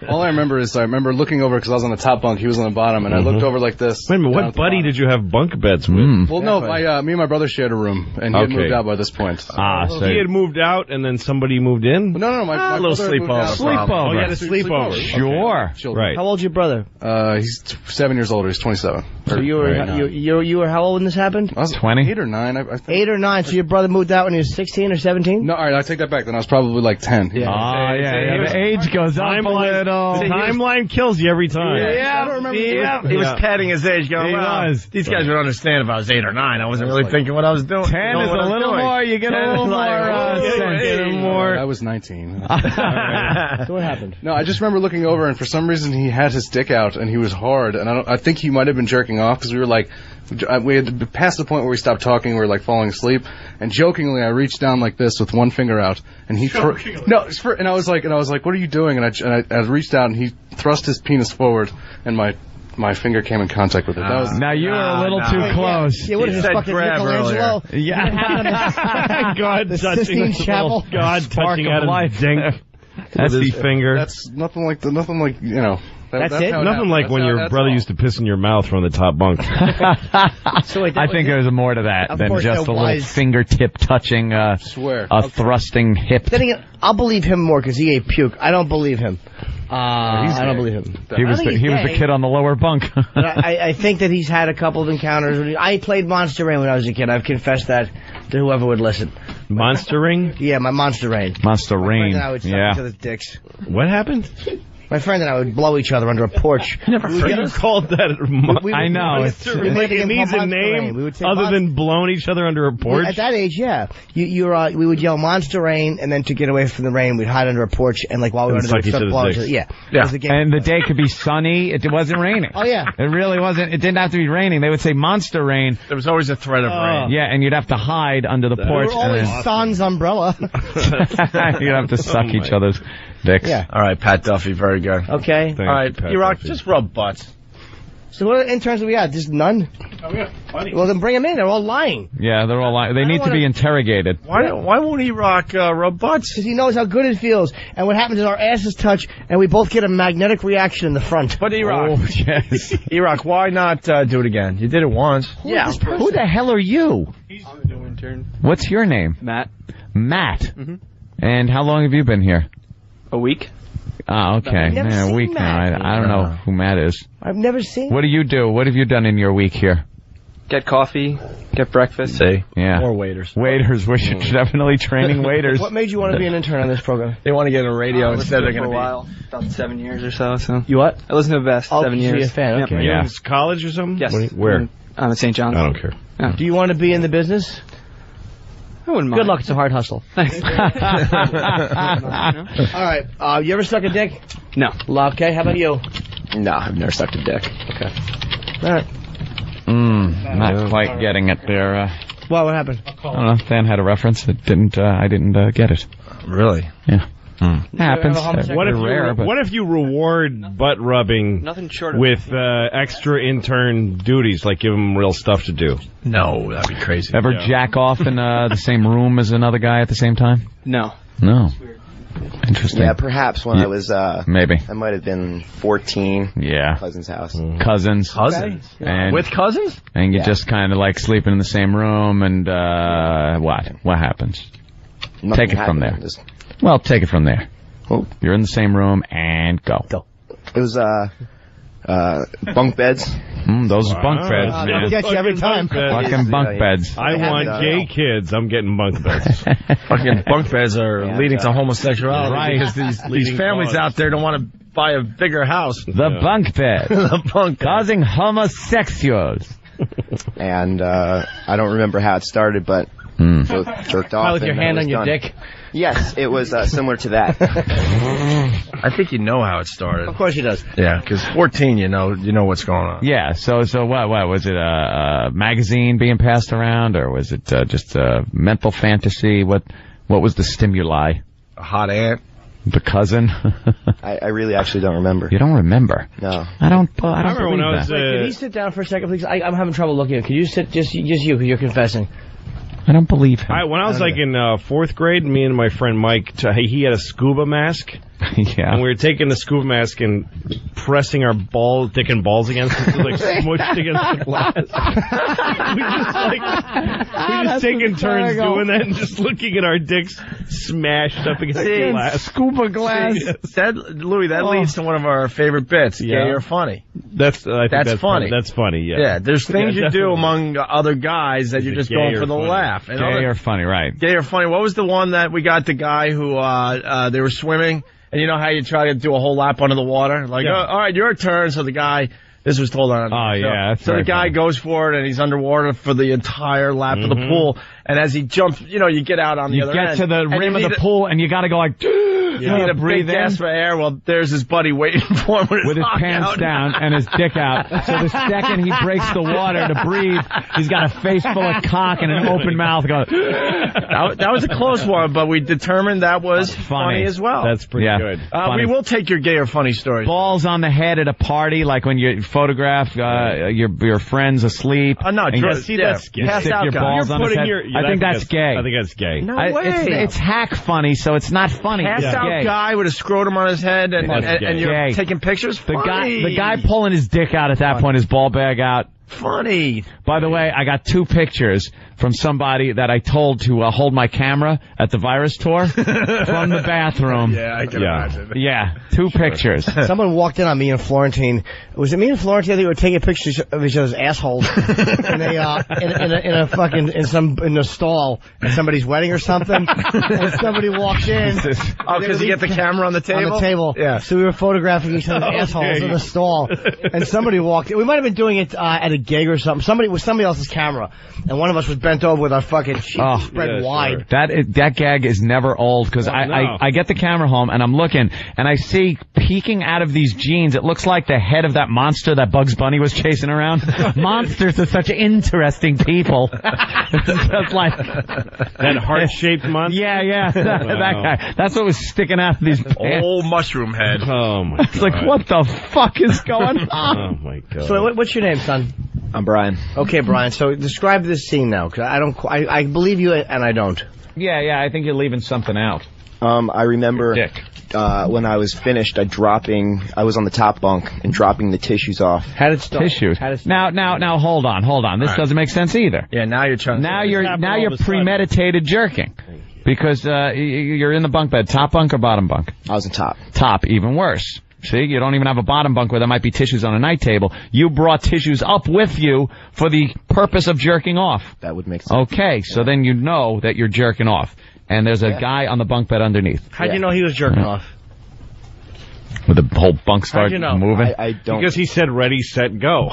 All I remember is looking over because I was on the top bunk, he was on the bottom, and I looked over like this. Wait a minute, what buddy did you have bunk beds with? Well, no, me and my brother shared a room, and he had moved out by this point. So he had moved out, and then somebody moved in? No, my little brother sleepover. Sleepover. Oh, you had a sleepover. Sure. Okay. Right. How old's your brother? He's 7 years older. He's 27. So you were how old when this happened? I was 20? 8 or 9. I think. 8 or 9. So your brother moved out when he was 16 or 17? No, all right, I take that back. Then I was probably like 10. Yeah. The age goes up a little. The timeline kills you every time. Yeah, I don't remember. He was padding his age going, these guys would understand if I was 8 or 9. I wasn't really thinking what I was doing. 10 is a little more. You get a little more. I was 19. So what happened? No, I just remember looking over, and for some reason he had his dick out, and he was hard, and I think he might have been jerking off, because we were like, we had passed the point where we stopped talking, we were like falling asleep, and jokingly I reached down like this with one finger out, and he and I was like, what are you doing? And I reached out, and he thrust his penis forward, and my finger came in contact with it. That was, now you were a little too close. Yeah, what is this fucking Michelangelo? Yeah. God touching Chapel. God touching out his dink with his finger. That's nothing like you know. That's it? Nothing like when your brother used to piss in your mouth from the top bunk. So wait, I think there's more to that than just a little fingertip touching a thrusting hip. Then again, I'll believe him more because he ate puke. I don't believe him. I don't believe him. He was the kid on the lower bunk. But I think that he's had a couple of encounters. I played Monster Rain when I was a kid. I've confessed that to whoever would listen. Monster Ring? Yeah, my Monster Rain. Monster Rain. I would suck each other's dicks. What happened? My friend and I would blow each other under a porch. Never called that. I know. It needs a name other than blowing each other under a porch. At that age, yeah. We would yell Monster Rain, and then to get away from the rain, we'd hide under a porch, and like while we were under the start blowing each other. Yeah. And the day could be sunny. It wasn't raining. Oh, yeah. It really wasn't. It didn't have to be raining. They would say Monster Rain. There was always a threat of rain. Yeah, and you'd have to hide under the porch. We were always Sans umbrella. You'd have to suck each other's dicks. Yeah. All right, Pat Duffy, very good. Okay. All right, E-Rock, just rub butts. So what interns do we got? Just none? Oh, yeah. Funny. Well, then bring them in. They're all lying. Yeah, they're all lying. They need to be interrogated. Why won't E-Rock rub butts? Because he knows how good it feels. And what happens is our asses touch, and we both get a magnetic reaction in the front. But E-Rock, yes. E-Rock, why not do it again? You did it once. Who the hell are you? He's the new intern. What's your name? Matt. Matt. Mm-hmm. And how long have you been here? A week. Oh, okay. I've never a seen week Matt. now. I don't know who Matt is. I've never seen What do you do? What have you done in your week here? Get coffee, get breakfast. See? Yeah. More waiters. Waiters. We're definitely training waiters. What made you want to be an intern on this program? They want to get a radio instead they're going to be. For a while. About 7 years or so. You what? I listened to Best 7 years. So you're a fan. Okay. Yeah. College or something? Yes. Where? I'm at St. John's. I don't care. Yeah. Do you want to be in the business? I wouldn't mind. Good luck. It's a hard hustle. Thanks. All right. You ever suck a dick? No. Okay. How about you? No, I've never sucked a dick. Okay. All right. Not quite getting it there. What happened? I don't know. Dan had a reference. I didn't get it. Really? Yeah. Happens. What if you reward butt rubbing with extra intern duties, like give them real stuff to do? No, that'd be crazy. Ever jack off in the same room as another guy at the same time? No. No. Interesting. Yeah, perhaps when I was maybe I might have been 14. Yeah. Cousin's house. Cousins. And with cousins? And you just kind of like sleeping in the same room and what happens? Nothing Take it from there. Just... Well, take it from there. You're in the same room and go. It was bunk beds. Those bunk beds, man. I'll get you every time. Fucking bunk beds. I want gay kids. I'm getting bunk beds. Fucking bunk beds are leading to homosexuality. Right. Because these families out there don't want to buy a bigger house. The bunk bed. The bunk bed. Causing homosexuals. And I don't remember how it started, but jerked off. With your hand on your dick? Yes, it was similar to that. I think you know how it started. Of course he does. Yeah, because 14, you know what's going on. Yeah, so what was it, a magazine being passed around, or was it just a mental fantasy? What was the stimuli? A hot ant? The cousin? I really actually don't remember. You don't remember? No. I don't remember when I was, Can you sit down for a second, please? I'm having trouble looking. Can you sit, just you, because you're confessing. I don't believe him. When I was like in 4th grade, me and my friend Mike, he had a scuba mask. Yeah. And we were taking the scuba mask and pressing our dick and balls against it, like smushed against the glass. we just taking turns doing that and just looking at our dicks smashed up against the glass. Scuba glass. Louis, that leads to one of our favorite bits, gay or funny. That's funny. That's funny, yeah. Yeah, there's things you do among other guys that you're just going for the laugh. Gay or funny, right. Gay or funny. What was the one that we got the guy who, they were swimming, and you know how you try to do a whole lap under the water? Like, all right, your turn. So the guy, this was told on. Yeah. So the guy goes for it, and he's underwater for the entire lap of the pool. And as he jumps, you get out on the other end. You get to the rim of the pool, and you got to go like, you need a big gasp for air. Well, there's his buddy waiting for him with his pants down and his dick out. So the second he breaks the water to breathe, he's got a face full of cock and an open mouth going. That was a close one, but we determined that was funny as well. That's pretty good. We will take your gay or funny stories. Balls on the head at a party, like when you photograph your friends asleep. No, that's gay. You stick your balls on his head. I think that's gay. I think that's gay. No way. It's hack funny, so it's not funny. Out guy with a scrotum on his head and you're taking pictures. The guy pulling his dick out at that point, his ball bag out. Funny. By the way, I got 2 pictures from somebody that I told to hold my camera at the virus tour from the bathroom. Yeah, I can imagine. Yeah, 2 pictures. Someone walked in on me and Florentine. Was it me and Florentine? I think we were taking pictures of each other's assholes in a stall at somebody's wedding or something. And somebody walked in. Because you get the camera on the table? On the table. Yeah. So we were photographing each other's assholes in the stall. And somebody walked in. We might have been doing it at a gig or something. Somebody with somebody else's camera. And one of us was bent over with our fucking sheets spread wide. Sure. That gag is never old, because I get the camera home and I'm looking and I see peeking out of these jeans, it looks like the head of that monster that Bugs Bunny was chasing around. Monsters are such interesting people. It's just like that heart-shaped monster? Yeah. That guy. That's what was sticking out of these pants. Old mushroom head. Oh, my God. It's like, what the fuck is going on? Oh, my God. So what's your name, son? I'm Brian. Okay, Brian. So describe this scene now, because I believe you and I don't. Yeah. I think you're leaving something out. I remember when I was finished, I was on the top bunk and dropping the tissues off. How did it start? Tissues. Now, hold on. This doesn't make sense either. Yeah, now you're trying. Now you're premeditated jerking. Because you're in the bunk bed. Top bunk or bottom bunk? I was on top. Top, even worse. See, you don't even have a bottom bunk where there might be tissues on a night table. You brought tissues up with you for the purpose of jerking off. That would make sense. Okay, so then you know that you're jerking off. And there's a guy on the bunk bed underneath. How'd you know he was jerking off? With the whole bunk start moving? I don't. Because he said ready, set, go.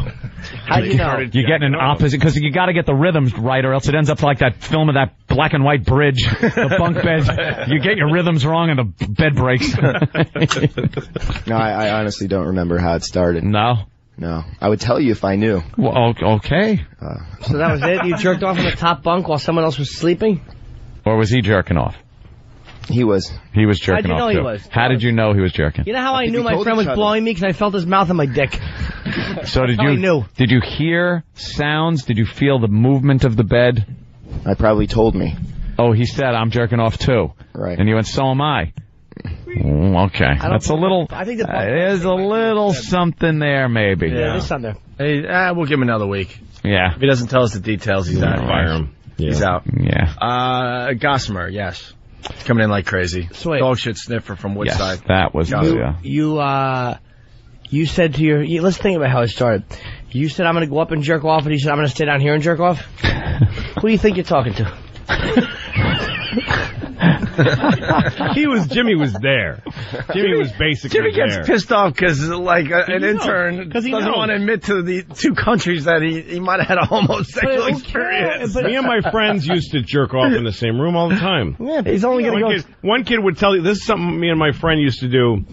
How'd you know? You're getting an opposite, because you got to get the rhythms right, or else it ends up like that film of that black and white bridge, the bunk bed. You get your rhythms wrong and the bed breaks. No, I honestly don't remember how it started. No? No. I would tell you if I knew. Well, okay. So that was it? You jerked off on the top bunk while someone else was sleeping? Or was he jerking off? He was. He was jerking off. How'd you know too. he was? How did you know he was jerking? You know how I knew my friend was blowing me? Because I felt his mouth on my dick. So did you hear sounds? Did you feel the movement of the bed? I probably told me. Oh, he said, I'm jerking off too. Right. And you went, so am I. Okay. That's a little, there's a little something there maybe. Yeah, there's something there. Hey, we'll give him another week. Yeah. If he doesn't tell us the details, he's out. Fire him. Yeah. He's out. Yeah. Gossamer, yes. Coming in like crazy. Sweet. Dog shit sniffer from Woodside. Yes, that was You said to let's think about how it started. You said, I'm going to go up and jerk off, and he said, I'm going to stay down here and jerk off? Who do you think you're talking to? Jimmy was there. Jimmy was basically Jimmy gets there. pissed off because, like, an intern doesn't want to admit to the two countries that he might have had a homosexual experience. Me and my friends used to jerk off in the same room all the time. Yeah, but he's only going to go... One kid would tell you, this is something me and my friend used to do.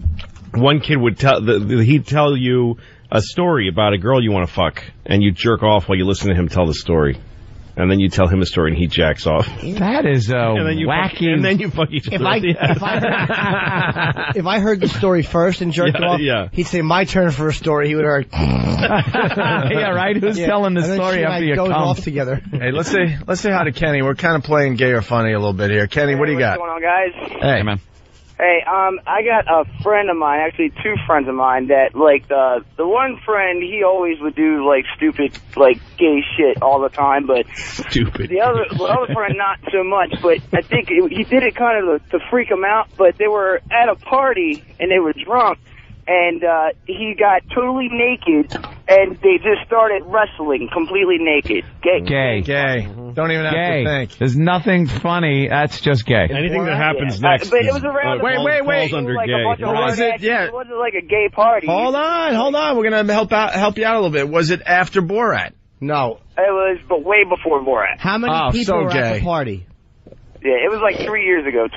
One kid would he'd tell you a story about a girl you want to fuck, and you jerk off while you listen to him tell the story. And then you tell him a story, and he jacks off. That is wacky. And then you fuck each other. If I heard the story first and jerked off, he'd say, my turn for a story. He would heard. Yeah, right? Who's telling the story after you come? Off together. Hey, let's say hi to Kenny. We're kind of playing gay or funny a little bit here. Kenny, what do you got? What's going on, guys? Hey, man. Hey, I got a friend of mine, actually two friends of mine, that, like, the one friend, he always would do, like, stupid, like, gay shit all the time, but... Stupid. The other friend, not so much, but I think he did it kind of to freak him out, but they were at a party, and they were drunk, and he got totally naked, and they just started wrestling completely naked. Gay. Don't even have to think. There's nothing funny. That's just gay. Anything that happens next. But it was around. Wait. Under like gay. It wasn't like a gay party. Hold on. We're gonna help you out a little bit. Was it after Borat? No. It was, but way before Borat. How many people were at the party? Yeah, it was like 2 years ago.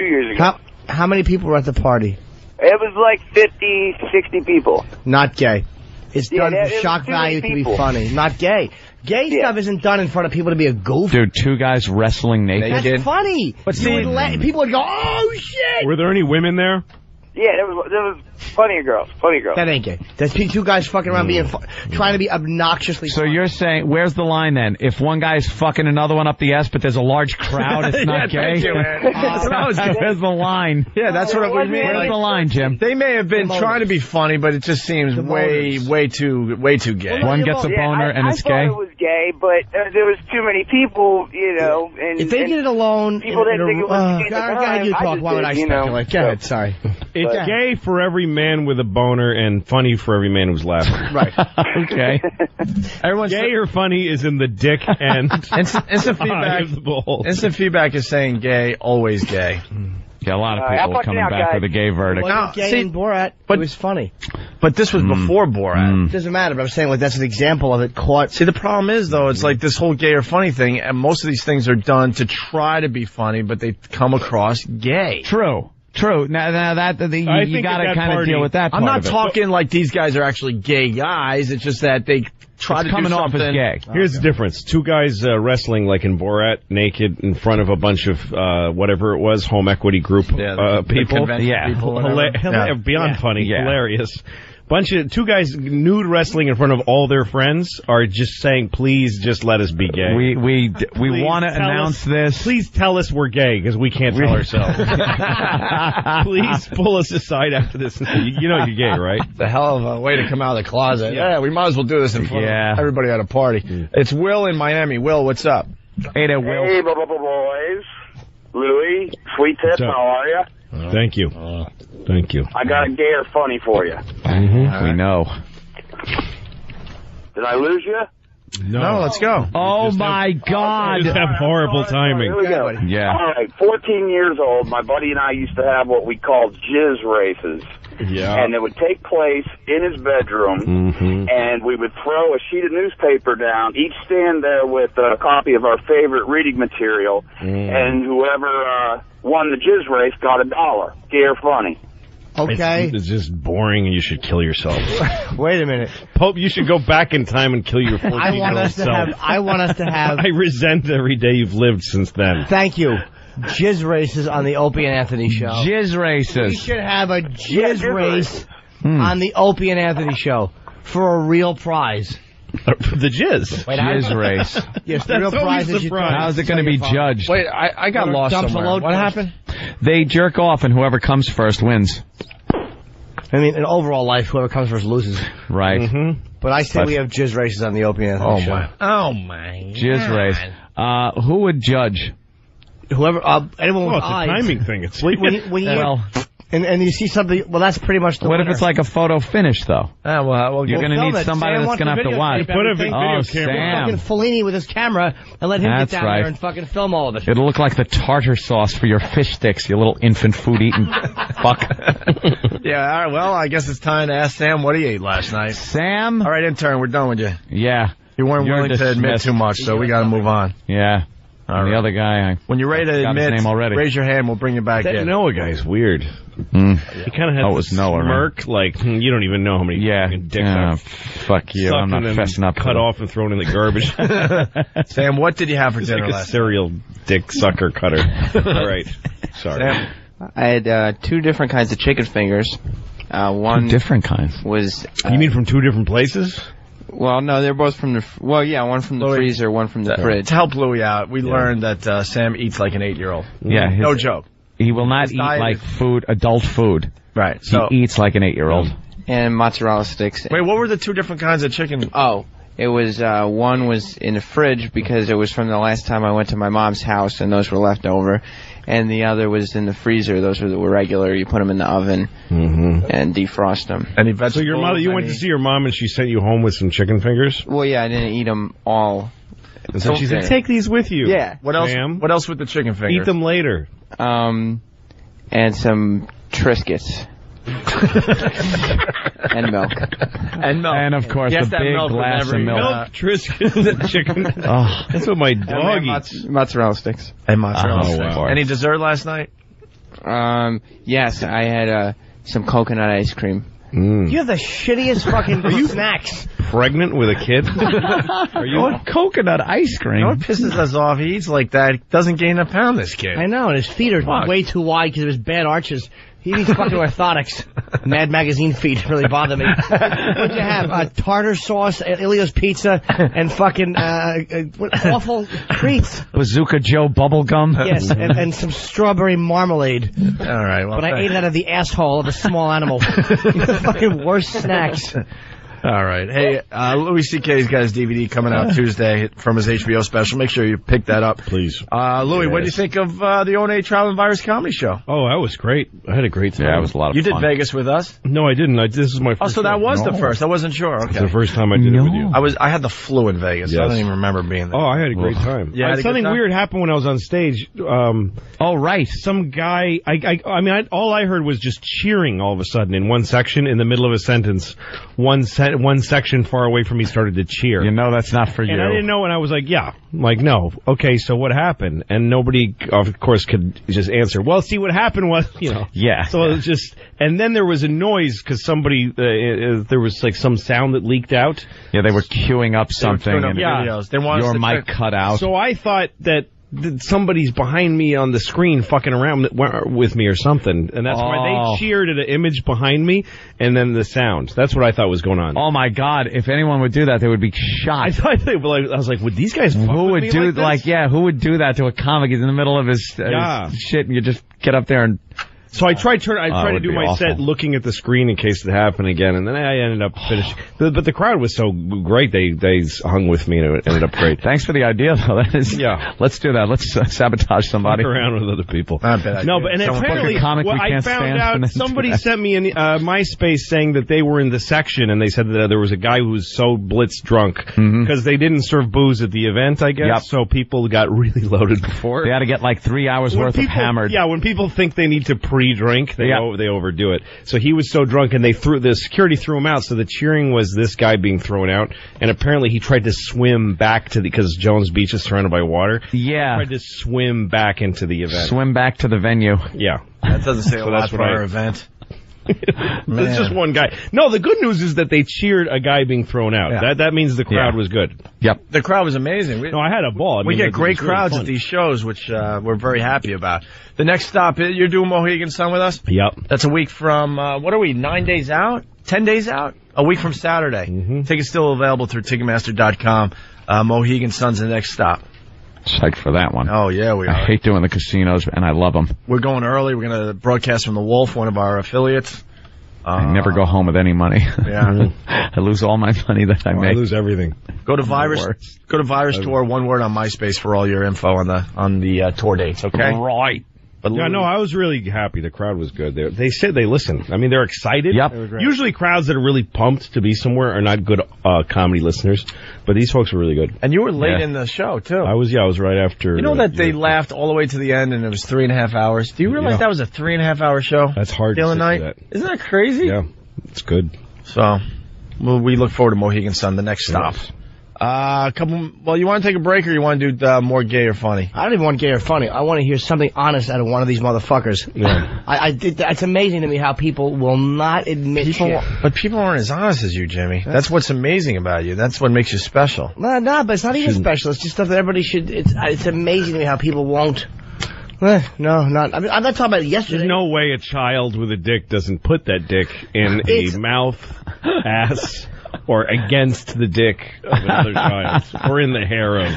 How many people were at the party? It was like 50, 60 people. Not gay. It's done for shock value to be funny. Not gay. Gay stuff isn't done in front of people to be a goof. Dude, two guys wrestling naked. That's funny. But see, people would go, oh, shit. Were there any women there? Yeah, there was plenty of girls. That ain't gay. There's two guys fucking around trying to be obnoxiously So you're saying, where's the line then? If one guy's fucking another one up the ass, but there's a large crowd, it's not gay? Thank you, man. Where's the line? Yeah, that's what we mean. Where's the line, Jim? They may have been trying to be funny, but it just seems way too gay. One gets a boner and it's gay? I thought it was gay, but there was too many people, you know. And if they did it alone... People didn't think it was gay. Go ahead, you talk. Why would I speculate? Go ahead, sorry. It's gay for every man with a boner and funny for every man who's laughing. Right. Okay. Everyone's gay or funny is in the dick and instant feedback. Instant feedback is saying gay, always gay. Yeah, a lot of people coming back with a gay verdict. In Borat, but it was funny. But this was before Borat. It doesn't matter, but I'm saying like that's an example of it caught. See, the problem is, though, it's like this whole gay or funny thing, and most of these things are done to try to be funny, but they come across gay. True. Now that you got to kind of deal with that. I'm not talking like these guys are actually gay guys. It's just that they try to do something. Off as gay. Here's the difference: two guys wrestling like in Borat, naked in front of a bunch of whatever it was, home equity group people. Beyond funny, hilarious. Two guys nude wrestling in front of all their friends are just saying, please just let us be gay. We want to announce this. Please tell us we're gay because we can't tell ourselves. Please pull us aside after this. You know you're gay, right? It's a hell of a way to come out of the closet. Yeah, we might as well do this in front of everybody at a party. It's Will in Miami. Will, what's up? Hey there, Will. Hey, boys. Louie, Sweet Tip, how are you? Thank you. Thank you. I got a gay or funny for you. Mm-hmm. We know. Did I lose you? No, let's go. Oh, my God. You just have horrible timing. Here we go. Yeah. All right, 14 years old, my buddy and I used to have what we called jizz races. Yeah. And it would take place in his bedroom, and we would throw a sheet of newspaper down, each stand there with a copy of our favorite reading material, and whoever won the jizz race got $1, gay or funny. Okay. It's just boring and you should kill yourself. Wait a minute. Pope, you should go back in time and kill your 14-year-old self. I want us to have... I resent every day you've lived since then. Thank you. Jizz races on the Opie and Anthony show. Jizz races. We should have a jizz race on the Opie and Anthony show for a real prize. The jizz. Jizz race. Yes, the real prize is how's it going to be judged? Wait, I got lost somewhere. What happened? They jerk off and whoever comes first wins. I mean, in overall life, whoever comes first loses. Right. But I say we have jizz races on the Opie and Anthony show. Oh, my Jizz race. Who would judge? Whoever, anyone with it's eyes. a timing thing. It's when you And you see something, well, that's pretty much the What winner. if it's like a photo finish, though? Well, You're going to need somebody Sam that's going to have to watch. Put a video camera. Sam. Fucking Fellini with his camera and let him That's get down right. there and fucking film all of it. It'll look like the tartar sauce for your fish sticks, you little infant food-eating fuck. Yeah, all right, well, I guess it's time to ask Sam what he ate last night. Sam? All right, intern, we're done with you. Yeah. You weren't You're willing to admit dismissed. too much, so we got to move on. Yeah. All The right. other guy, when you're ready to got his admit, name already. raise your hand. We'll bring you back That in. Noah guy's weird. He kind of had was Noah, smirk, like, you don't even know how many fucking dicks I've fuck you. I'm not sucked and fessing up. cut off and thrown in the garbage. Sam, what did you have for It's dinner like a last serial dick sucker cutter. All right. Sorry. Sam? I had 2 different kinds of chicken fingers. One 2 different kinds. was... You mean from 2 different places? Well, no, they're both from the... one from the Louis, freezer, one from the fridge. To help Louis out, we learned that Sam eats like an 8-year-old. Yeah. No joke. He will not eat diet like is- food, adult food. Right. So, He eats like an 8-year-old. And mozzarella sticks. wait, what were the 2 different kinds of chicken? Oh, it was, one was in the fridge because it was from the last time I went to my mom's house and those were left over. And the other was in the freezer. Those were regular. You put them in the oven and defrost them. Any vegetables? So your mother, you went to see your mom and she sent you home with some chicken fingers? Well, yeah, I didn't eat them all. And so she said, take these with you. Yeah. What else? Sam. What else with the chicken fingers? Eat them later. And some Triscuits. And milk. And milk. And, of course, Yes, the that big milk with glass of every- milk. Milk, Triscuits, chicken. Oh. That's what my dog eats. Mozzarella sticks. And mozzarella Oh, sticks. wow. Any dessert last night? Yes, I had some coconut ice cream. You have the shittiest fucking snacks. Pregnant with a kid? Are you coconut ice cream? You know what pisses us off? He eats like that. He doesn't gain a pound, this kid. I know, and his feet are way too wide because of his bad arches. He needs fucking orthotics. Mad Magazine feet really bother me. What'd you have? Tartar sauce, Ilio's pizza, and fucking awful treats. Bazooka Joe bubblegum. Yes, and some strawberry marmalade. All right. Well, But I ate it out of the asshole of a small animal. The fucking worst snacks. All right. Hey, Louis C.K.'s got his DVD coming out Tuesday from his HBO special. Make sure you pick that up. Please. Louis, what do you think of the O&A Traveling Virus Comedy Show? Oh, that was great. I had a great time. Yeah, it was a lot of You fun. did Vegas with us? No, I didn't. This is my first Oh, so that show. was the first. I wasn't sure. Okay. It's the first time I did it with you. I had the flu in Vegas. So I Yes. don't even remember being there. Oh, I had a great time. Yeah, had a good something time? weird happened when I was on stage. Oh, right. Some guy, all I heard was just cheering all of a sudden in one section, in the middle of a sentence. One section far away from me started to cheer. You know that's not for you. And I didn't know, and I was like, yeah. I'm like, no. Okay, so what happened? And nobody, of course, could just answer, well, see, what happened was, Yeah. So it was just, and then there was a noise because somebody, there was like some sound that leaked out. Yeah, they were queuing up something. queuing up and videos. They want us your to mic cut out. So I thought that somebody's behind me on the screen fucking around with me or something. And that's why they cheered at an image behind me and then the sound. That's what I thought was going on. Oh, my God. If anyone would do that, they would be shot. I thought I was like, would these guys fuck Who with would me do, like this? who would do that to a comic? He's in the middle of his shit, and you just get up there and... So I tried to do my awful. set looking at the screen in case it happened again, and then I ended up finishing. But the crowd was so great; they hung with me, and it ended up great. Thanks for the idea, though. That is, yeah. Let's do that. Let's sabotage somebody. Fuck around with other people. Not a bad idea. No, but and Someone apparently, book a comic we I can't found stand out and then somebody do that. sent me an MySpace saying that they were in the section, and they said that there was a guy who was so blitz drunk because they didn't serve booze at the event, I guess. Yep. So people got really loaded before. They had to get like 3 hours worth of hammered. Yeah, when people think they need to pre-drink, they overdo it. So he was so drunk, and the security threw him out. So the cheering was this guy being thrown out, and apparently he tried to swim back because Jones Beach is surrounded by water. Yeah. He tried to swim back into the event. Swim back to the venue. Yeah. That doesn't say a So lot that's for what our event. It's just one guy. No, the good news is that they cheered a guy being thrown out. Yeah. That means the crowd was good. Yep. The crowd was amazing. No, I had a ball. We get great crowds at these shows, which we're very happy about. The next stop, you're doing Mohegan Sun with us? Yep. That's a week from, what are we, 9 days out? 10 days out? A week from Saturday. Tickets still available through Ticketmaster.com. Mohegan Sun's the next stop. Psyched for that one. Oh, yeah, we are. I hate doing the casinos, and I love them. We're going early. We're going to broadcast from the Wolf, one of our affiliates. I never go home with any money. Yeah. I lose all my money that I make. I lose everything. Go to Virus Tour, one word on MySpace for all your info on the tour dates, okay? Right. But yeah, no, I was really happy. The crowd was good. They said they listened. I mean, they're excited. Yep. Usually crowds that are really pumped to be somewhere are not good comedy listeners, but these folks were really good. And you were late in the show, too. I was right after. You know that they laughed all the way to the end and it was 3.5 hours? Do you realize that was a 3.5 hour show? That's hard the to other night. that. Isn't that crazy? Yeah, it's good. So, we look forward to Mohegan Sun, the next stop. Well, you want to take a break or you want to do more gay or funny? I don't even want gay or funny. I want to hear something honest out of one of these motherfuckers. Yeah. It's amazing to me how people will not admit shit. But people aren't as honest as you, Jimmy. That's what's amazing about you. That's what makes you special. No, but it's not even special. It's just stuff that everybody should... It's amazing to me how people won't... I'm not talking about yesterday. There's no way a child with a dick doesn't put that dick in a mouth, ass... or against the dick of another child, or in the hair of,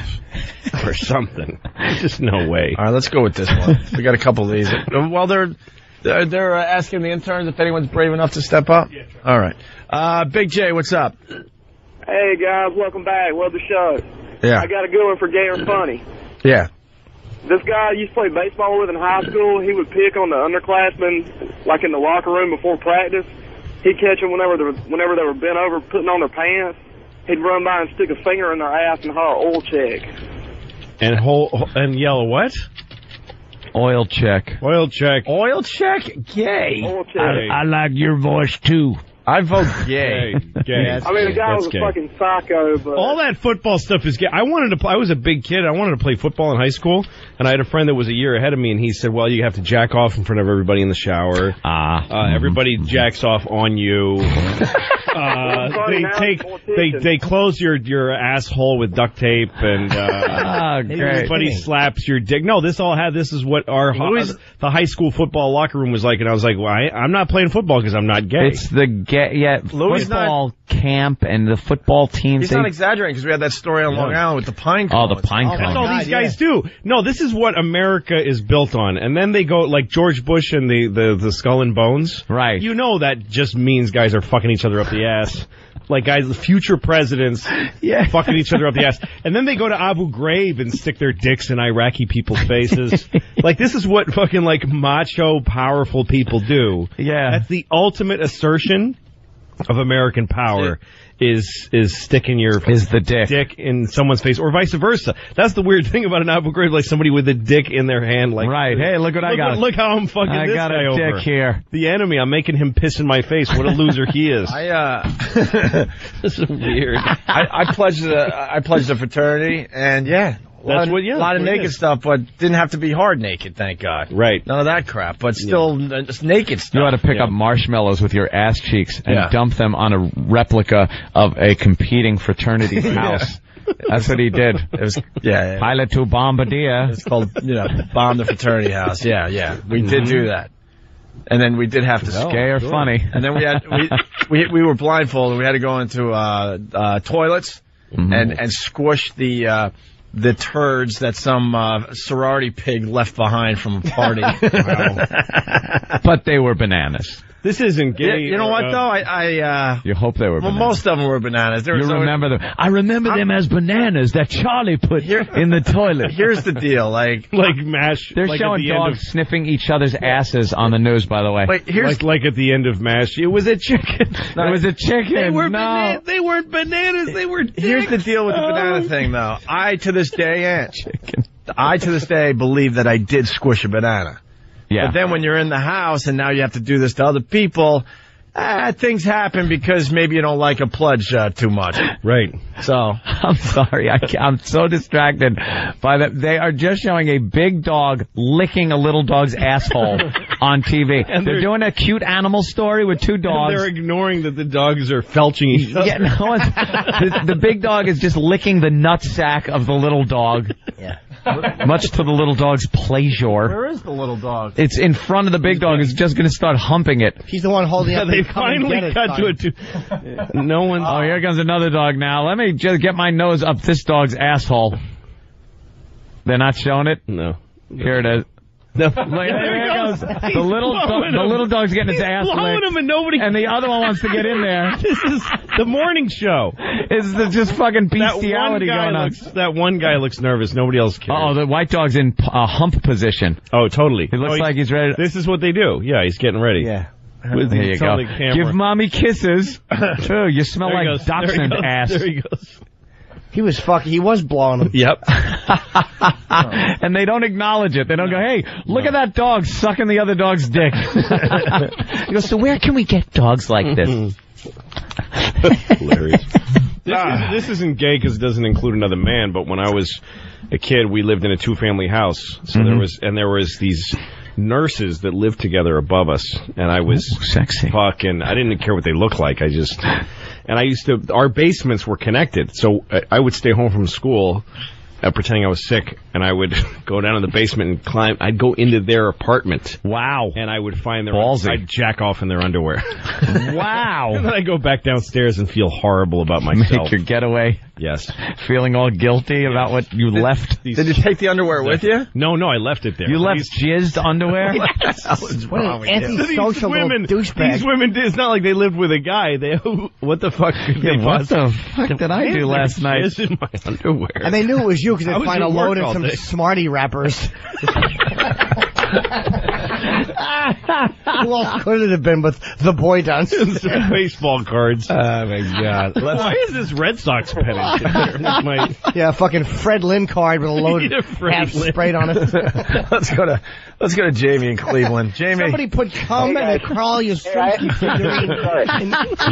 or something. There's just no way. All right, let's go with this one. We got a couple of these. Well, they're asking the interns if anyone's brave enough to step up. Yeah, all right. Big J, what's up? Hey guys, welcome back. Love the show. Yeah. I got a good one for gay or funny. Yeah. This guy I used to play baseball with in high school. He would pick on the underclassmen, like in the locker room before practice. He'd catch them whenever they were bent over putting on their pants. He'd run by and stick a finger in their ass and holler oil check. And yell what? Oil check. Oil check. Oil check? Gay. Oil check. I like your voice too. I vote gay. Gay. I mean, the guy was a fucking psycho, but... All that football stuff is gay. I was a big kid. I wanted to play football in high school, and I had a friend that was a year ahead of me, and he said, well, you have to jack off in front of everybody in the shower. Everybody jacks off on you. They close your asshole with duct tape, and everybody slaps your dick. No, this is what the high school football locker room was like, and I was like, well, I'm not playing football because I'm not gay. It's the football camp and the football teams. He's not exaggerating because we had that story on Long Island with the pine cones. Oh, the pine cones. That's all these guys do. No, this is what America is built on. And then they go like George Bush and the Skull and Bones. Right. You know that just means guys are fucking each other up the ass. Like guys, the future presidents fucking each other up the ass. And then they go to Abu Ghraib and stick their dicks in Iraqi people's faces. Like this is what fucking like macho, powerful people do. Yeah. That's the ultimate assertion of American power. Is sticking the dick in someone's face, or vice versa. That's the weird thing about an Abu Ghraib, like somebody with a dick in their hand, like right. Hey, look what I got. Look how I'm fucking this guy over. I got a dick here. The enemy. I'm making him piss in my face. What a loser he is. This is weird. I pledged the fraternity, and a lot of naked stuff, but didn't have to be hard naked, thank God. Right. None of that crap, but still just naked stuff. You ought to pick up marshmallows with your ass cheeks and dump them on a replica of a competing fraternity's house. That's what he did. It was Pilot to Bombardier. It's called bomb the fraternity house. Yeah. We did do that. And then we did have to gay or funny. And then we were blindfolded. We had to go into toilets and squish the turds that some sorority pig left behind from a party. But they were bananas. This isn't gay. You know what, though? You hope they were bananas. Well, most of them were bananas. Remember them. I remember them as bananas that Charlie put in the toilet. Here's the deal. Like MASH. They're showing dogs sniffing each other's asses on the news, by the way. Like at the end of MASH. It was a chicken. It was a chicken. They weren't bananas. They were dicks. Here's the deal with the banana thing, though. I, to this day, believe that I did squish a banana. Yeah. But then when you're in the house and now you have to do this to other people, things happen because maybe you don't like a pledge too much. Right. So I'm sorry. I'm so distracted by that. They are just showing a big dog licking a little dog's asshole on TV. And they're doing a cute animal story with two dogs. And they're ignoring that the dogs are felching each other. Yeah, the big dog is just licking the nutsack of the little dog. Yeah. Much to the little dog's pleasure. Where is the little dog? It's in front of the big dog. It's just going to start humping it. He's the one holding it. They finally cut to it. No one. Oh, here comes another dog now. Let me just get my nose up this dog's asshole. They're not showing it? No. Here it is. No. Here it goes, the little dog's getting his ass licked, him and nobody. And the other one wants to get in there. This is the morning show. It's just fucking bestiality going on. That one guy looks nervous. Nobody else cares. Oh, the white dog's in hump position. Oh, totally. He looks like he's ready. This is what they do. Yeah, he's getting ready. Yeah. There you go. Give mommy kisses. Oh, you smell like dachshund ass. There he goes. He was blowing him. Yep. And they don't acknowledge it. They don't go, hey, look at that dog sucking the other dog's dick. He goes, so where can we get dogs like this? Hilarious. This isn't gay because it doesn't include another man, but when I was a kid, we lived in a two-family house. So there was these nurses that lived together above us, and I was sexy. Fucking, I didn't care what they looked like. Our basements were connected, so I would stay home from school pretending I was sick, and I would go down in the basement and climb. I'd go into their apartment. Wow. And I would find their Ballsy. I'd jack off in their underwear. Wow. And then I'd go back downstairs and feel horrible about myself. Make your getaway. Yes. Feeling all guilty about what you left. Did you take the underwear with you? No, I left it there. You left jizzed underwear? What an antisocial little douchebag. These women, it's not like they lived with a guy. What the fuck could they what the fuck did I do last night? Jizz in my underwear. And they knew it was you because they'd find a load of some Smartie wrappers. Who else could it have been but the boy dance? Some baseball cards. Oh, my God. Why is this Red Sox pennant? Yeah, fucking Fred Lynn card with a load half sprayed on it. Let's go to Jamie in Cleveland. Jamie. Somebody put cum and a Carl figurine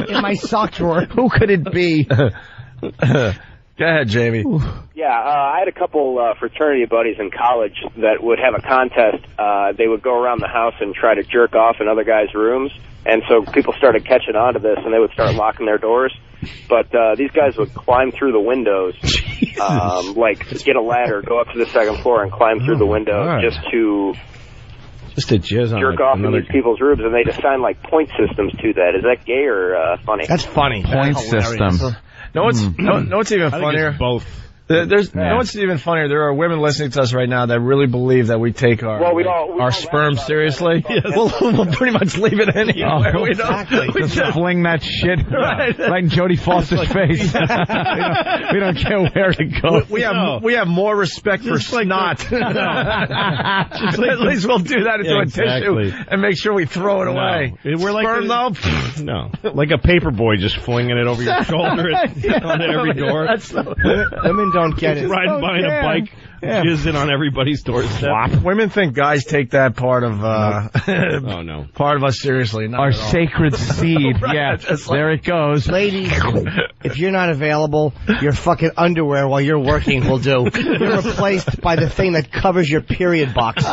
in my sock drawer. Who could it be? Go ahead, Jamie. Yeah, I had a couple fraternity buddies in college that would have a contest. They would go around the house and try to jerk off in other guys' rooms. And so people started catching on to this, and they would start locking their doors. But these guys would climb through the windows, like get a ladder, go up to the second floor, and climb through the window just to jizz on jerk off in these people's rooms. And they assign like point systems to that. Is that gay or funny? That's funny. Point system. No, it's even funnier. It's both. No, what's even funnier? There are women listening to us right now that really believe that we take our sperm seriously. Yes. We'll pretty much leave it anywhere. Oh, exactly. Just fling that shit right in Jodie Foster's face. we don't care where it goes. We have more respect for snot. At least we'll do that into a tissue and make sure we throw it away. We're sperm like no, like a paper boy just flinging it over your shoulder on every door. Women don't get it. Riding behind a bike, jizzing on everybody's doorstep. Women think guys take that part of no. part of us seriously. Not our sacred seed. Right, there it goes. Ladies, if you're not available, your fucking underwear while you're working will do. You're replaced by the thing that covers your period box.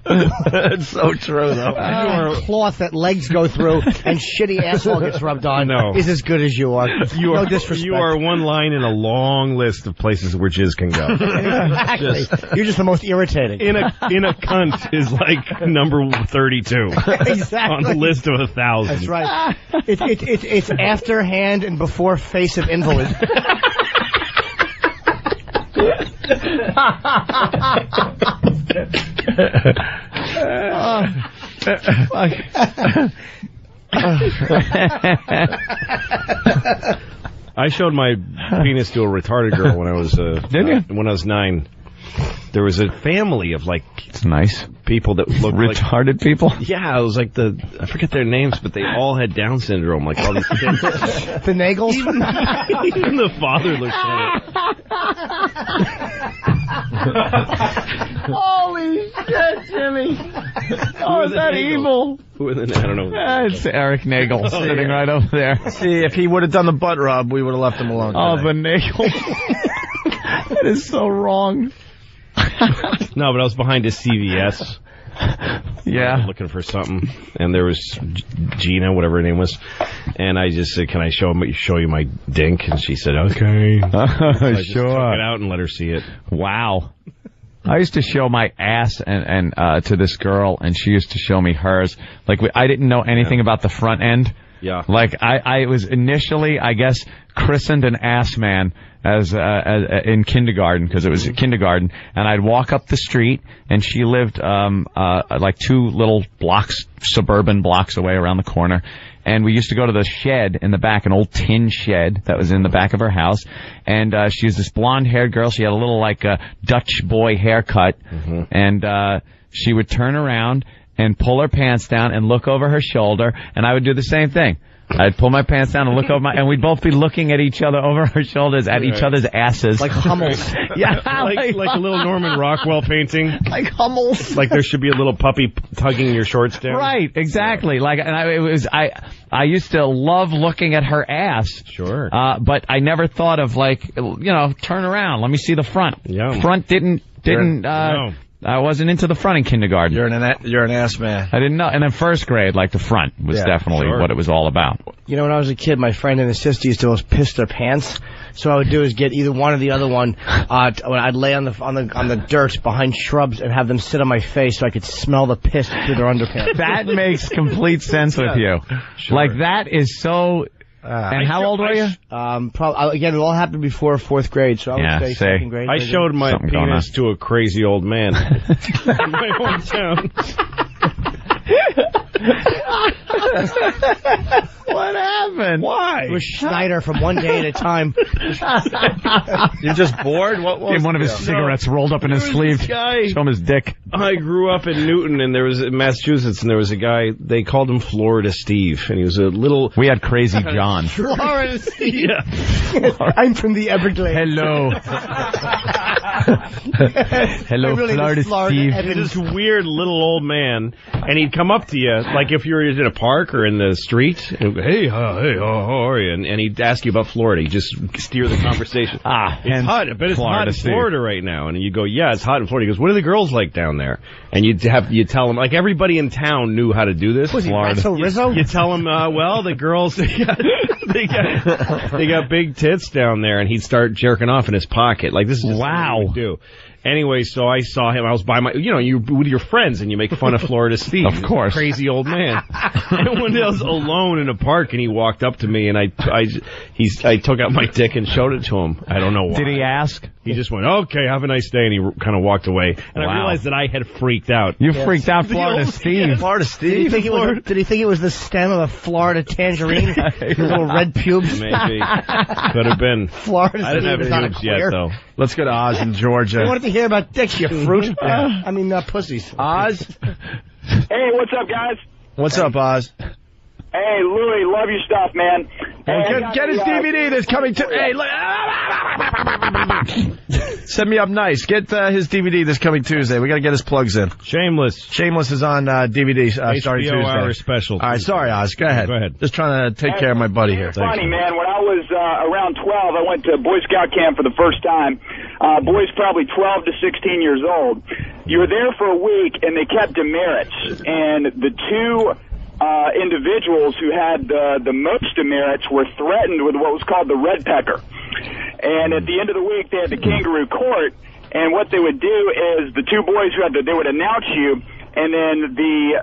It's so true, though. Cloth that legs go through and shitty asshole gets rubbed on is as good as you are. No disrespect. You are one line in a long list of places where jizz can go. Exactly. You're just the most irritating. In a cunt is like number 32 exactly. on the list of 1,000. That's right. It's after hand and before face of invalid. I showed my penis to a retarded girl when I was when I was 9. There was a family of it's nice people that looked retarded people. Yeah, it was like I forget their names, but they all had Down syndrome, like all these kids. The Nagels. Even the father looked at it. Holy shit, Jimmy! Oh, is that evil? Who are the? I don't know. It's Eric Nagel sitting right over there. See, if he would have done the butt rub, we would have left him alone. Oh, the Nagel. That is so wrong. No, but I was behind a CVS. Yeah. Looking for something. And there was Gina, whatever her name was. And I just said, can I show you my dink? And she said, okay. So I just took it out and let her see it. Wow. I used to show my ass and to this girl, and she used to show me hers. Like, I didn't know anything about the front end. Yeah. Like, I was initially, I guess, christened an ass man as in kindergarten, because it was kindergarten, and I'd walk up the street, and she lived like 2 little blocks, suburban blocks away around the corner, and we used to go to the shed in the back, an old tin shed that was in the back of her house, and she was this blonde-haired girl. She had a little, like, Dutch boy haircut, and she would turn around and pull her pants down and look over her shoulder, and I would do the same thing. I'd pull my pants down and look over and we'd both be looking at each other over our shoulders at each other's asses. Like Hummels. Yeah. Like a little Norman Rockwell painting. Like Hummels. Like there should be a little puppy tugging your shorts down. Right, exactly. Like, and I used to love looking at her ass. Sure. But I never thought of, like, turn around, let me see the front. Yeah. Front didn't, no. I wasn't into the front in kindergarten. You're an ass man. I didn't know. And in first grade, like, the front was definitely what it was all about. You know, when I was a kid, my friend and his sister used to always piss their pants. So what I would do is get either one or the other one. I'd lay on the dirt behind shrubs and have them sit on my face so I could smell the piss through their underpants. That makes complete sense with you. Sure. Like, that is so... and how old were you? Again, it all happened before 4th grade, so I would say 2nd grade. I showed my penis to a crazy old man in my hometown. What happened? Why? It was Schneider from One Day at a Time. You're just bored? What was one of his cigarettes rolled up in his sleeve. Show him his dick. I grew up in Newton, and there was in Massachusetts, and there was a guy, they called him Florida Steve, and he was a little... We had Crazy John. Florida Steve. Yeah. I'm from the Everglades. Hello. Hello, Florida Steve. This weird little old man, and he'd come up to you, like if you were in a park or in the street, and, hey, how are you? And he'd ask you about Florida. He'd just steer the conversation. It's hot. I bet it's hot in Florida right now. And you go, yeah, it's hot in Florida. He goes, what are the girls like down there? And you tell him, like everybody in town knew how to do this. Was he Rizzo? You tell him, well, the girls, they got big tits down there, and he'd start jerking off in his pocket. Like, this is just what he would do. Anyway, so I saw him. I was by you with your friends, and you make fun of Florida Steve. Of course. Crazy old man. And one day I was alone in a park, and he walked up to me, and I took out my dick and showed it to him. I don't know why. Did he ask? He just went, okay, have a nice day, and he kind of walked away. And I realized that I had freaked out. You freaked out, Florida Steve. Florida Steve? Did he think it was the stem of a Florida tangerine? Little red pubes? Maybe. Could have been. Florida Steve. I didn't have pubes yet, though. Let's go to Oz in Georgia. I wanted to hear about dicks, you fruit. I mean, pussies. Oz? Hey, what's up, guys? What's up, Oz? Hey, Louie, love your stuff, man. Get his DVD that's coming to... Hey, set me up nice. Get his DVD that's coming Tuesday. We got to get his plugs in. Shameless is on DVD starting Tuesday. Hour special. All right, sorry, Oz. Go ahead. Just trying to take care of my buddy here. Funny, man. When I was around 12, I went to Boy Scout camp for the first time. Boys probably 12 to 16 years old. You were there for a week, and they kept demerits. And the two... individuals who had the most demerits were threatened with what was called the red pecker. And at the end of the week, they had the kangaroo court, and what they would do is the two boys they would announce you, and then the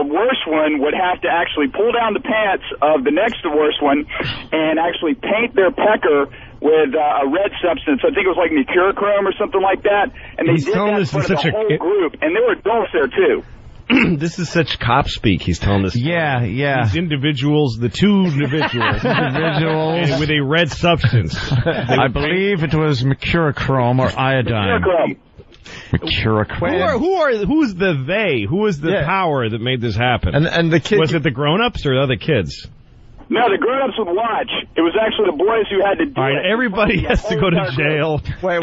worst one would have to actually pull down the pants of the next worst one and actually paint their pecker with a red substance. I think it was like mercurochrome or something like that. And they did that in front of the whole group, and there were adults there too. This is such cop speak. He's telling us. Yeah. These individuals, the two individuals with a red substance. I believe it was mercurochrome or iodine. Mercurochrome. Who's the they? Who is the power that made this happen? And the kids. Was it the grown-ups or the other kids? No, the grown-ups would watch. It was actually the boys who had to do it. Everybody has to go to jail. Wait.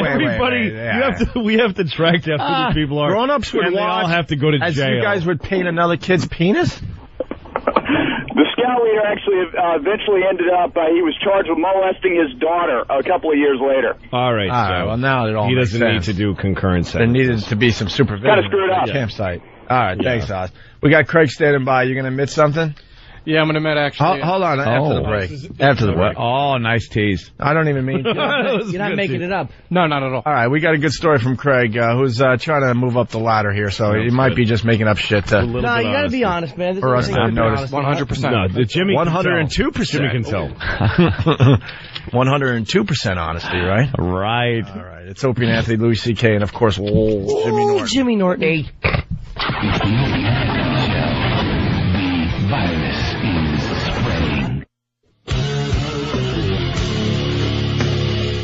We have to track down who these people are. Grown-ups would watch. They all have to go to jail. As you guys would paint another kid's penis? The scout leader actually eventually ended up, he was charged with molesting his daughter a couple of years later. All right. Well, now it all he makes doesn't sense. need to do concurrent sentences. There needed to be some supervision Kind of screwed up. at the campsite. All right, thanks, Oz. We got Craig standing by. You going to admit something? Yeah, I'm going to Met actually. Hold on, after the break. After the break. Oh, nice tease. I don't even mean. You're not making it up. No, not at all. All right, we got a good story from Craig, who's trying to move up the ladder here, so he might be just making up shit. No, you got to be honest, man. This for us to notice. 100%. No, Jimmy 102%. Jimmy can tell. 102% honesty, right? Right. All right. It's Opie and Anthony, Louis C.K., and of course, Jimmy Norton. Jimmy Norton. The virus is spreading.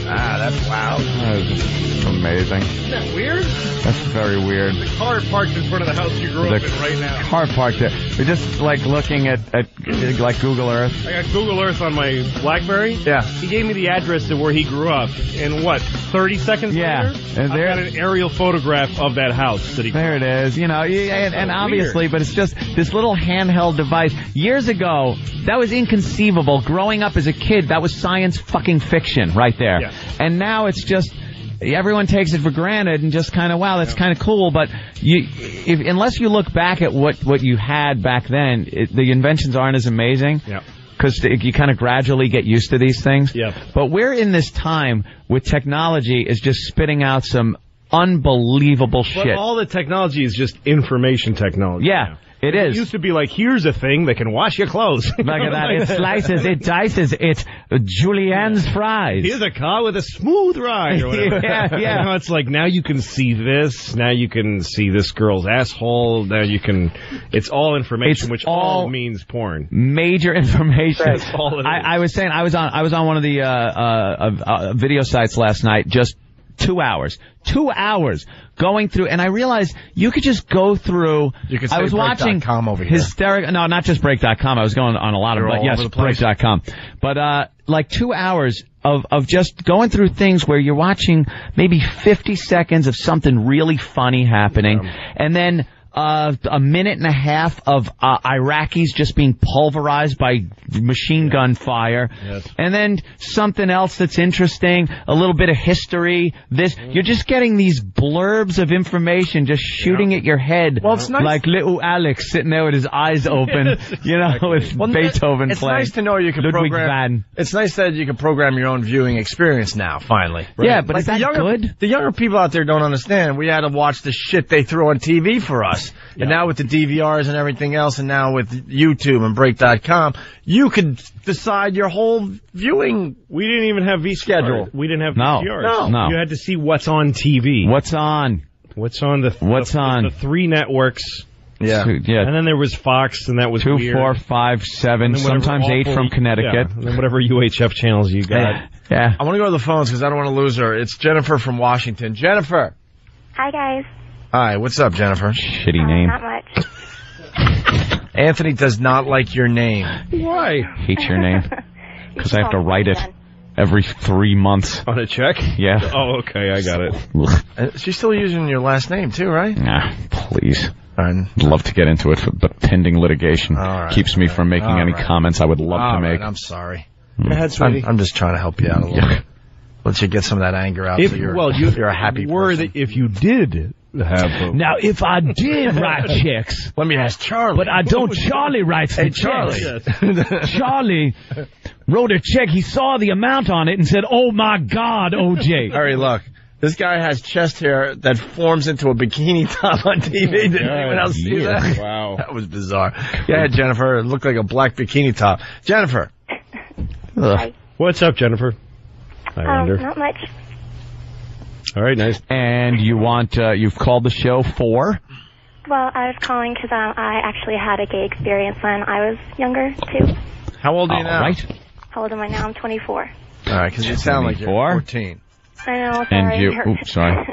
That's loud. That's amazing. Isn't that weird? That's very weird. The car parked in front of the house you grew up in right now. Car parked there. We're just like looking at like Google Earth. I got Google Earth on my BlackBerry. Yeah. He gave me the address to where he grew up. And what, 30 seconds later? And I've got an aerial photograph of that house that he There it is. You know, and obviously, but it's just this little handheld device. Years ago, that was inconceivable. Growing up as a kid, that was science fucking fiction right there. Yeah. And now it's just... Everyone takes it for granted and just kind of, wow, that's kind of cool. But unless you look back at what you had back then, the inventions aren't as amazing. Yeah. Because you kind of gradually get used to these things. Yeah. But we're in this time with technology is just spitting out some unbelievable shit. But all the technology is just information technology. Yeah. Now. It is. It used to be like, here's a thing that can wash your clothes. Look at that. It slices, it dices, it's Julienne's fries. Here's a car with a smooth ride or whatever. Yeah. Now it's like, now you can see this. Now you can see this girl's asshole. Now you can, it's all information, which all means porn. Major information. That's all it is. I was saying, I was on one of the video sites last night, just 2 hours. 2 hours going through, and I realized you could just go through. You could say I was watching over here. hysterical. No, not just break.com. I was going on a lot of, but yes, break.com. But like 2 hours of just going through things where you're watching maybe 50 seconds of something really funny happening, and then a minute and a half of Iraqis just being pulverized by machine gun fire. Yes. And then something else that's interesting, a little bit of history. You're just getting these blurbs of information just shooting at your head. Well, it's nice. Like little Alex sitting there with his eyes open, you know, with Beethoven it's playing. Nice to know you can Ludwig program. van. It's nice that you can program your own viewing experience now, finally. Right? Yeah, but like is that good? The younger people out there don't understand. We had to watch the shit they threw on TV for us. Yeah. And now with the DVRs and everything else, and now with YouTube and Break.com, you could decide your whole viewing. We didn't even have schedule. We didn't have VCRs. No. You had to see what's on TV. What's on? The three networks. Yeah. And then there was Fox, and that was 2, weird. 4, 5, 7, sometimes 8 from Connecticut. Yeah, and then whatever UHF channels you got. Yeah. I want to go to the phones because I don't want to lose her. It's Jennifer from Washington. Jennifer. Hi, guys. Hi, what's up, Jennifer? Shitty name. Not much. Anthony does not like your name. Why? Hates your name. Because I have to write it every 3 months. On a check? Yeah. Oh, okay, I got it. She's still using your last name, too, right? Nah, please. I'd love to get into it, but pending litigation keeps me from making any comments I would love to make. I'm sorry. Go ahead, sweetie. I'm just trying to help you out a little bit. Let you get some of that anger out so you're a happy person. If you did have Now, if I did write checks... Let me ask Charlie. But I don't... Charlie writes the checks. Yes. Charlie wrote a check. He saw the amount on it and said, oh, my God, OJ. Harry, look. This guy has chest hair that forms into a bikini top on TV. Did anyone else see that? Wow. That was bizarre. Yeah, Jennifer. It looked like a black bikini top. Jennifer. Hi. What's up, Jennifer? I wonder. Not much. All right, nice. And you've called the show for? Well, I was calling because I actually had a gay experience when I was younger, too. How old are you now? Right. How old am I now? I'm 24. All right, because you sound like you're 14. I know, sorry. And you... Oops, sorry.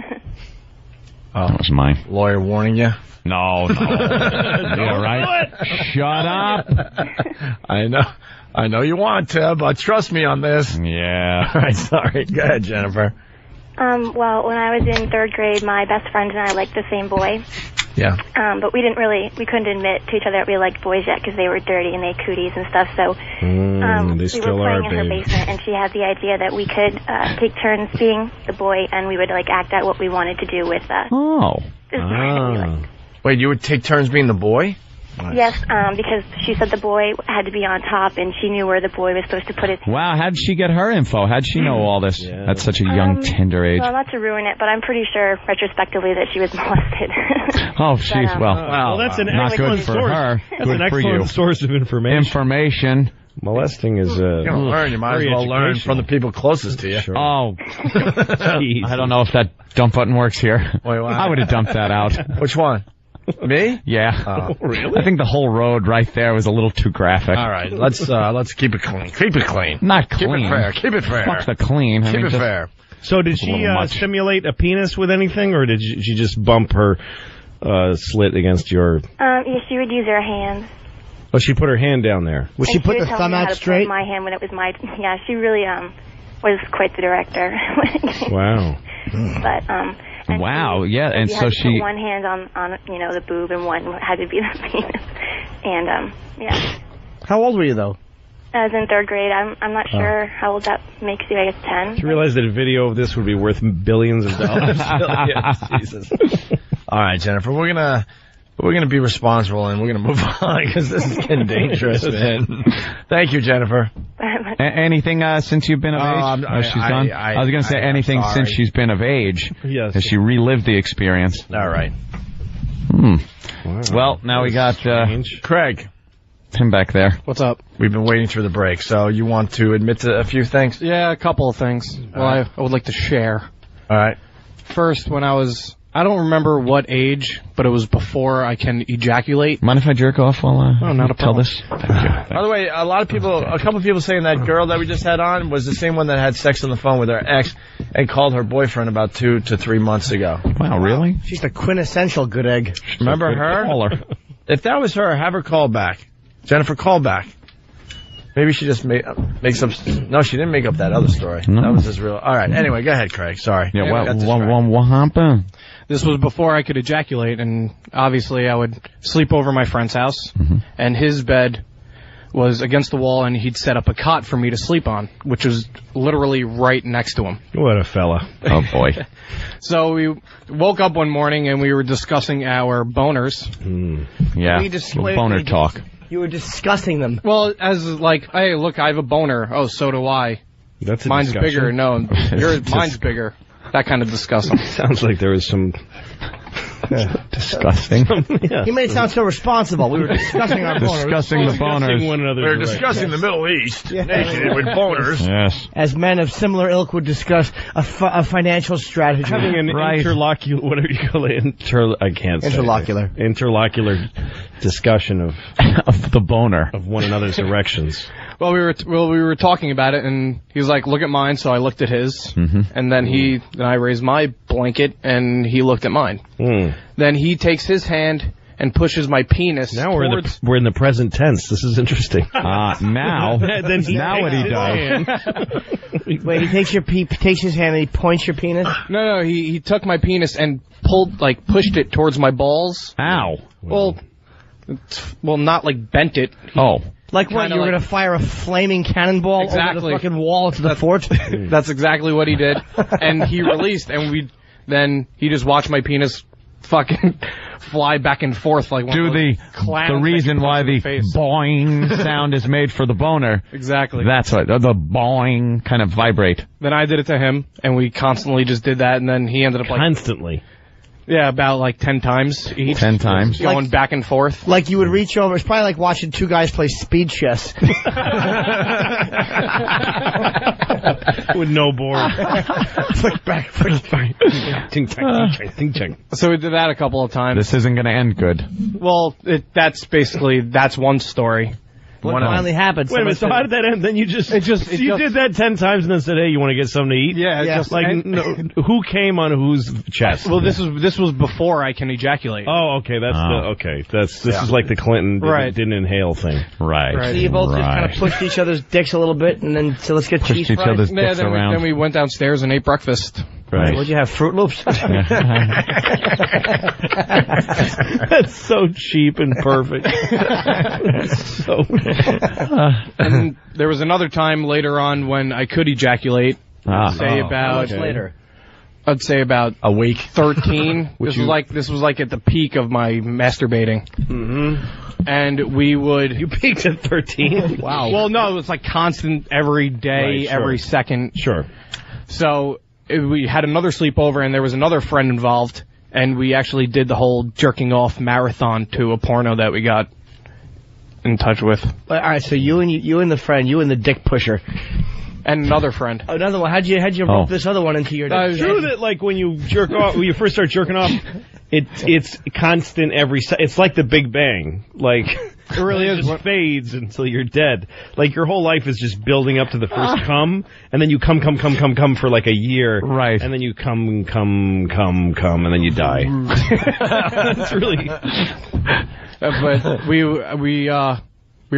That was mine. Lawyer warning you? No. You're right. Shut up. I know you want to, but trust me on this. Yeah. All right, sorry. Go ahead, Jennifer. Well, when I was in 3rd grade, my best friend and I liked the same boy. Yeah. But we couldn't admit to each other that we liked boys yet because they were dirty and they had cooties and stuff. So we were playing in her basement, and she had the idea that we could take turns being the boy, and we would act out what we wanted to do with. Oh. This boy. Wait, you would take turns being the boy? Yes, because she said the boy had to be on top, and she knew where the boy was supposed to put his hand. Wow, how'd she get her info? How'd she know all this at such a young, tender age? Well, not to ruin it, but I'm pretty sure, retrospectively, that she was molested. Oh, jeez, well, that's an not good for source. her. That's good an excellent source of information. Molesting is You're gonna learn. You might as well learn from the people closest to you. Sure. Oh, I don't know if that dump button works here. Wait, I would have dumped that out. Which one? Me? Yeah. Oh, really? I think the whole road right there was a little too graphic. All right, let's keep it clean. Keep it clean. Not clean. Keep it fair. Keep it fair. Fuck the clean. Keep it fair. So did she stimulate a penis with anything, or did she just bump her slit against your... Yeah, she would use her hands. Oh, she put her hand down there. Would she put the thumb out straight? My hand when it was my... Yeah, she really was quite the director. Wow. But wow, yeah, and so she... Put one hand on the boob, and one had to be the penis. And yeah. How old were you though? I was in 3rd grade. I'm not sure how old that makes you. I guess 10. Did you realize that a video of this would be worth billions of dollars? Jesus. All right, Jennifer, we're gonna be responsible and we're gonna move on because this is getting dangerous, man. Thank you, Jennifer. Anything since you've been of age? She's done. I was gonna say anything since she's been of age. Yes. Has she relived the experience? All right. Wow. Well, now we got Craig. Him back there. What's up? We've been waiting through the break, so you want to admit to a few things? Yeah, a couple of things. Well, I would like to share. All right. First, when I don't remember what age, but it was before I can ejaculate. Mind if I jerk off while not a tell problem. this? Thank you. By the way, a couple of people saying that girl that we just had on was the same one that had sex on the phone with her ex and called her boyfriend about 2 to 3 months ago. Wow, really? She's the quintessential good egg. Remember her? If that was her, have her call back. Jennifer, call back. Maybe she just makes up... No, she didn't make up that other story. No. That was just real... All right, anyway, go ahead, Craig. Sorry. Yeah, what happened? This was before I could ejaculate, and obviously I would sleep over my friend's house, and his bed was against the wall, and he'd set up a cot for me to sleep on, which was literally right next to him. What a fella. Oh, boy. So we woke up one morning, and we were discussing our boners. Yeah, boner talk. You were discussing them. Well, as like, hey, look, I have a boner. Oh, so do I. That's a mine's discussion. bigger. No, mine's bigger. That kind of discussing. Sounds like there was some... Disgusting. You made it sound so responsible. We were discussing our boners. Discussing the boners. We were discussing the Middle East, naked with boners. Yes. As men of similar ilk would discuss a financial strategy. Having an interlocular, whatever you call it, I can't say. Interlocular. Interlocular discussion of the boner. Of one another's erections. Well, we were talking about it, and he was like, "Look at mine." So I looked at his, and then I raised my blanket, and he looked at mine. Then he takes his hand and pushes my penis. Now we're in the present tense. This is interesting. Now what he does? Wait, he takes his hand and he points your penis. No, he took my penis and pushed it towards my balls. Ow. Well, not like bent it. Like what? You were going to fire a flaming cannonball over the fucking wall to the fort? That's exactly what he did. And he released, and then he just watched my penis fucking fly back and forth like one of those clowns. The reason why the boing sound is made for the boner. Exactly. That's what, the boing kind of vibrate. Then I did it to him, and we constantly just did that, and then he ended up Constantly? Yeah, about like 10 times each. 10 times. Going back and forth. Like you would reach over. It's probably like watching two guys play speed chess. With no board. Flick back. Ting ting. So we did that a couple of times. This isn't going to end good. Well, that's one story. What finally happened? Wait a minute, so how did that end? Then you did that 10 times and then said, hey, you want to get something to eat? Yeah. Who came on whose chest? Well, this was before I can ejaculate. Oh, okay. This is like the Clinton didn't inhale thing. Right. So you both just kind of pushed each other's dicks a little bit, and then let's get cheese each other's dicks around. Then we went downstairs and ate breakfast. Right. What'd you have, Fruit Loops? That's so cheap and perfect. And there was another time later on when I could ejaculate. Say about later. I'd say about a week, 13. This was like at the peak of my masturbating. Mm-hmm. And we would. You peaked at 13. Wow. Well, no, it was like constant every day, every second. Sure. So we had another sleepover, and there was another friend involved, and we actually did the whole jerking off marathon to a porno that we got in touch with. All right, so you and the friend, you and the dick pusher. And another friend. Another one. How'd you rope this other one into your... It's true that, like, when you jerk off, when you first start jerking off, it's constant it's like the Big Bang. Like, it really is. It just fades until you're dead. Like, your whole life is just building up to the first cum, and then you come for like a year. Right. And then you come, and then you die. It's really... But we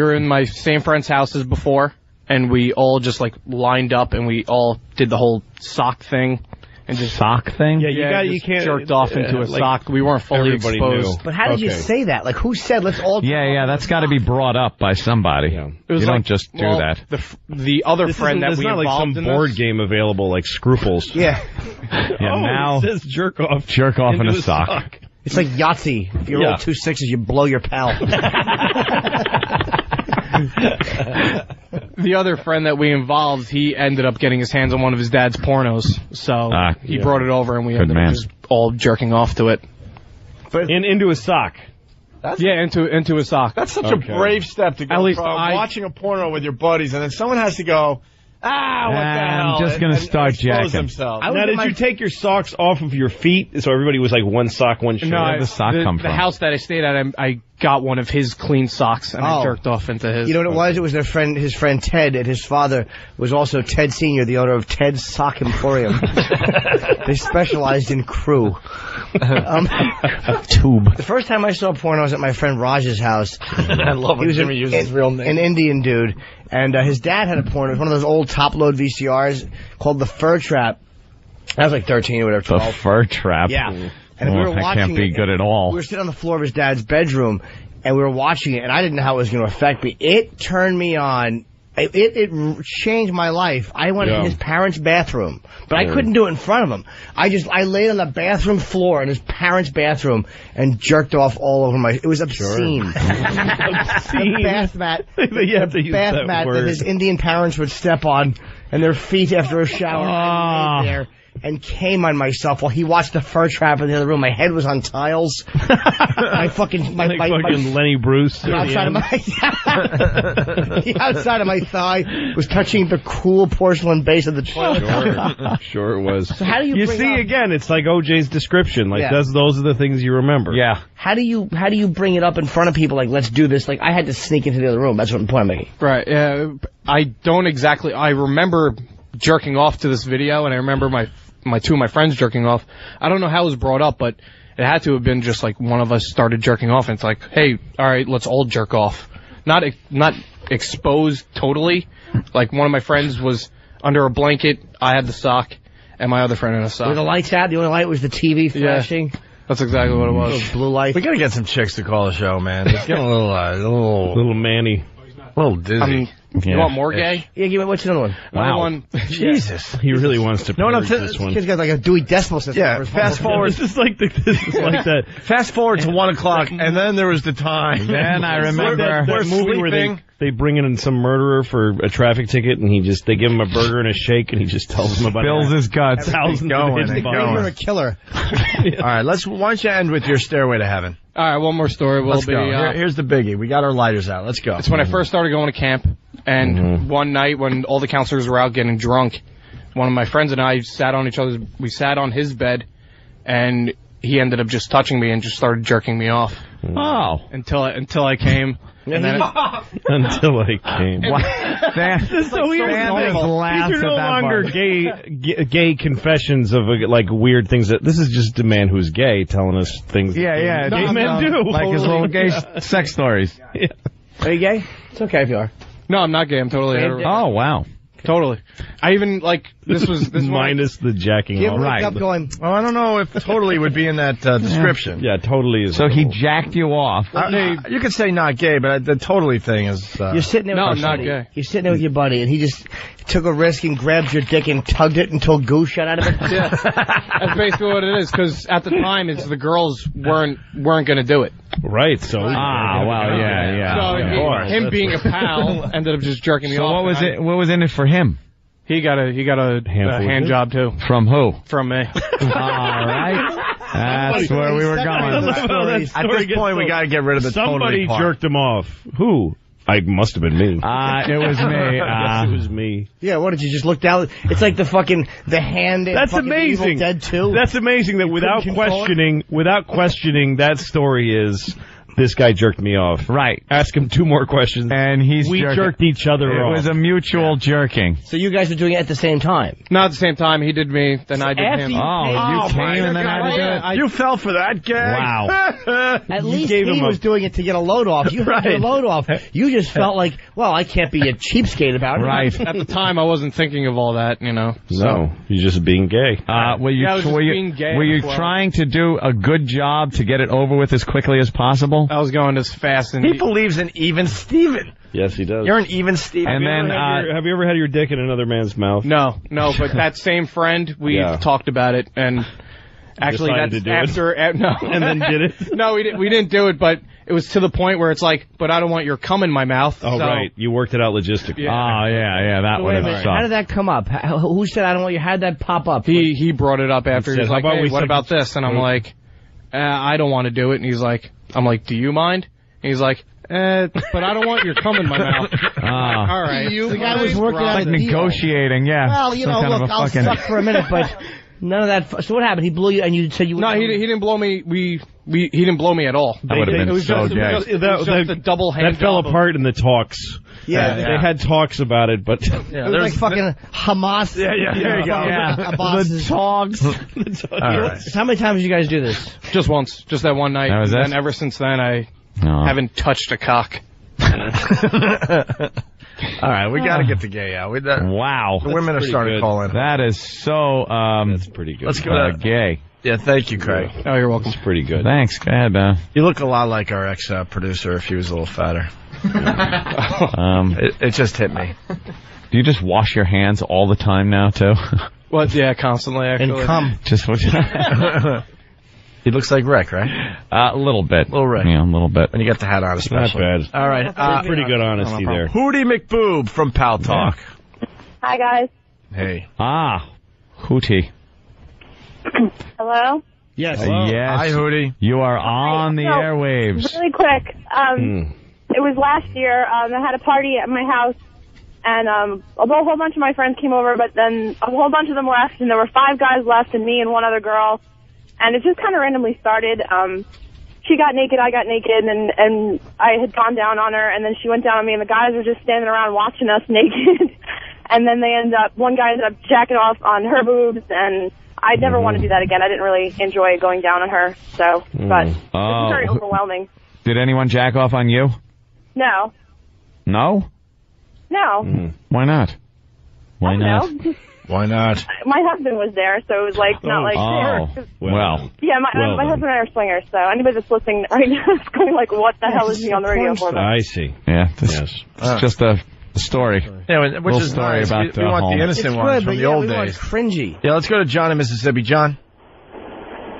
were in my same friend's house as before, and we all just like lined up, and we all did the whole sock thing, and just sock thing. Yeah, you can't jerked off into a sock. We weren't fully exposed. But how did you say that? Like, who said let's all? Yeah, that's got to be brought up by somebody. Yeah. You don't just do that. The other friend that we involved in this. There's not like some board game available like Scruples. Yeah. Now it says jerk off. Jerk off in a sock. It's like Yahtzee. If you roll 2 6s, you blow your pal. The other friend that we involved, he ended up getting his hands on one of his dad's pornos, so he brought it over, and we ended up just all jerking off to it. But into a sock. Into a sock. That's such a brave step to go At least from watching a porno with your buddies, and then someone has to go, what the hell? I'm just going to start jacking. Now, did you take your socks off of your feet, so everybody was like one sock, one shirt? No, Where did the sock come from? The house that I stayed at, I got one of his clean socks, and I jerked off into his. You know what it was? It was his friend Ted, and his father was also Ted Sr., the owner of Ted's Sock Emporium. They specialized in crew. Tube. The first time I saw porn, I was at my friend Raj's house. I love when Jimmy uses his real name. An Indian dude. And his dad had a porn. It was one of those old top-load VCRs called The Fur Trap. I was like 13 or whatever, 12. The Fur Trap? Yeah. And we were watching that can't be good at all. We were sitting on the floor of his dad's bedroom, and we were watching it, and I didn't know how it was going to affect me. It turned me on. It changed my life. I went in his parents' bathroom, but I couldn't do it in front of him. I laid on the bathroom floor in his parents' bathroom and jerked off all over it was obscene. The bath mat. That his Indian parents would step on, and their feet after a shower. I laid there and came on myself while he watched The Fur Trap in the other room. My head was on tiles. My fucking Lenny Bruce. The outside of my thigh was touching the cool porcelain base of the toilet. Sure it was. So how do you see again? It's like OJ's description. Like those are the things you remember. Yeah. How do you bring it up in front of people? Like, let's do this. Like, I had to sneak into the other room. That's what the point I'm making. Right. I don't exactly. I remember jerking off to this video, and I remember two of my friends jerking off. I don't know how it was brought up, but it had to have been just like one of us started jerking off, and it's like, hey, all right, let's all jerk off. Not exposed totally. Like, one of my friends was under a blanket, I had the sock, and my other friend in a sock. Were the lights out? The only light was the TV flashing? Yeah, that's exactly what it was. Those blue lights. We gotta get some chicks to call the show, man. It's getting a little manny. A little dizzy. You want more gay? Yeah, give me, what's another one? Wow. Jesus. He really wants to purge this one. This kid's got like a Dewey Decimal System. Yeah, fast forward. This is like that. Fast forward to 1 o'clock, and then there was the time. Then I remember that movie where they bring in some murderer for a traffic ticket, and they give him a burger and a shake, and he just tells them about spills his guts. Thousands of hits. You're a killer. All right, why don't you end with your Stairway to Heaven? All right, one more story. Let's go. Here's the biggie. We got our lighters out. Let's go. It's when I first started going to camp, and one night when all the counselors were out getting drunk, one of my friends and I sat on his bed, and he ended up just touching me and just started jerking me off. Oh. Until I came. And then until I came. These are no longer gay confessions of like weird things. This is just a man who's gay telling us things. Yeah. Gay men do. Like his little gay sex stories. Yeah. Are you gay? It's okay if you are. No, I'm not gay. I'm totally hetero. Oh, wow. Totally. I even, this minus the jacking off. Right. Up going, well, I don't know if totally would be in that description. Yeah, totally is. So he jacked you off. You could say not gay, but the totally thing is... You're sitting there I'm not gay. You're sitting there with your buddy, and he just took a risk and grabbed your dick and tugged it until goo shot out of it? Yeah, that's basically what it is. Because at the time, the girls weren't going to do it. Right. So So him being a pal ended up just jerking me off. So what was in it for him? He got a hand job too. From who? From me. All right. That's where we were going. At this point, we got to get rid of the somebody jerked him off. Who? I must have been me. It was me. Yes, it was me. Yeah, what did you just look down? It's like the hand. That's amazing. Evil Dead 2. That's amazing that without questioning, that story is. This guy jerked me off. Right. Ask him 2 more questions. And we jerked each other off. It was a mutual jerking. So you guys were doing it at the same time? Not at the same time. He did me, then I did him. You came and then I did it? You fell for that, gag. Wow. At least he was doing it to get a load off. You had to get a load off. You just felt like, well, I can't be a cheapskate about it. Right. At the time, I wasn't thinking of all that, No, you're just being gay. Were you trying to do a good job to get it over with as quickly as possible? I was going as fast. He believes in even Steven. Yes, he does. You're an even Steven. And then, have you ever had your dick in another man's mouth? No, but that same friend, we talked about it, and actually that's after. No, and then did it? No, we didn't do it, but it was to the point where it's like, but I don't want your cum in my mouth. Oh, so. right. You worked it out logistically. Yeah. Oh, yeah, that would have sucked. How did that come up? Who said I don't want you? How did that pop up? He brought it up after. He was like, hey, what about this? And I'm like, I don't want to do it. And I'm like, do you mind? And he's like, but I don't want your cum in my mouth. All right. The guy was working out like negotiating, yeah. Well, look, I'll suck for a minute, but none of that. So what happened? He blew you, and you said you. No, he didn't blow me. He didn't blow me at all. That would have been so jacked. It was just a double hand. That fell apart in the talks. Yeah, they had talks about it, but it was like fucking Hamas. Yeah, there you go. The talks. Right. How many times did you guys do this? Just once, just that one night. That was and ever since then, I haven't touched a cock. All right, we got to get the gay out. Wow. The women have started calling. That is so, that's pretty good. Let's go to gay. Yeah, thank you, Craig. Oh, you're welcome. It's pretty good. Thanks. Go ahead, man. You look a lot like our ex-producer if he was a little fatter. It just hit me. Do you just wash your hands all the time now, too? Well, yeah, constantly, actually. And cum. Just He looks like Rick, right? A little bit. Little Rick. Yeah, a little bit. When you got the hat on, especially. Not bad. All right. Pretty good honesty there. Hootie McBoob from Pal Talk. Hi, guys. Hey. Hootie. Hello? Yes. Yes. Hi, Hootie. You are on the airwaves. Really quick. It was last year. I had a party at my house, and a whole bunch of my friends came over, but then a whole bunch of them left, and there were 5 guys left and me and one other girl. And it just kind of randomly started. She got naked, I got naked, and I had gone down on her, and then she went down on me, and the guys were just standing around watching us naked. And then one guy ended up jacking off on her boobs, and I'd never want to do that again. I didn't really enjoy going down on her, so, but it was very overwhelming. Did anyone jack off on you? No. No? No. Why not? Why not? Why not? My husband was there, so it was like not like. Well. Yeah, my husband and I are swingers, so anybody that's listening right now is going like, "What the hell is he on the radio for?" I see. Yeah, it's just a story. Yeah, which is story nice. about we want the innocent ones from the old days. Cringy. Yeah, let's go to John in Mississippi. John.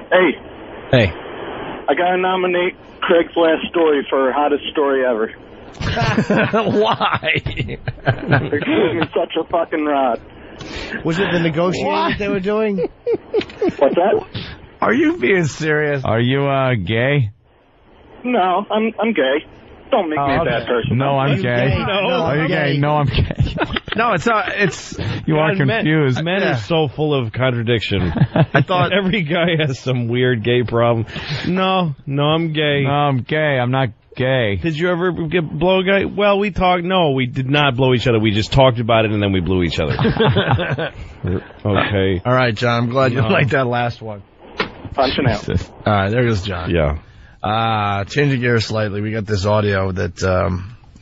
Hey, I gotta nominate Craig's last story for hottest story ever. Why? They're giving me such a fucking rod. Was it the negotiating that they were doing? What's that? Are you being serious? Are you gay? No, I'm gay. Don't make me a bad person. No, I'm gay. No, are you gay? No, I'm gay. No, it's not. It's you are confused. Men are so full of contradiction. I thought every guy has some weird gay problem. No, I'm gay. No, I'm gay. I'm not gay. Did you ever blow a guy? Well, we talked. No, we did not blow each other. We just talked about it and then we blew each other. Okay. All right, John. I'm glad you liked that last one. Punching out. All right, there goes John. Yeah. Changing gears slightly, we got this audio that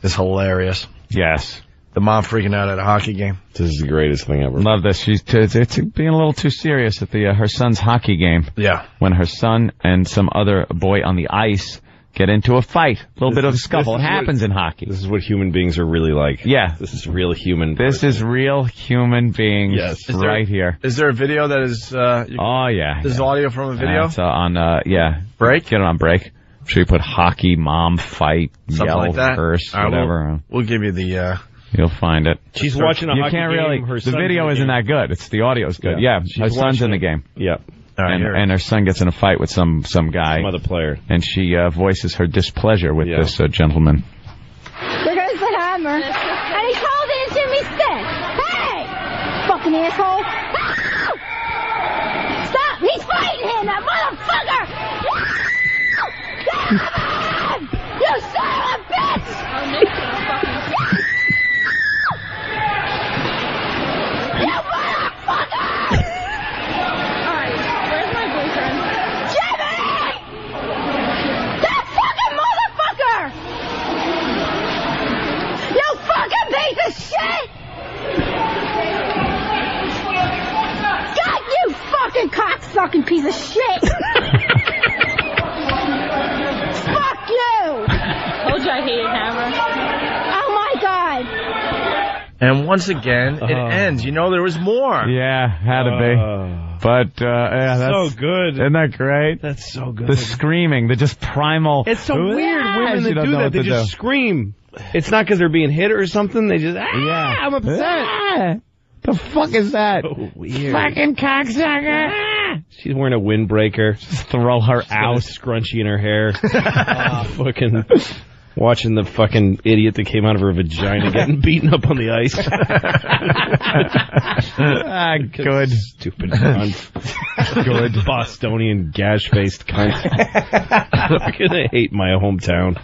is hilarious. Yes. The mom freaking out at a hockey game. This is the greatest thing ever. Love this. She's it's being a little too serious at the her son's hockey game. Yeah. When her son and some other boy on the ice get into a fight, a little bit of a scuffle. It happens in hockey. This is what human beings are really like. Yeah. This is real human. This is real human beings right here. Is there a video that is... oh, yeah. This is audio from a video? It's on, Break? Get it on break. I'm sure you put hockey, mom, fight, something yell, like that. curse, whatever. We'll give you the... You'll find it. She's watching a hockey game. The video isn't that good. It's the audio's good. Yeah, her son's in the game. Yeah. And her son gets in a fight with some guy. Some other player. And she voices her displeasure with this gentleman. There goes the hammer. And he called it a Jimmy stick. Hey! Fucking asshole. Ah! Stop! He's fighting him, that motherfucker! Ah! You son of a bitch! You motherfucker! Alright, where's my boyfriend? Jimmy! That fucking motherfucker! You fucking piece of shit! God, you fucking cocksucking piece of shit! Fuck you! Told you I hated Hammer. Oh my God! And once again, it ends. You know, there was more. Yeah, had to be. But, yeah, that's... so good. Isn't that great? That's so good. The screaming, the just primal... It's so weird. Women that do that, they just scream. It's not because they're being hit or something. They just, I'm upset. The fuck is that? So weird. Fucking cocksucker. She's wearing a windbreaker. Just throw her out. Scrunchie in her hair. Fucking... Watching the fucking idiot that came out of her vagina getting beaten up on the ice. Good. Stupid cunt. Good. Bostonian gash-faced cunt. I'm gonna hate my hometown.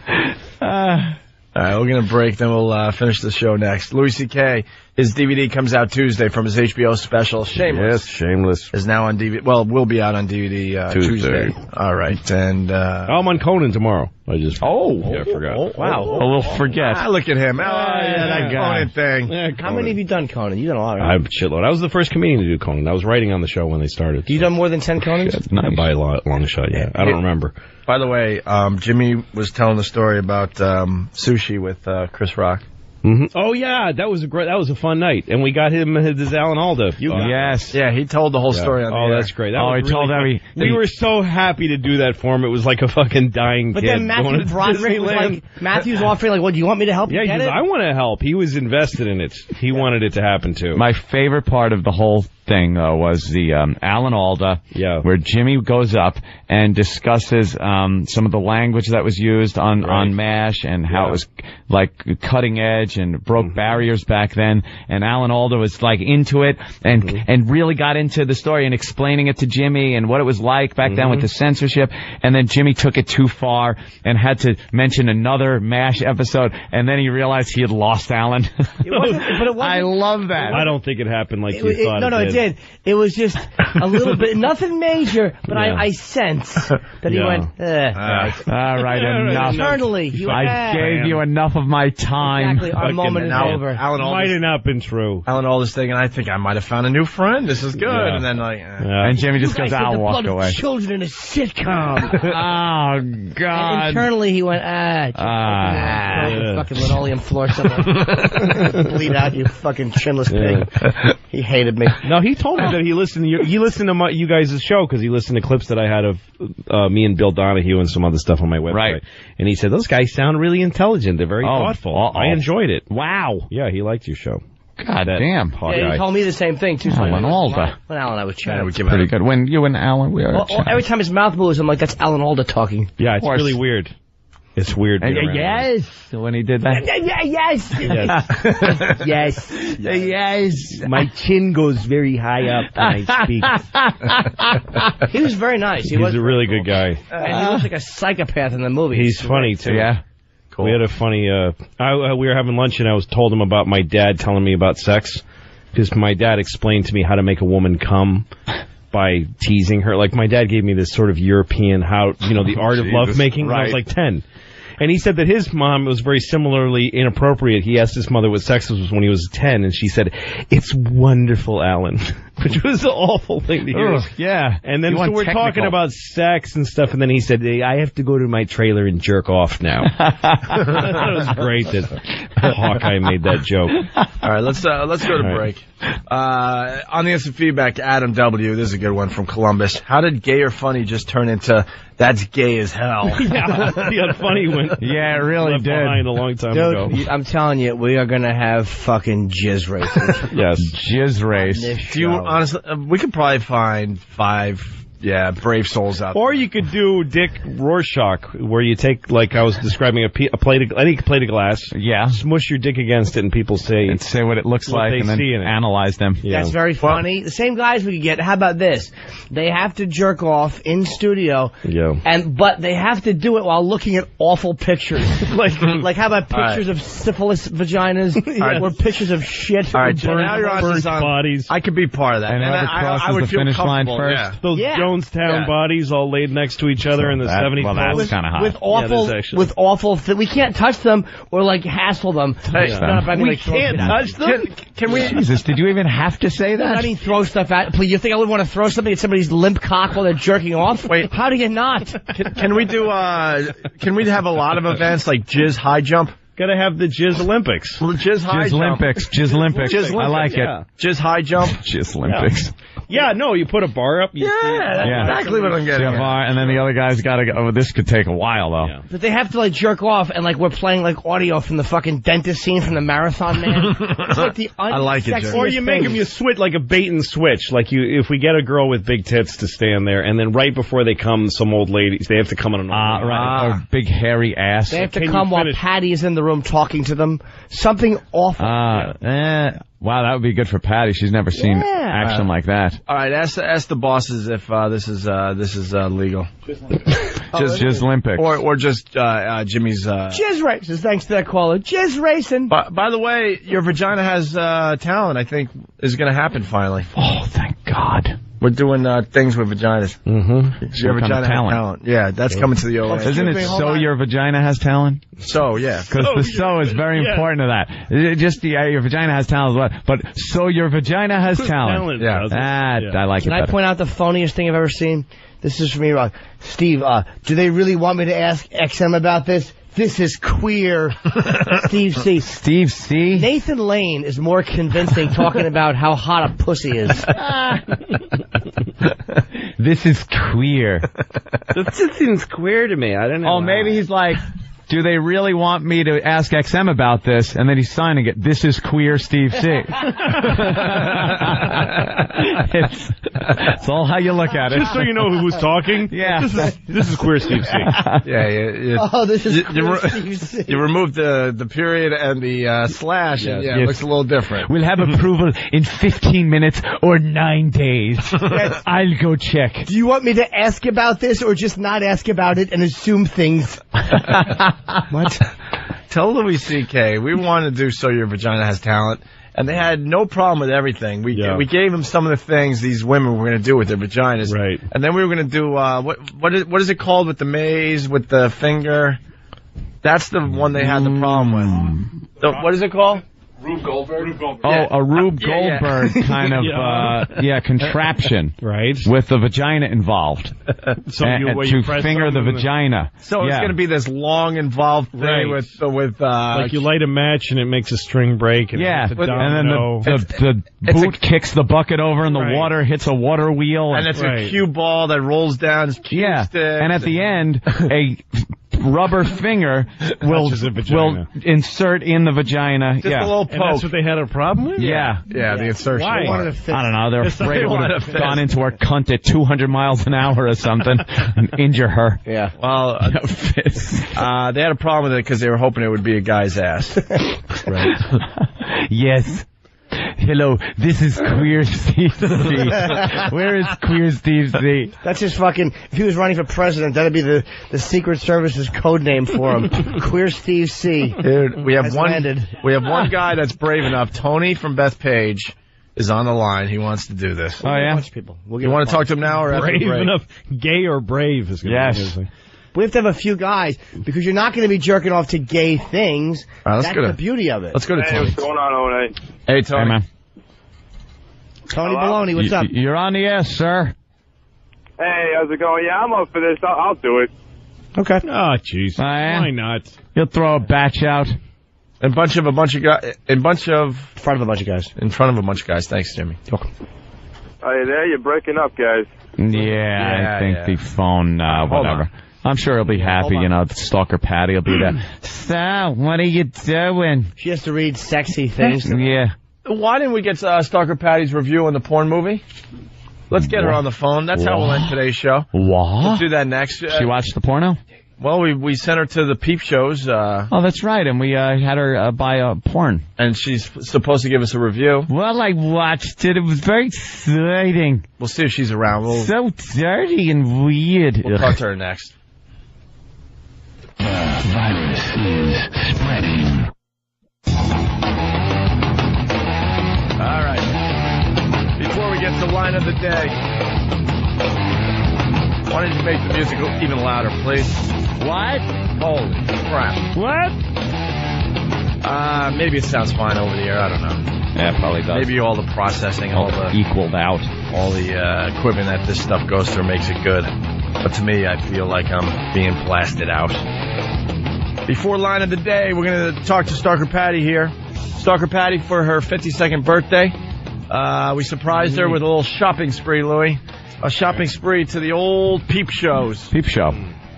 All right, we're going to break, then we'll finish the show next. Louis C.K., his DVD comes out Tuesday from his HBO special, Shameless. Yes, Shameless. Is now on DVD. Well, will be out on DVD Tuesday. All right, and... I'm on Conan tomorrow. I forgot. Wow. We'll forget. Look at him. That Conan thing. Yeah, How many have you done, Conan? You've done a lot, right? I have a shitload. I was the first comedian to do Conan. I was writing on the show when they started. You done more than 10 Conans? Not by a long shot, yeah. I don't remember. By the way, Jimmy was telling the story about sushi with Chris Rock. Mm-hmm. Oh yeah, that was a fun night, and we got him his Alan Alda. Yes, yeah, he told the whole story on the air. That's great. He told every. We were so happy to do that for him. It was like a fucking dying but kid. Then Matthew Broderick was like, Matthew's offering like, "Well, do you want me to help you get it?" I want to help. He was invested in it. He wanted it to happen too. My favorite part of the whole thing was the Alan Alda, where Jimmy goes up and discusses some of the language that was used on MASH and how it was like cutting edge and broke barriers back then. And Alan Alda was like into it and really got into the story and explaining it to Jimmy and what it was like back then with the censorship. And then Jimmy took it too far and had to mention another MASH episode. And then he realized he had lost Alan. I love that. I don't think it happened like you thought. No, it did. It was just a little bit, nothing major, but I sense that he went, all right, enough. Internally, I gave you enough of my time. Exactly, our moment is over. Alan might have not been true. Alan Alda's thing, and I think I might have found a new friend. This is good. And then and Jimmy just goes, I'll walk away. Children in a sitcom. Oh, God. And internally, he went, fucking linoleum floor somewhere. Bleed out, you fucking chinless pig. He hated me. No, he told me that he listened to you guys' show because he listened to clips that I had of me and Bill Donahue and some other stuff on my website. Right. And he said, those guys sound really intelligent. They're very thoughtful. I enjoyed it. Wow. Yeah, he liked your show. God damn. Yeah, he told me the same thing, too. Alan Alda. When Alan and I was chatting. Pretty good. When you and Alan, we are chatting. Every time his mouth moves, I'm like, that's Alan Alda talking. Yeah, it's really weird. It's weird. Yes. When he did that. Yes. My chin goes very high up when I speak. He was very nice. He's a really good guy. And he looks like a psychopath in the movie. He's funny, too. Yeah. Cool. We had a funny, we were having lunch and I told him about my dad telling me about sex. Because my dad explained to me how to make a woman come by teasing her. Like, my dad gave me this sort of European the art of lovemaking when I was like 10. And he said that his mom was very similarly inappropriate. He asked his mother what sex was when he was 10, and she said, "It's wonderful, Alan," which was an awful thing to hear. Yeah. And then so we're talking about sex and stuff, and then he said, "Hey, I have to go to my trailer and jerk off now." That was great that Hawkeye made that joke. All right, let's go to break. On the instant feedback, Adam W. This is a good one from Columbus. How did gay or funny just turn into that's gay as hell? Yeah, funny went. Yeah, it really left did. behind a long time ago. Dude, I'm telling you, we are gonna have fucking jizz races. Yes, jizz race. Do you honestly? We could probably find 5. Yeah, brave souls out there. Or you could do Dick Rorschach, where you take, like I was describing, any plate of glass. Yeah. Smush your dick against it, and people say what it looks like, and then analyze them. Yeah. That's very funny. The same guys we could get. How about this? They have to jerk off in studio. Yeah. But they have to do it while looking at awful pictures. like how about pictures of syphilis vaginas or pictures of shit? All right, now you're on bodies. I could be part of that. And whoever crosses the finish line first. Those Jonestown bodies all laid next to each other in the 70s. Well, that's kind of hot. With awful, we can't touch them or like hassle them. Hey, we can't touch them. Can we? Jesus, did you even have to say that? I didn't throw stuff at. Please, you think I would want to throw something at somebody's limp cock while they're jerking off? Wait, how do you not? Can we do? Can we have a lot of events like jizz high jump? Gotta have the Jizz Olympics. Jizz high jump. Jizz Olympics. I like it. Jizz high jump. Jizz Olympics. Yeah, no, you put a bar up. That's exactly what I'm getting at. And then the other guy's got to go. Oh, this could take a while, though. Yeah. But they have to, like, jerk off, and, like, we're playing, like, audio from the fucking dentist scene from the Marathon Man. It's like the I like it, or you make them, you switch, like a bait and switch. Like, if we get a girl with big tits to stand there, and then right before they come, some old ladies, they have to come on an right. Or big hairy ass. They have to come while Patty is in the room talking to them. Something awful. Wow, that would be good for Patty. She's never seen action like that. All right, ask the bosses if this is legal. Jizz Olympics. Or just Jimmy's Jizz races, thanks to that caller. Jizz racing. By the way, your vagina has talent, I think, is going to happen finally. Oh, thank God. We're doing things with vaginas. Mm-hmm. Your vagina has talent. Yeah, that's coming to the OA. Isn't it so your vagina has talent? So, yeah. Because the so is very important to that. Just your vagina has talent, but so your vagina has talent. Yeah. I like it. Can I point out the funniest thing I've ever seen? This is from me, Steve. Do they really want me to ask XM about this? This is queer. Steve C. Steve C. Nathan Lane is more convincing talking about how hot a pussy is. This is queer. That seems queer to me. I don't know. Oh, maybe he's like, do they really want me to ask XM about this? And then he's signing it. This is queer Steve C. It's all how you look at it. Just so you know who's talking. Yeah. This is queer Steve C. Yeah. Oh, this is queer Steve C. You remove the period and the slash, and it looks a little different. We'll have approval in 15 minutes or 9 days. I'll go check. Do you want me to ask about this or just not ask about it and assume things? What? Tell Louis C.K. we want to do So Your Vagina Has Talent, and they had no problem with everything. We gave them some of the things these women were going to do with their vaginas, right? And then we were going to do what is it called with the maze with the finger? That's the one they had the problem with. What is it called? Rube Goldberg. Oh, a Rube Goldberg kind of contraption, right? With the vagina involved. So to finger the vagina. So it's going to be this long involved thing with like you light a match and it makes a string break. And and then the boot kicks the bucket over and the water hits a water wheel. And it's a cue ball that rolls down. And at the end, a rubber finger will insert in the vagina. Just a little poke. And that's what they had a problem with? Yeah, the insertion. Why? I don't know. They're afraid it would have gone into her cunt at 200 miles an hour or something and injure her. Yeah. Well, they had a problem with it because they were hoping it would be a guy's ass. Right. Yes. Hello, this is Queer Steve C. Where is Queer Steve C? That's just fucking, if he was running for president, that'd be the Secret Service's code name for him. Queer Steve C. Dude, we have one guy that's brave enough. Tony from Bethpage is on the line. He wants to do this. Oh, yeah? A bunch of people. You want to talk to him now or after the break? Enough? Gay or brave is going to be amazing. We have to have a few guys because you're not going to be jerking off to gay things. That's the beauty of it. Let's go to Tony. What's going on, One? Hey, Tony. Hey, man. Tony Baloney, what's up? You're on the air, sir. Hey, how's it going? Yeah, I'm up for this. I'll do it. Okay. Oh, jeez. Why not? You'll throw a batch out. In front of a bunch of guys. In front of a bunch of guys. Thanks, Jimmy. Are you there? You're breaking up, guys. Yeah, I think the phone, whatever. I'm sure he'll be happy, Stalker Patty will be there. So, what are you doing? She has to read sexy things. Yeah. Why didn't we get Stalker Patty's review on the porn movie? Let's get her on the phone. That's how we'll end today's show. What? Let's do that next. She watched the porno? Well, we sent her to the peep shows. Oh, that's right, and we had her buy porn. And she's supposed to give us a review. Well, I watched it. It was very exciting. We'll see if she's around. So dirty and weird. We'll talk to her next. The virus is spreading. All right. Before we get to line of the day, why don't you make the music even louder, please? What? Holy crap. What? Maybe it sounds fine over the air. I don't know. Yeah, it probably does. Maybe all the processing, all the equaled out, all the equipment that this stuff goes through makes it good. But to me, I feel like I'm being blasted out. Before line of the day, we're going to talk to Stalker Patty here. Stalker Patty for her 52nd birthday. We surprised her with a little shopping spree, Louie. A shopping spree to the old peep shows. Peep show.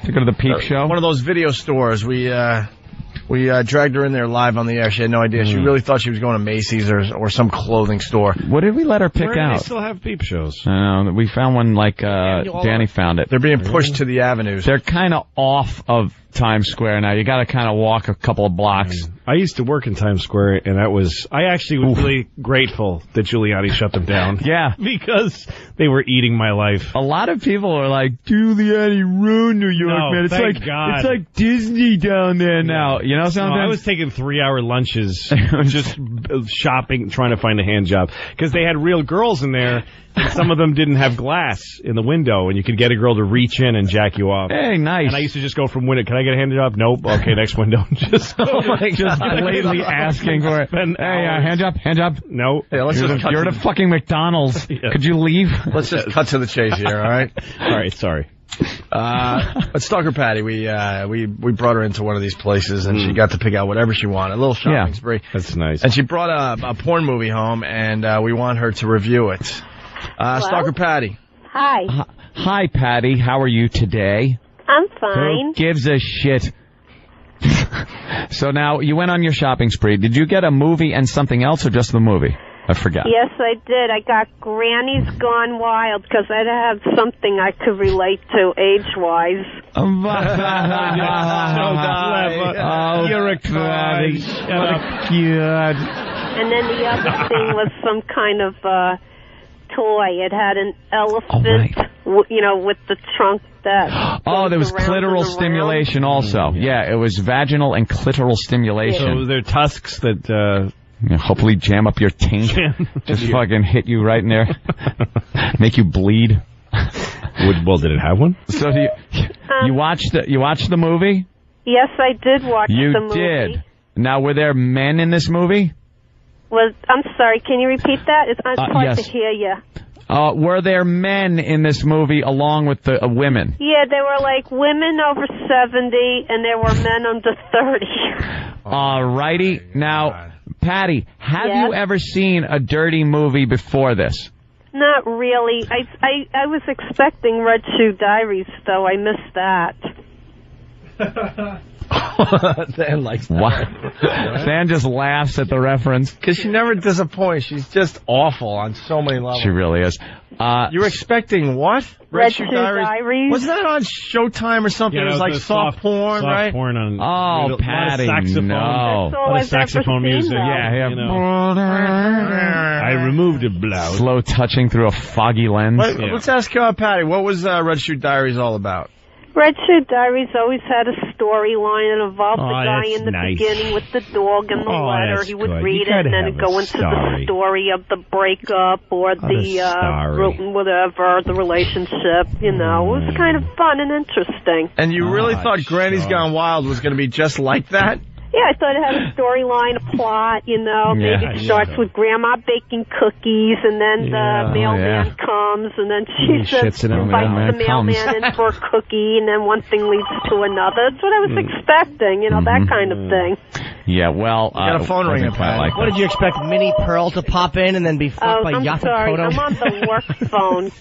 To go to the peep show? One of those video stores. We dragged her in there live on the air. She had no idea. She really thought she was going to Macy's or some clothing store. What did we let her pick Where out? They still have peep shows. We found one like Danny found it. They're being pushed to the avenues. They're kind of off of Times Square now. You got to kind of walk a couple of blocks. I used to work in Times Square, and I actually was really grateful that Giuliani shut them down. Yeah. Because they were eating my life. A lot of people are like, Giuliani ruined New York, man. It's like Disney down there now. You know something? I was taking 3-hour lunches, just shopping, trying to find a hand job. Because they had real girls in there, and some of them didn't have glass in the window, and you could get a girl to reach in and jack you off. Hey, nice. And I used to just go from window, can I get a hand job? Nope. Okay, next window. Just blatantly asking for it. Hey, hand job? No. Hey, you're at a fucking McDonald's. Yeah. Could you leave? Let's just cut to the chase here, all right? All right, sorry. But Stalker Patty, we brought her into one of these places, and she got to pick out whatever she wanted. A little shopping spree. That's nice. And she brought a porn movie home, and we want her to review it. Stalker Patty. Hi. Hi, Patty. How are you today? I'm fine. Who gives a shit? So now, you went on your shopping spree. Did you get a movie and something else, or just the movie? I forgot. Yes, I did. I got Granny's Gone Wild because I have something I could relate to age-wise. So you're a clod. Shut up. Cute. And then the other thing was some kind of toy. It had an elephant, with the trunk that... there was clitoral stimulation also. Yeah, it was vaginal and clitoral stimulation. So they're tusks that... hopefully jam up your taint. Just fucking hit you right in there. Make you bleed. Well, did it have one? So you watched the movie? Yes, I did watch the movie. You did. Now, were there men in this movie? I'm sorry, can you repeat that? It's hard to hear you. Were there men in this movie along with the women? Yeah, there were like women over 70 and there were men under 30. Alrighty. Now, Patty, have you ever seen a dirty movie before this? Not really. I was expecting Red Shoe Diaries, though. I missed that. Dan likes that. What? Dan just laughs at the reference. Because she never disappoints. She's just awful on so many levels. She really is. You were expecting what? Red Shoe Diaries? Was that on Showtime or something? Yeah, it was like soft porn, right? Soft porn on... Patty, saxophone. no. That's all I've saxophone ever music. seen, Yeah. I removed a blouse. Slow touching through a foggy lens. Let's ask Patty, what was Red Shoe Diaries all about? Red Shoe Diaries always had a storyline. It involved the guy in the beginning with the dog and the letter. He would read it, and then it'd go into the story of the breakup or the whatever, the relationship. You know, it was kind of fun and interesting. And you really thought Granny's Gone Wild was going to be just like that? Yeah, I thought it had a storyline, a plot, you know. Maybe it starts with Grandma baking cookies, and then the mailman comes, and then she invites the mailman in for a cookie, and then one thing leads to another. That's what I was expecting, you know, that kind of thing. Yeah, well, you got a phone ringing. Like what did you expect, Minnie Pearl to pop in and then be fucked by Yaphet sorry, Kotto? I'm on the work phone.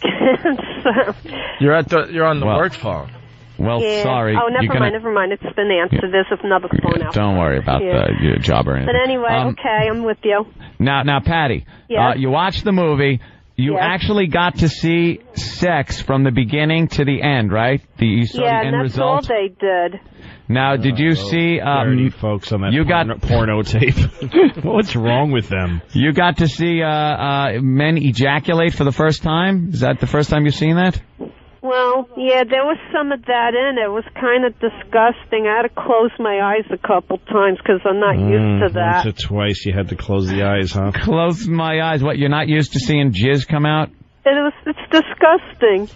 You're on the work phone. Well, yeah. sorry. Oh, never mind. It's been answered. There's another phone out. Don't worry about your job or anything. But anyway, okay, I'm with you. Now, Patty, you watched the movie. You actually got to see sex from the beginning to the end, right? You saw the end that's result? all they did. Now, did you see... dirty folks on that porno tape. What's wrong with them? You got to see men ejaculate for the first time? Is that the first time you've seen that? Well, yeah, there was some of that in it. It was kind of disgusting. I had to close my eyes a couple times because I'm not used to that. Once or twice you had to close the eyes, huh? Close my eyes. What, you're not used to seeing jizz come out? It's disgusting.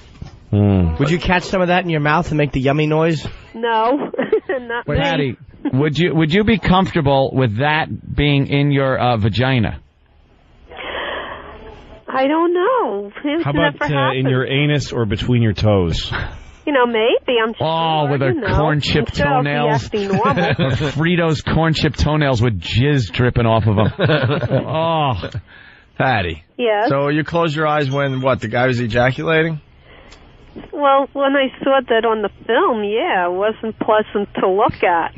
Would you catch some of that in your mouth and make the yummy noise? No, not me. Patty, would you be comfortable with that being in your vagina? I don't know. How about in your anus or between your toes? You know, maybe. I'm sure. Oh, with her corn chip toenails. Fritos corn chip toenails with jizz dripping off of them. Oh. Patty. Yes? So you closed your eyes when, the guy was ejaculating? Well, when I saw that on the film, yeah, it wasn't pleasant to look at.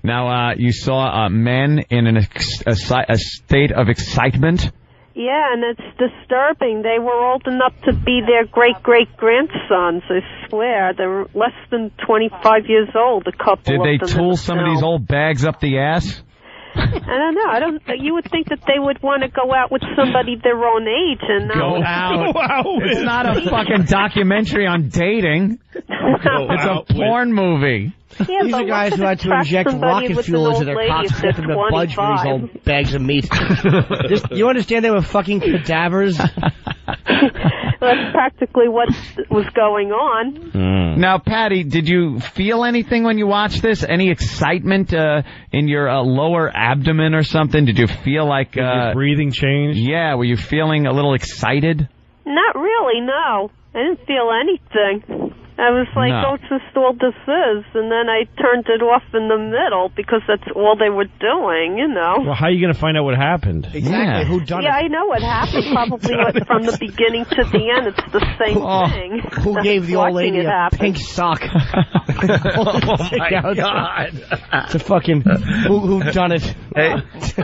Now, you saw men in a state of excitement? Yeah, and it's disturbing. They were old enough to be their great-great-grandsons, I swear. They're less than 25 years old, a couple of them. Did they tool some of these old bags up the ass? I don't know. You would think that they would want to go out with somebody their own age and not go out. It's not a fucking documentary on dating. It's a porn movie. Yeah, these are guys who had to inject rocket fuel into their cocks to get them to budge for these old bags of meat. You understand they were fucking cadavers? That's practically what was going on. Now, Patty, did you feel anything when you watched this? Any excitement in your lower abdomen or something? Did you feel like... your breathing changed? Yeah, were you feeling a little excited? Not really, no. I didn't feel anything. I was like, what's all this is? And then I turned it off in the middle because that's all they were doing, you know. Well, how are you going to find out what happened? Exactly. Who done it? Yeah, I know what happened. Probably from the beginning to the end. It's the same thing. Who gave the old lady a pink sock? Oh, my God. It's a fucking... Who done it? Hey,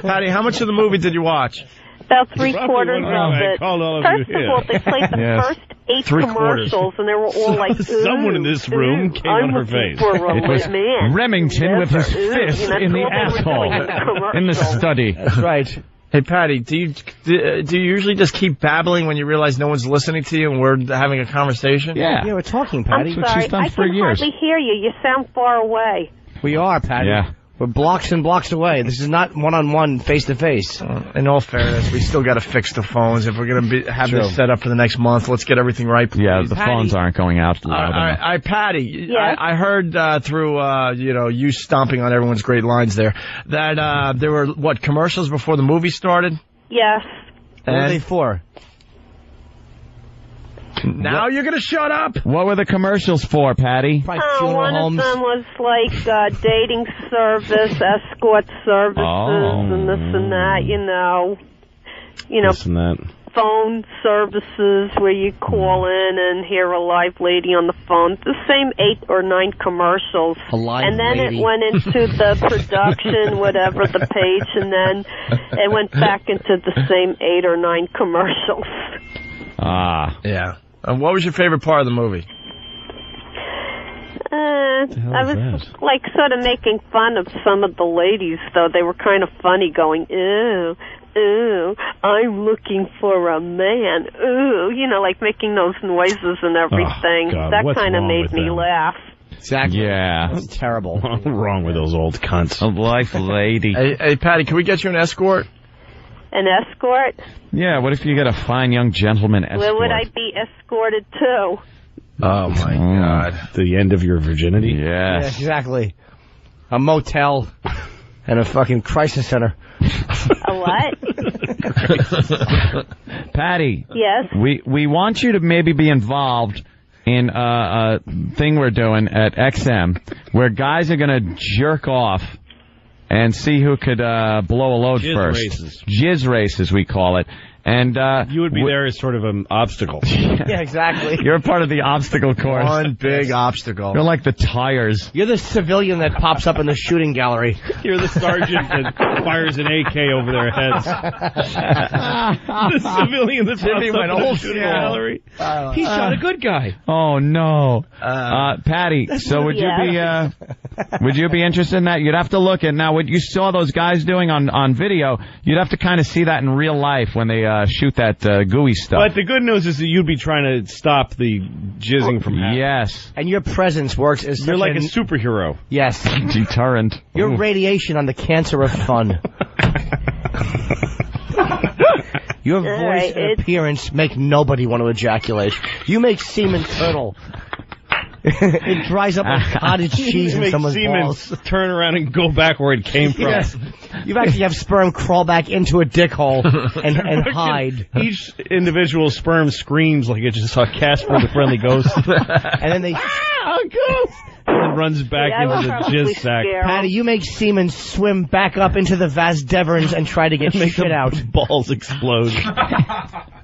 Patty, how much of the movie did you watch? About three-quarters of it. First of all, they played the first 8 commercials, and they were all like, someone in this room came on her face. It was Remington with his fist in the asshole in the study. That's right. Hey, Patty, do you usually just keep babbling when you realize no one's listening to you and we're having a conversation? Yeah, we're talking, Patty. I'm sorry, I can hardly hear you. You sound far away. We are, Patty. Yeah. We're blocks and blocks away. This is not one-on-one, face-to-face. In all fairness, we still got to fix the phones. If we're going to have this set up for the next month, let's get everything right, please. Yeah, the phones aren't going out loud enough. Patty, yes? I heard through you stomping on everyone's great lines there that there were, commercials before the movie started? Yes. What were they for? Now you're going to shut up? What were the commercials for, Patty? One of them was like dating service, escort services, and this and that, you know. This and that. Phone services where you call in and hear a live lady on the phone. The same 8 or 9 commercials. And then it went into the production, whatever, the page, and then it went back into the same 8 or 9 commercials. Yeah. And what was your favorite part of the movie? I was like sort of making fun of some of the ladies, though. They were kind of funny going, ew. ooh, I'm looking for a man. Ooh, you know, like making those noises and everything. God, that what's kind of wrong made with me them? laugh. Exactly. Yeah. That's terrible. What's wrong with those old cunts? A life lady. Hey, Patty, can we get you an escort? An escort? Yeah, what if you get a fine young gentleman escort? Where would I be escorted to? Oh, my God. The end of your virginity? Yes. Yeah, exactly. A motel and a fucking crisis center. A what? Patty. Yes? We want you to maybe be involved in a thing we're doing at XM where guys are going to jerk off and see who could blow a load Jizz first. races. Jizz races, we call it. And you would be there as sort of an obstacle. Yeah, exactly. You're a part of the obstacle course. One big obstacle. You're like the tires. You're the civilian that pops up in the shooting gallery. You're the sergeant that fires an AK over their heads. The civilian that Jimmy pops went up in the old shooting school. gallery. He shot a good guy. Oh no, Patty. So would you be interested in that? You'd have to look at now what you saw those guys doing on video. You'd have to kind of see that in real life when they shoot that gooey stuff. But the good news is that you'd be trying to stop the jizzing from happening. Yes. And your presence works as You're like a superhero. Yes. Deterrent. Your radiation on the cancer of fun. Your voice and appearance make nobody want to ejaculate. You make semen curdle. It dries up like cottage cheese in someone's balls. Turn around and go back where it came from. Yes. You actually have sperm crawl back into a dick hole and hide. Each individual sperm screams like it just saw Casper the Friendly Ghost. And then they... ghost! And runs back into the jizz sack. Patty, you make semen swim back up into the vas deferens and try to get shit out. Balls explode.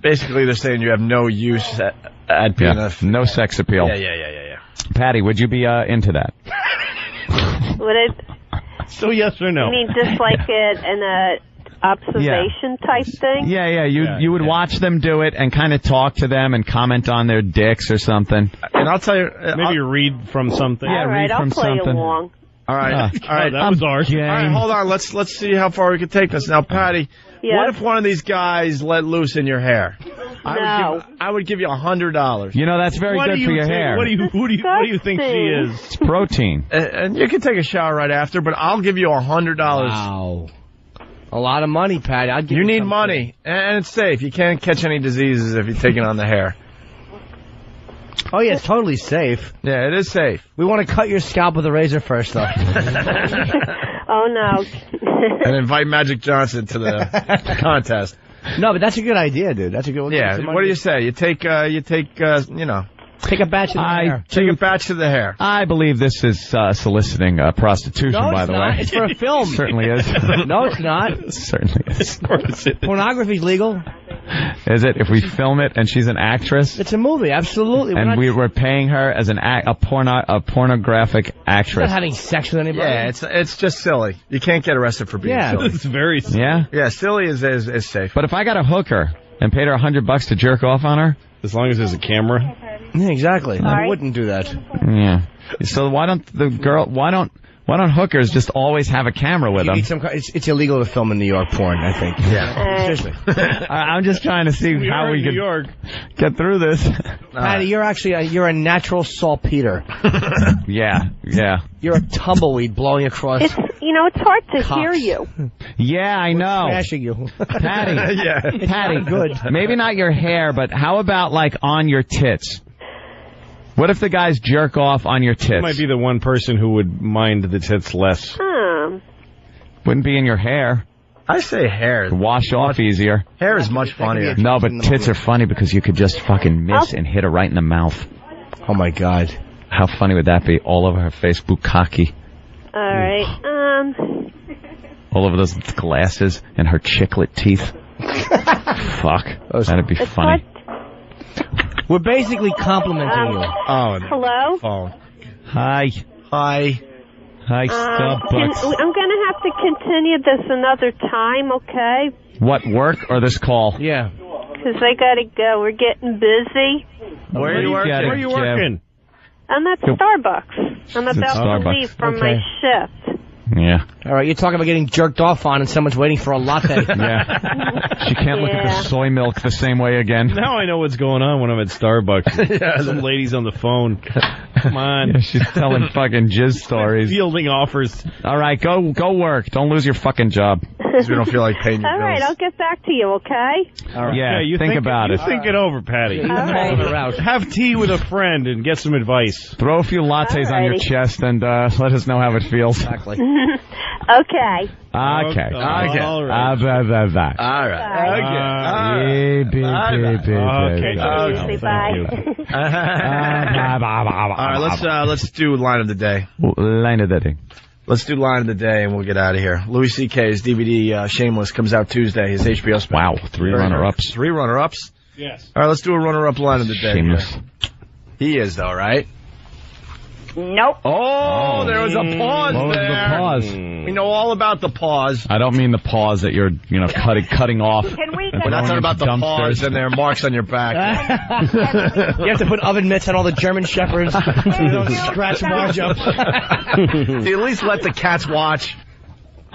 Basically, they're saying you have no use at being a... No sex appeal. Yeah. Patty, would you be into that? Would it? So yes or no? I mean, just like an observation type thing? Yeah. You would watch them do it and kind of talk to them and comment on their dicks or something. And I'll tell you... Maybe read from something. All right, I'll play along. All right. That was ours. All right, hold on. Let's see how far we can take this. Now, Patty, what if one of these guys let loose in your hair? I would give you $100. You know, that's very good for your hair. Who do you think she is? It's protein. And you can take a shower right after, but I'll give you $100. Wow. A lot of money, Patty. I'd give you need money, and it's safe. You can't catch any diseases if you take it on the hair. Oh, yeah, it's totally safe. Yeah, it is safe. We want to cut your scalp with a razor first, though. Oh, no. And invite Magic Johnson to the contest. No, but that's a good idea, dude. That's a good one. Yeah, what do you say? You take, take a batch of the hair. Take a batch of the hair. I believe this is soliciting prostitution, by the way. It's for a film. Certainly is. No, it's not. It certainly is. Pornography's legal. Is it? If we film it and she's an actress? It's a movie, absolutely. And we're paying her as a pornographic actress. She's not having sex with anybody. Yeah, it's just silly. You can't get arrested for being silly. It's very silly. Yeah, silly is safe. But if I got a hooker and paid her $100 to jerk off on her, as long as there's a camera. Yeah, exactly. I wouldn't do that. Yeah. So why don't hookers just always have a camera with them? It's illegal to film in New York porn, I think. Yeah. Seriously. I'm just trying to see how we can get through this. Patty, you're a natural saltpeter. Yeah. You're a tumbleweed blowing across. It's hard to hear you. Yeah, I know. Smashing you. Patty. Patty. Good. Maybe not your hair, but how about like on your tits? What if the guys jerk off on your tits? You might be the one person who would mind the tits less. Wouldn't be in your hair. I say hair. Wash off easier. Hair is much funnier. No, but tits are funny because you could just fucking miss and hit her right in the mouth. Oh, my God. How funny would that be? All over her face, bukkake. All right. All over those glasses and her chiclet teeth. Fuck. That'd be funny. We're basically complimenting you. Oh, hello? Phone. Hi. Hi, Starbucks. I'm going to have to continue this another time, okay? What, work or this call? Yeah. Because I got to go. We're getting busy. Where are you working? I'm at Starbucks. I'm about to leave from my shift. Yeah. All right, you're talking about getting jerked off on and someone's waiting for a latte. Yeah. She can't look at the soy milk the same way again. Now I know what's going on when I'm at Starbucks. Some lady's on the phone. Come on. Yeah, she's telling fucking jizz stories. Fielding offers. All right, go work. Don't lose your fucking job. Because we don't feel like paying your All right, bills. I'll get back to you, okay? All right. Yeah, you think about it. Think it over, Patty. All right. Have tea with a friend and get some advice. Throw a few lattes on your chest and let us know how it feels. Exactly. Okay. Okay. All right. All right. Okay. Bye. All right, let's do line of the day. Line of the day. Let's do line of the day and we'll get out of here. Louis C.K.'s DVD, Shameless, comes out Tuesday. His HBO special. Wow, 3 runner-ups. 3 runner-ups? Yes. All right, let's do a runner-up line of the day. Shameless. He is, though, right? Nope. Oh, there was a pause What was there. the pause? We know all about the pause. I don't mean the pause that you're, cutting off. Can we We're not talking about the pause and there are marks on your back. You have to put oven mitts on all the German shepherds. So they don't scratch Marge up. See, at least let the cats watch.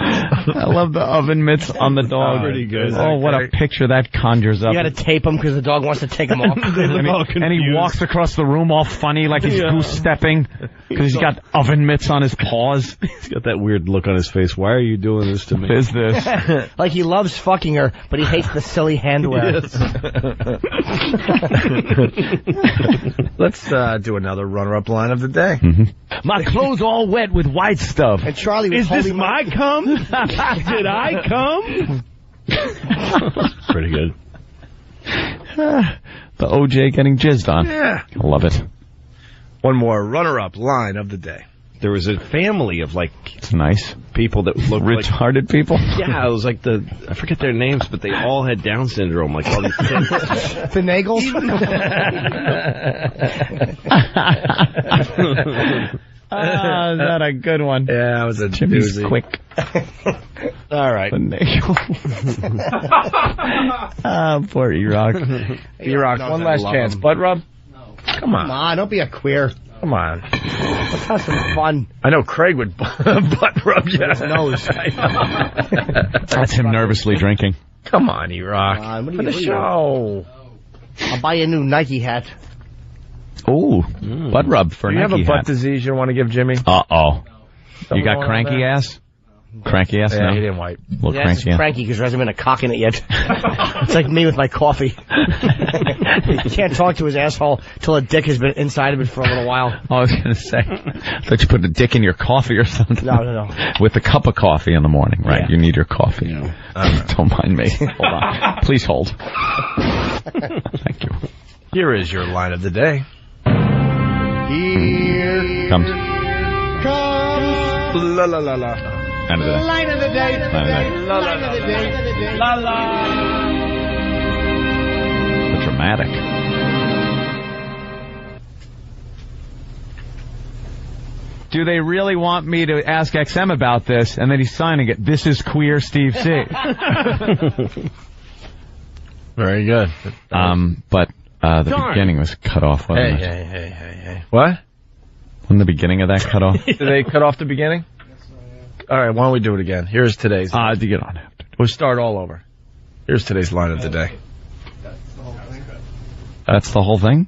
I love the oven mitts on the dog. Pretty good. Oh, what a picture that conjures up. You got to tape them because the dog wants to take them off. And he walks across the room all funny like he's goose-stepping because he's got oven mitts on his paws. He's got that weird look on his face. Why are you doing this to me? What is this? Like he loves fucking her, but he hates the silly handwear. Let's do another runner-up line of the day. Mm-hmm. My clothes all wet with white stuff. And Charlie was Is this my cum? Did I come? Pretty good. The OJ getting jizzed on. Yeah. I love it. One more runner-up line of the day. There was a family of it's nice people that looked retarded people. Yeah, it was like I forget their names, but they all had Down syndrome, like all these kids. Finagles? Is that a good one? Yeah, that was a Jimmy's doozy. quick. All right. Poor E-Rock. E-Rock, one last chance. Butt rub? No. Come on, don't be a queer. Come on. Let's have some fun. I know Craig would butt rub you. His nose. That's him nervously drinking. Come on, E-Rock. For the show. I'll buy you a new Nike hat. Ooh, butt rub for Do you Nike have a butt hat. disease you want to give Jimmy? Uh-oh. You got wrong cranky with that? ass? Cranky ass? Yeah, No? he didn't wipe. Little Yeah, cranky it's cranky because there hasn't been a cock in it yet. It's like me with my coffee. You can't talk to his asshole till a dick has been inside of it for a little while. I was going to say, I thought you put a dick in your coffee or something. No. With a cup of coffee in the morning, right? Yeah. You need your coffee. Don't mind me. Hold on. Please hold. Thank you. Here is your line of the day. Here Comes. La la la la. End of the day. Line of the day. Line of the day. Line of the day. La la. The dramatic. Do they really want me to ask XM about this? And then he's signing it. This is queer Steve C. Very good. But the beginning was cut off, wasn't it? Hey. What? Wasn't the beginning of that cut off? Did they cut off the beginning? All right, why don't we do it again? Here's today's. To get on. We'll start all over. Here's today's line of the day. That's the whole thing?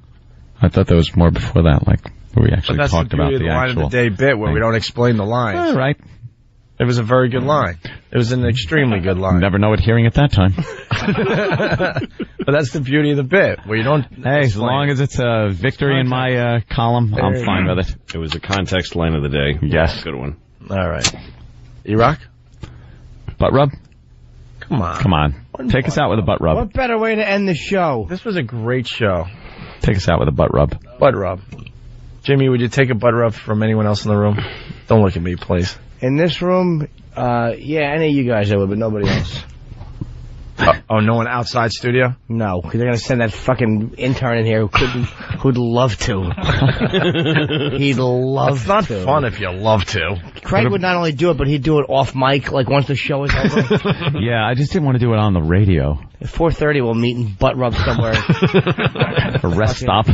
I thought there was more before that, like where we actually talked about the line actual of the day bit where thing. we don't explain the lines. All right. It was a very good line. It was an extremely good line. Never know it hearing it that time. But that's the beauty of the bit, where you don't. Hey, as long as it's a victory in my column, I'm fine with it. It was a context line of the day. Yes. Good one. All right. E-Rock? Butt rub? Come on. Come on. Take us out with a butt rub. What better way to end the show? This was a great show. Take us out with a butt rub. Butt rub. Jimmy, would you take a butt rub from anyone else in the room? Don't look at me, please. In this room, yeah, any of you guys I would, but nobody else. Oh, no one outside studio? No, because they're going to send that fucking intern in here who'd love to. He'd love It's not to. fun if you love to. Craig would not only do it, but he'd do it off mic, like once the show is over. Yeah, I just didn't want to do it on the radio. At 4:30, we'll meet in butt rub somewhere. A rest stop.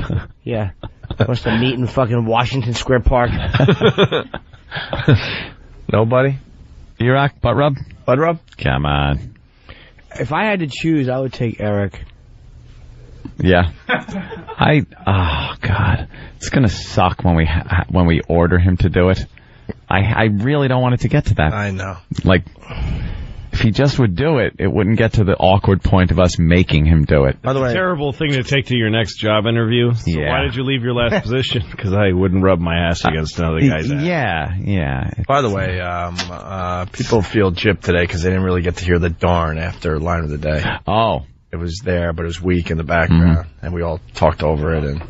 Yeah. Wants to meet in fucking Washington Square Park. Nobody? E-Rock, butt rub? Butt rub? Come on. If I had to choose, I would take Eric. Yeah. Oh, God. It's going to suck when we order him to do it. I really don't want it to get to that. I know. Like, if he just would do it, it wouldn't get to the awkward point of us making him do it. By the way, terrible thing to take to your next job interview. So why did you leave your last position? Because I wouldn't rub my ass against another guy's ass. Yeah. By the way, people feel gypped today because they didn't really get to hear the darn after line of the day. Oh. It was there, but it was weak in the background, and we all talked over it. And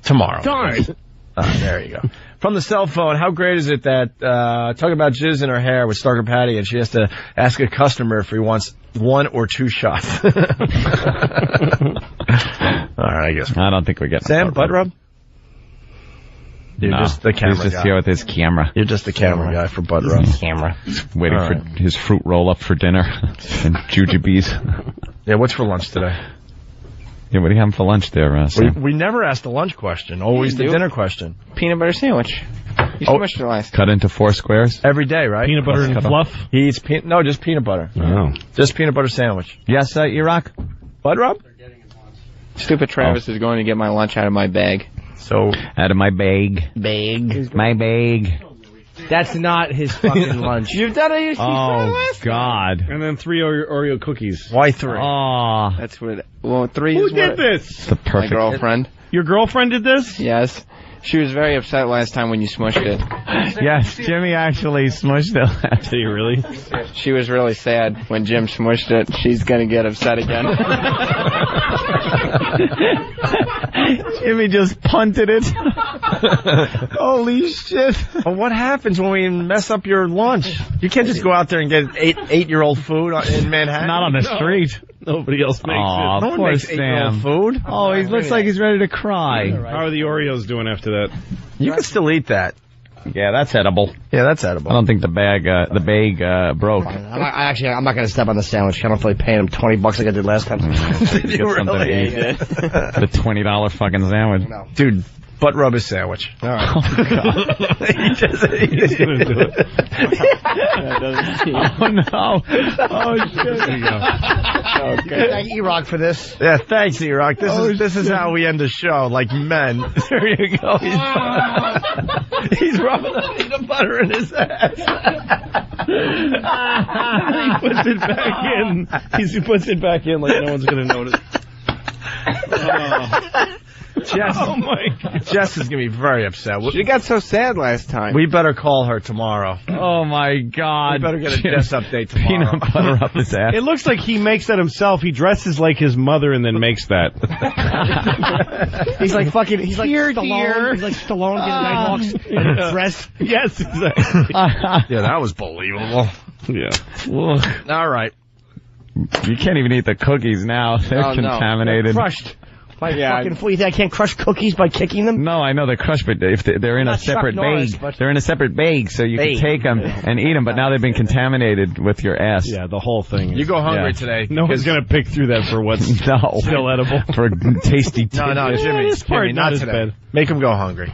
tomorrow. Darn. There you go. From the cell phone, how great is it that talking about jizz in her hair with Starker Patty, and she has to ask a customer if he wants 1 or 2 shots. All right, I guess. I don't think we get Sam, butt rub? You're just the camera guy. He's just guy. here with his camera. You're just the camera guy for butt rub. Camera. Waiting for his fruit roll-up for dinner and jujubes. Yeah, what's for lunch today? Yeah, what are you having for lunch there, Sam? We never asked the lunch question. Always the dinner question. Peanut butter sandwich. You smushed it last. Cut into 4 squares? Every day, right? Peanut butter and fluff? He eats just peanut butter. Oh. Just peanut butter sandwich. Yes, E-Rock? Butt rub? Stupid Travis is going to get my lunch out of my bag. So out of my bag. My bag. That's not his fucking lunch. You've done it. Oh, God. And then 3 Oreo cookies. Why 3? Oh. That's what. Well, 3 Who is did what, this? The perfect. My girlfriend. Your girlfriend did this? Yes. She was very upset last time when you smushed it. Yes, Jimmy actually smushed it. Did you really? She was really sad when Jim smushed it. She's going to get upset again. Jimmy just punted it. Holy shit. Well, what happens when we mess up your lunch? You can't just go out there and get 8-year-old food in Manhattan. Not on the street. Nobody else makes it. No one makes 8-year-old food. Oh, he looks like he's ready to cry. How are the Oreos doing after that? You can still eat that. Yeah, that's edible. Yeah, that's edible. I don't think the bag broke. I'm not going to step on the sandwich. I don't feel like paying him $20 like I did last time. Get something to eat. The $20 fucking sandwich. No. Dude, butt rub his sandwich. All right. Oh, God. He's going to do it. Oh, no. Oh, shit. There you go. Okay. Thank E-Rock for this. Yeah, thanks, E-Rock. This is how we end the show, like men. There you go. He's rubbing the peanut butter in his ass. He puts it back in. He puts it back in like no one's going to notice. Jess, oh my God. Jess is going to be very upset. She got so sad last time. We better call her tomorrow. Oh, my God. We better get a Jess update tomorrow. Peanut butter up his ass. It looks like he makes that himself. He dresses like his mother and then makes that. He's like fucking, he's like Stallone. He's like Stallone getting Nighthawks in a dress. Yes, exactly. Yeah, that was believable. Yeah. All right. You can't even eat the cookies now. They're contaminated. They're crushed. Fucking fool. You think I can't crush cookies by kicking them? No, I know they're crushed, but if they're in a separate bag, they're in a separate bag, so you can take them and eat them. But now they've been contaminated with your ass. Yeah, the whole thing. You go hungry today. No one's gonna pick through that for what's still edible. For tasty. No, Jimmy. This part not as today. bad. Make him go hungry.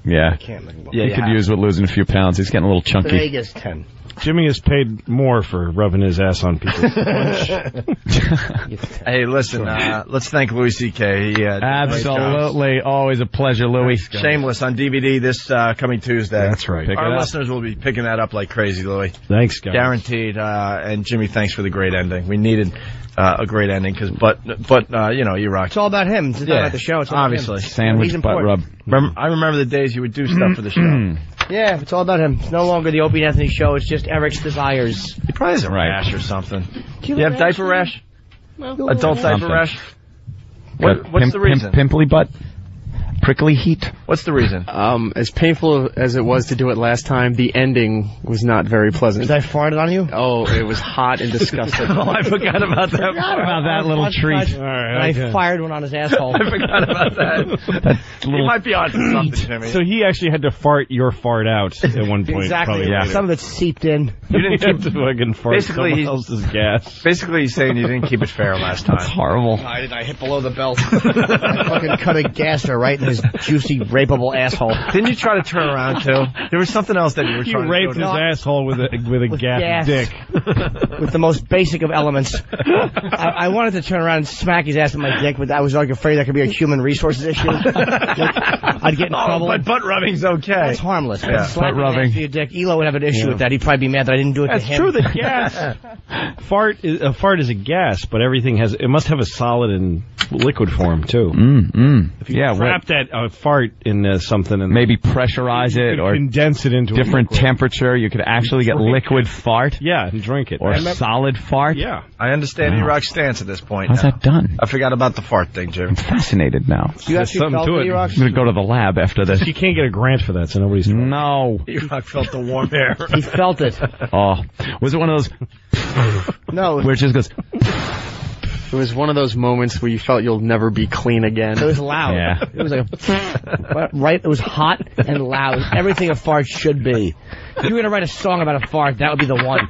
Yeah. I can't make him go. He could use with losing a few pounds. He's getting a little chunky. Vegas 10. Jimmy has paid more for rubbing his ass on people's lunch. Hey, listen, let's thank Louis C.K. Absolutely. Always a pleasure, Louis. Shameless on DVD this coming Tuesday. That's right. Our listeners will be picking that up like crazy, Louis. Thanks, guys. Guaranteed. And Jimmy, thanks for the great ending. We needed a great ending, but you know, you rock. It's all about him. It's not about the show. It's all obviously. about him. Sandwich butt rub. I remember the days you would do stuff for the show. Yeah, it's all about him. It's no longer the Opie and Anthony show. It's just Eric's desires. He probably has a rash or something. You have diaper rash? Adult diaper rash? What's the reason? Pimply butt? Prickly heat? What's the reason? As painful as it was to do it last time, the ending was not very pleasant. Did I fart on you? Oh, it was hot and disgusting. Oh, I forgot about that. About that little treat. All right, I fired one on his asshole. I forgot about that. He might be on something, Jimmy. So he actually had to fart your fart out at one point. Exactly. Probably Some of it seeped in. You didn't have to fucking fart Basically, someone else's gas. Basically, he's saying you didn't keep it fair last time. That's horrible. I hit below the belt. I fucking cut a gasser right in his juicy rib. rapable asshole. Didn't you try to turn around too? There was something else that you were trying to do. You raped his asshole with a gas dick. With the most basic of elements. I wanted to turn around and smack his ass with my dick, but I was like afraid that could be a human resources issue. I'd get in trouble. But butt rubbing's okay. That's harmless. Yeah. Butt rubbing. Your dick. Elo would have an issue with that. He'd probably be mad that I didn't do it to him. That's true. The gas. A fart is a gas, but everything it must have a solid and liquid form too. If you wrap that fart in something and maybe pressurize it or condense it into different temperature, you could actually get liquid fart. Yeah, and drink it. Or solid fart. Yeah. I understand E-Rock's stance at this point. How's that done? I forgot about the fart thing, Jim. I'm fascinated now. You actually something felt to it, it. E-Rock? I'm going to go to the lab after this. You can't get a grant for that, so nobody's... No. E-Rock felt the warm air. He felt it. Oh. Was it one of those... No. Where it just goes... It was one of those moments where you felt you'll never be clean again. It was loud. Yeah. It was like right. It was hot and loud. Everything a fart should be. If you were gonna write a song about a fart, that would be the one.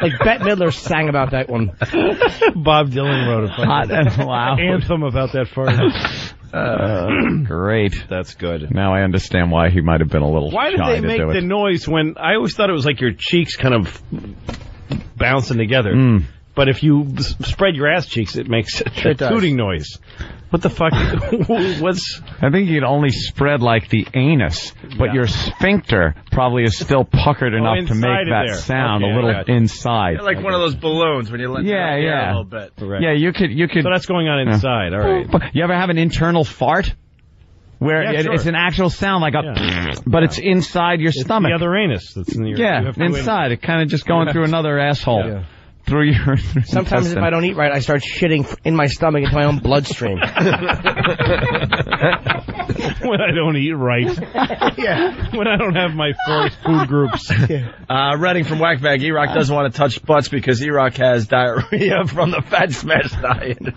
Like Bette Midler sang about that one. Bob Dylan wrote a hot and loud anthem about that fart. Great. That's good. Now I understand why he might have been a little Why did shy they to make do the it. noise when... I always thought it was like your cheeks kind of bouncing together. But if you spread your ass cheeks, it makes a tooting noise. What the fuck? I think you'd only spread like the anus, but your sphincter probably is still puckered enough to make that sound a little inside. Like one of those balloons when you let it out a little bit. Yeah, you could. So that's going on inside. All right. You ever have an internal fart? Where it's an actual sound like a, but it's inside your stomach. The other anus that's in your inside. It kind of just going through another asshole. Yeah. Through your Sometimes if I don't eat right, I start shitting in my stomach into my own bloodstream. When I don't eat right. Yeah. When I don't have my 4 food groups. Redding from Whackbag. E-Rock doesn't want to touch butts because E-Rock has diarrhea from the Fat Smash diet. Could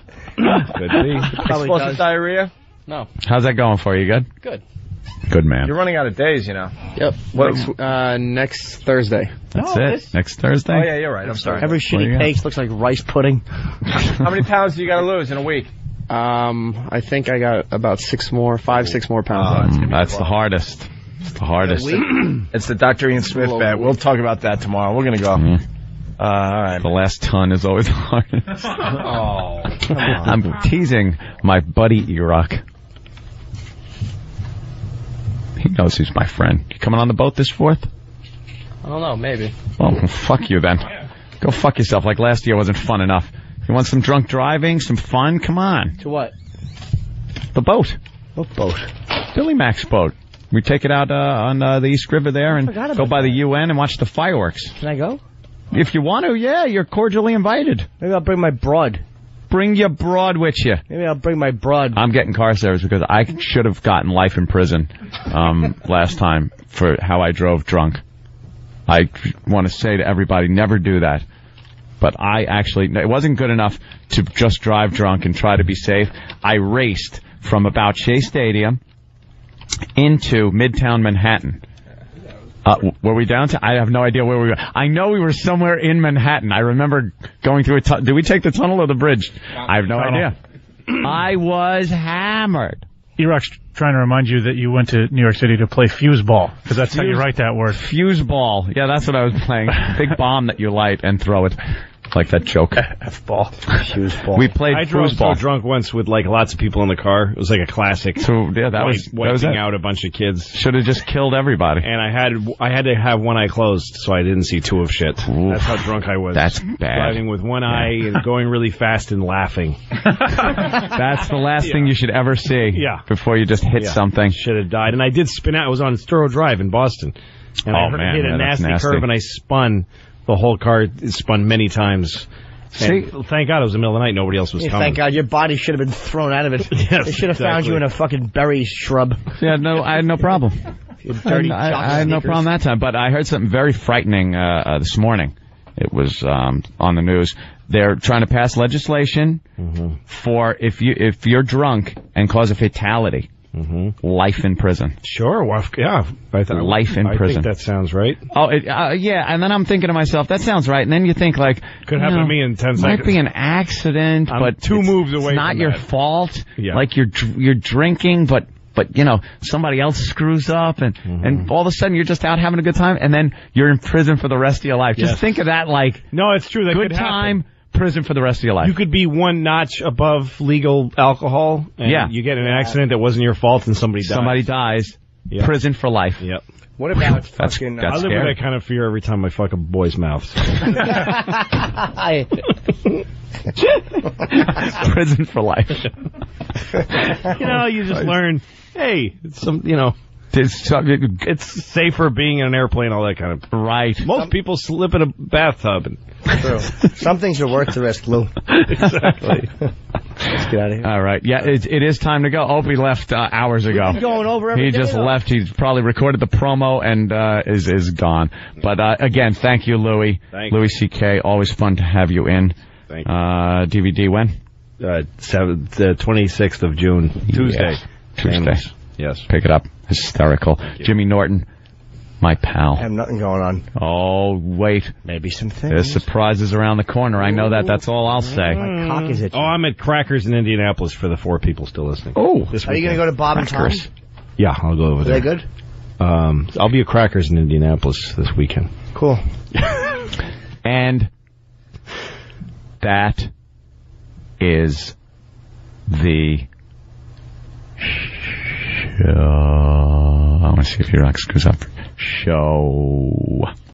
be. Explosive diarrhea? No. How's that going for you? Good? Good. Good, man. You're running out of days, you know. Yep. Next Thursday. That's it. Next Thursday? Oh, yeah, you're right. I'm sorry. Every shitty paste looks like rice pudding. How many pounds do you got to lose in a week? I think I got about 6 more pounds. That's the hardest. It's the hardest. It's the Dr. Ian Smith bet. We'll talk about that tomorrow. We're going to go. All right. The last ton is always the hardest. Come on. I'm teasing my buddy E-Rock. He knows he's my friend. You coming on the boat this 4th? I don't know, maybe. Well, fuck you then. Go fuck yourself. Like last year wasn't fun enough. You want some drunk driving, some fun? Come on. To what? The boat. What boat? Billy Mac's boat. We take it out on the East River there and go by the UN and watch the fireworks. Can I go? If you want to, yeah, you're cordially invited. Maybe I'll bring my broad. Bring your broad with you. Maybe I'll bring my broad. I'm getting car service because I should have gotten life in prison last time for how I drove drunk. I want to say to everybody, never do that. But it wasn't good enough to just drive drunk and try to be safe. I raced from about Shea Stadium into Midtown Manhattan. Were we down to? I have no idea where we were. I know we were somewhere in Manhattan. I remember going through a tunnel. Did we take the tunnel or the bridge? I have no idea. I was hammered. E-Rock's trying to remind you that you went to New York City to play fuse ball, because that's how you write that word. Fuse ball. Yeah, that's what I was playing. Big bomb that you light and throw it. Like that joke. F-ball. Fuse ball. We played I drove foosball. so drunk once with like lots of people in the car. It was like a classic. So yeah, that was wiping out a bunch of kids. Should have just killed everybody. And I had to have one eye closed so I didn't see 2 of shit. Oof. That's how drunk I was. That's bad. Driving with one eye and going really fast and laughing. That's the last thing you should ever see. Yeah. Before you just hit something. Should have died. And I did spin out. I was on Sturrow Drive in Boston. And I hit a nasty curve and I spun. The whole car spun many times. See, thank God it was the middle of the night. Nobody else was coming. Thank God your body should have been thrown out of it. Yes, they should have found you in a fucking berry shrub. Yeah, no, I had no problem. I had no problem that time. But I heard something very frightening this morning. It was on the news. They're trying to pass legislation for if you're drunk and cause a fatality. Life in prison. Sure, yeah. Life in prison. I think that sounds right. Oh, yeah, and then I'm thinking to myself, that sounds right. And then you think, like, could happen to me in 10 seconds. Might be an accident, I'm but 2 moves away. It's not from your that. fault. Yeah. Like you're drinking, but but somebody else screws up, and all of a sudden you're just out having a good time, and then you're in prison for the rest of your life. Just think of that like no, it's true. That good could time, prison for the rest of your life. You could be one notch above legal alcohol, and you get in an accident that wasn't your fault, and somebody dies. Somebody dies. Yep. Prison for life. Yep. What about fucking... I live with that kind of fear every time I fuck a boy's mouth. Prison for life. You just learn, hey, it's safer being in an airplane, all that kind of... Right. Most people slip in a bathtub. True. Some things are worth the risk, Lou. Exactly. Let's get out of here. All right. Yeah, it is time to go. Opie left hours ago. We've been going over everything. He just left. He's probably recorded the promo and is gone. But again, thank you, Louis. Louis C.K., always fun to have you in. Thank you. DVD when? The 26th of June. Tuesday. Tuesday. Yes. Pick it up. Hysterical. Jimmy Norton, my pal. I have nothing going on. Oh, wait. Maybe some things. There's surprises around the corner. I know that. That's all I'll say. My cock is itching. Oh, I'm at Crackers in Indianapolis for the 4 people still listening. Oh. Are you going to go to Bob and Tom? Yeah, I'll go over there. Are they good? I'll be at Crackers in Indianapolis this weekend. Cool. And that is the show. I want to see if your Rock screws up. Show.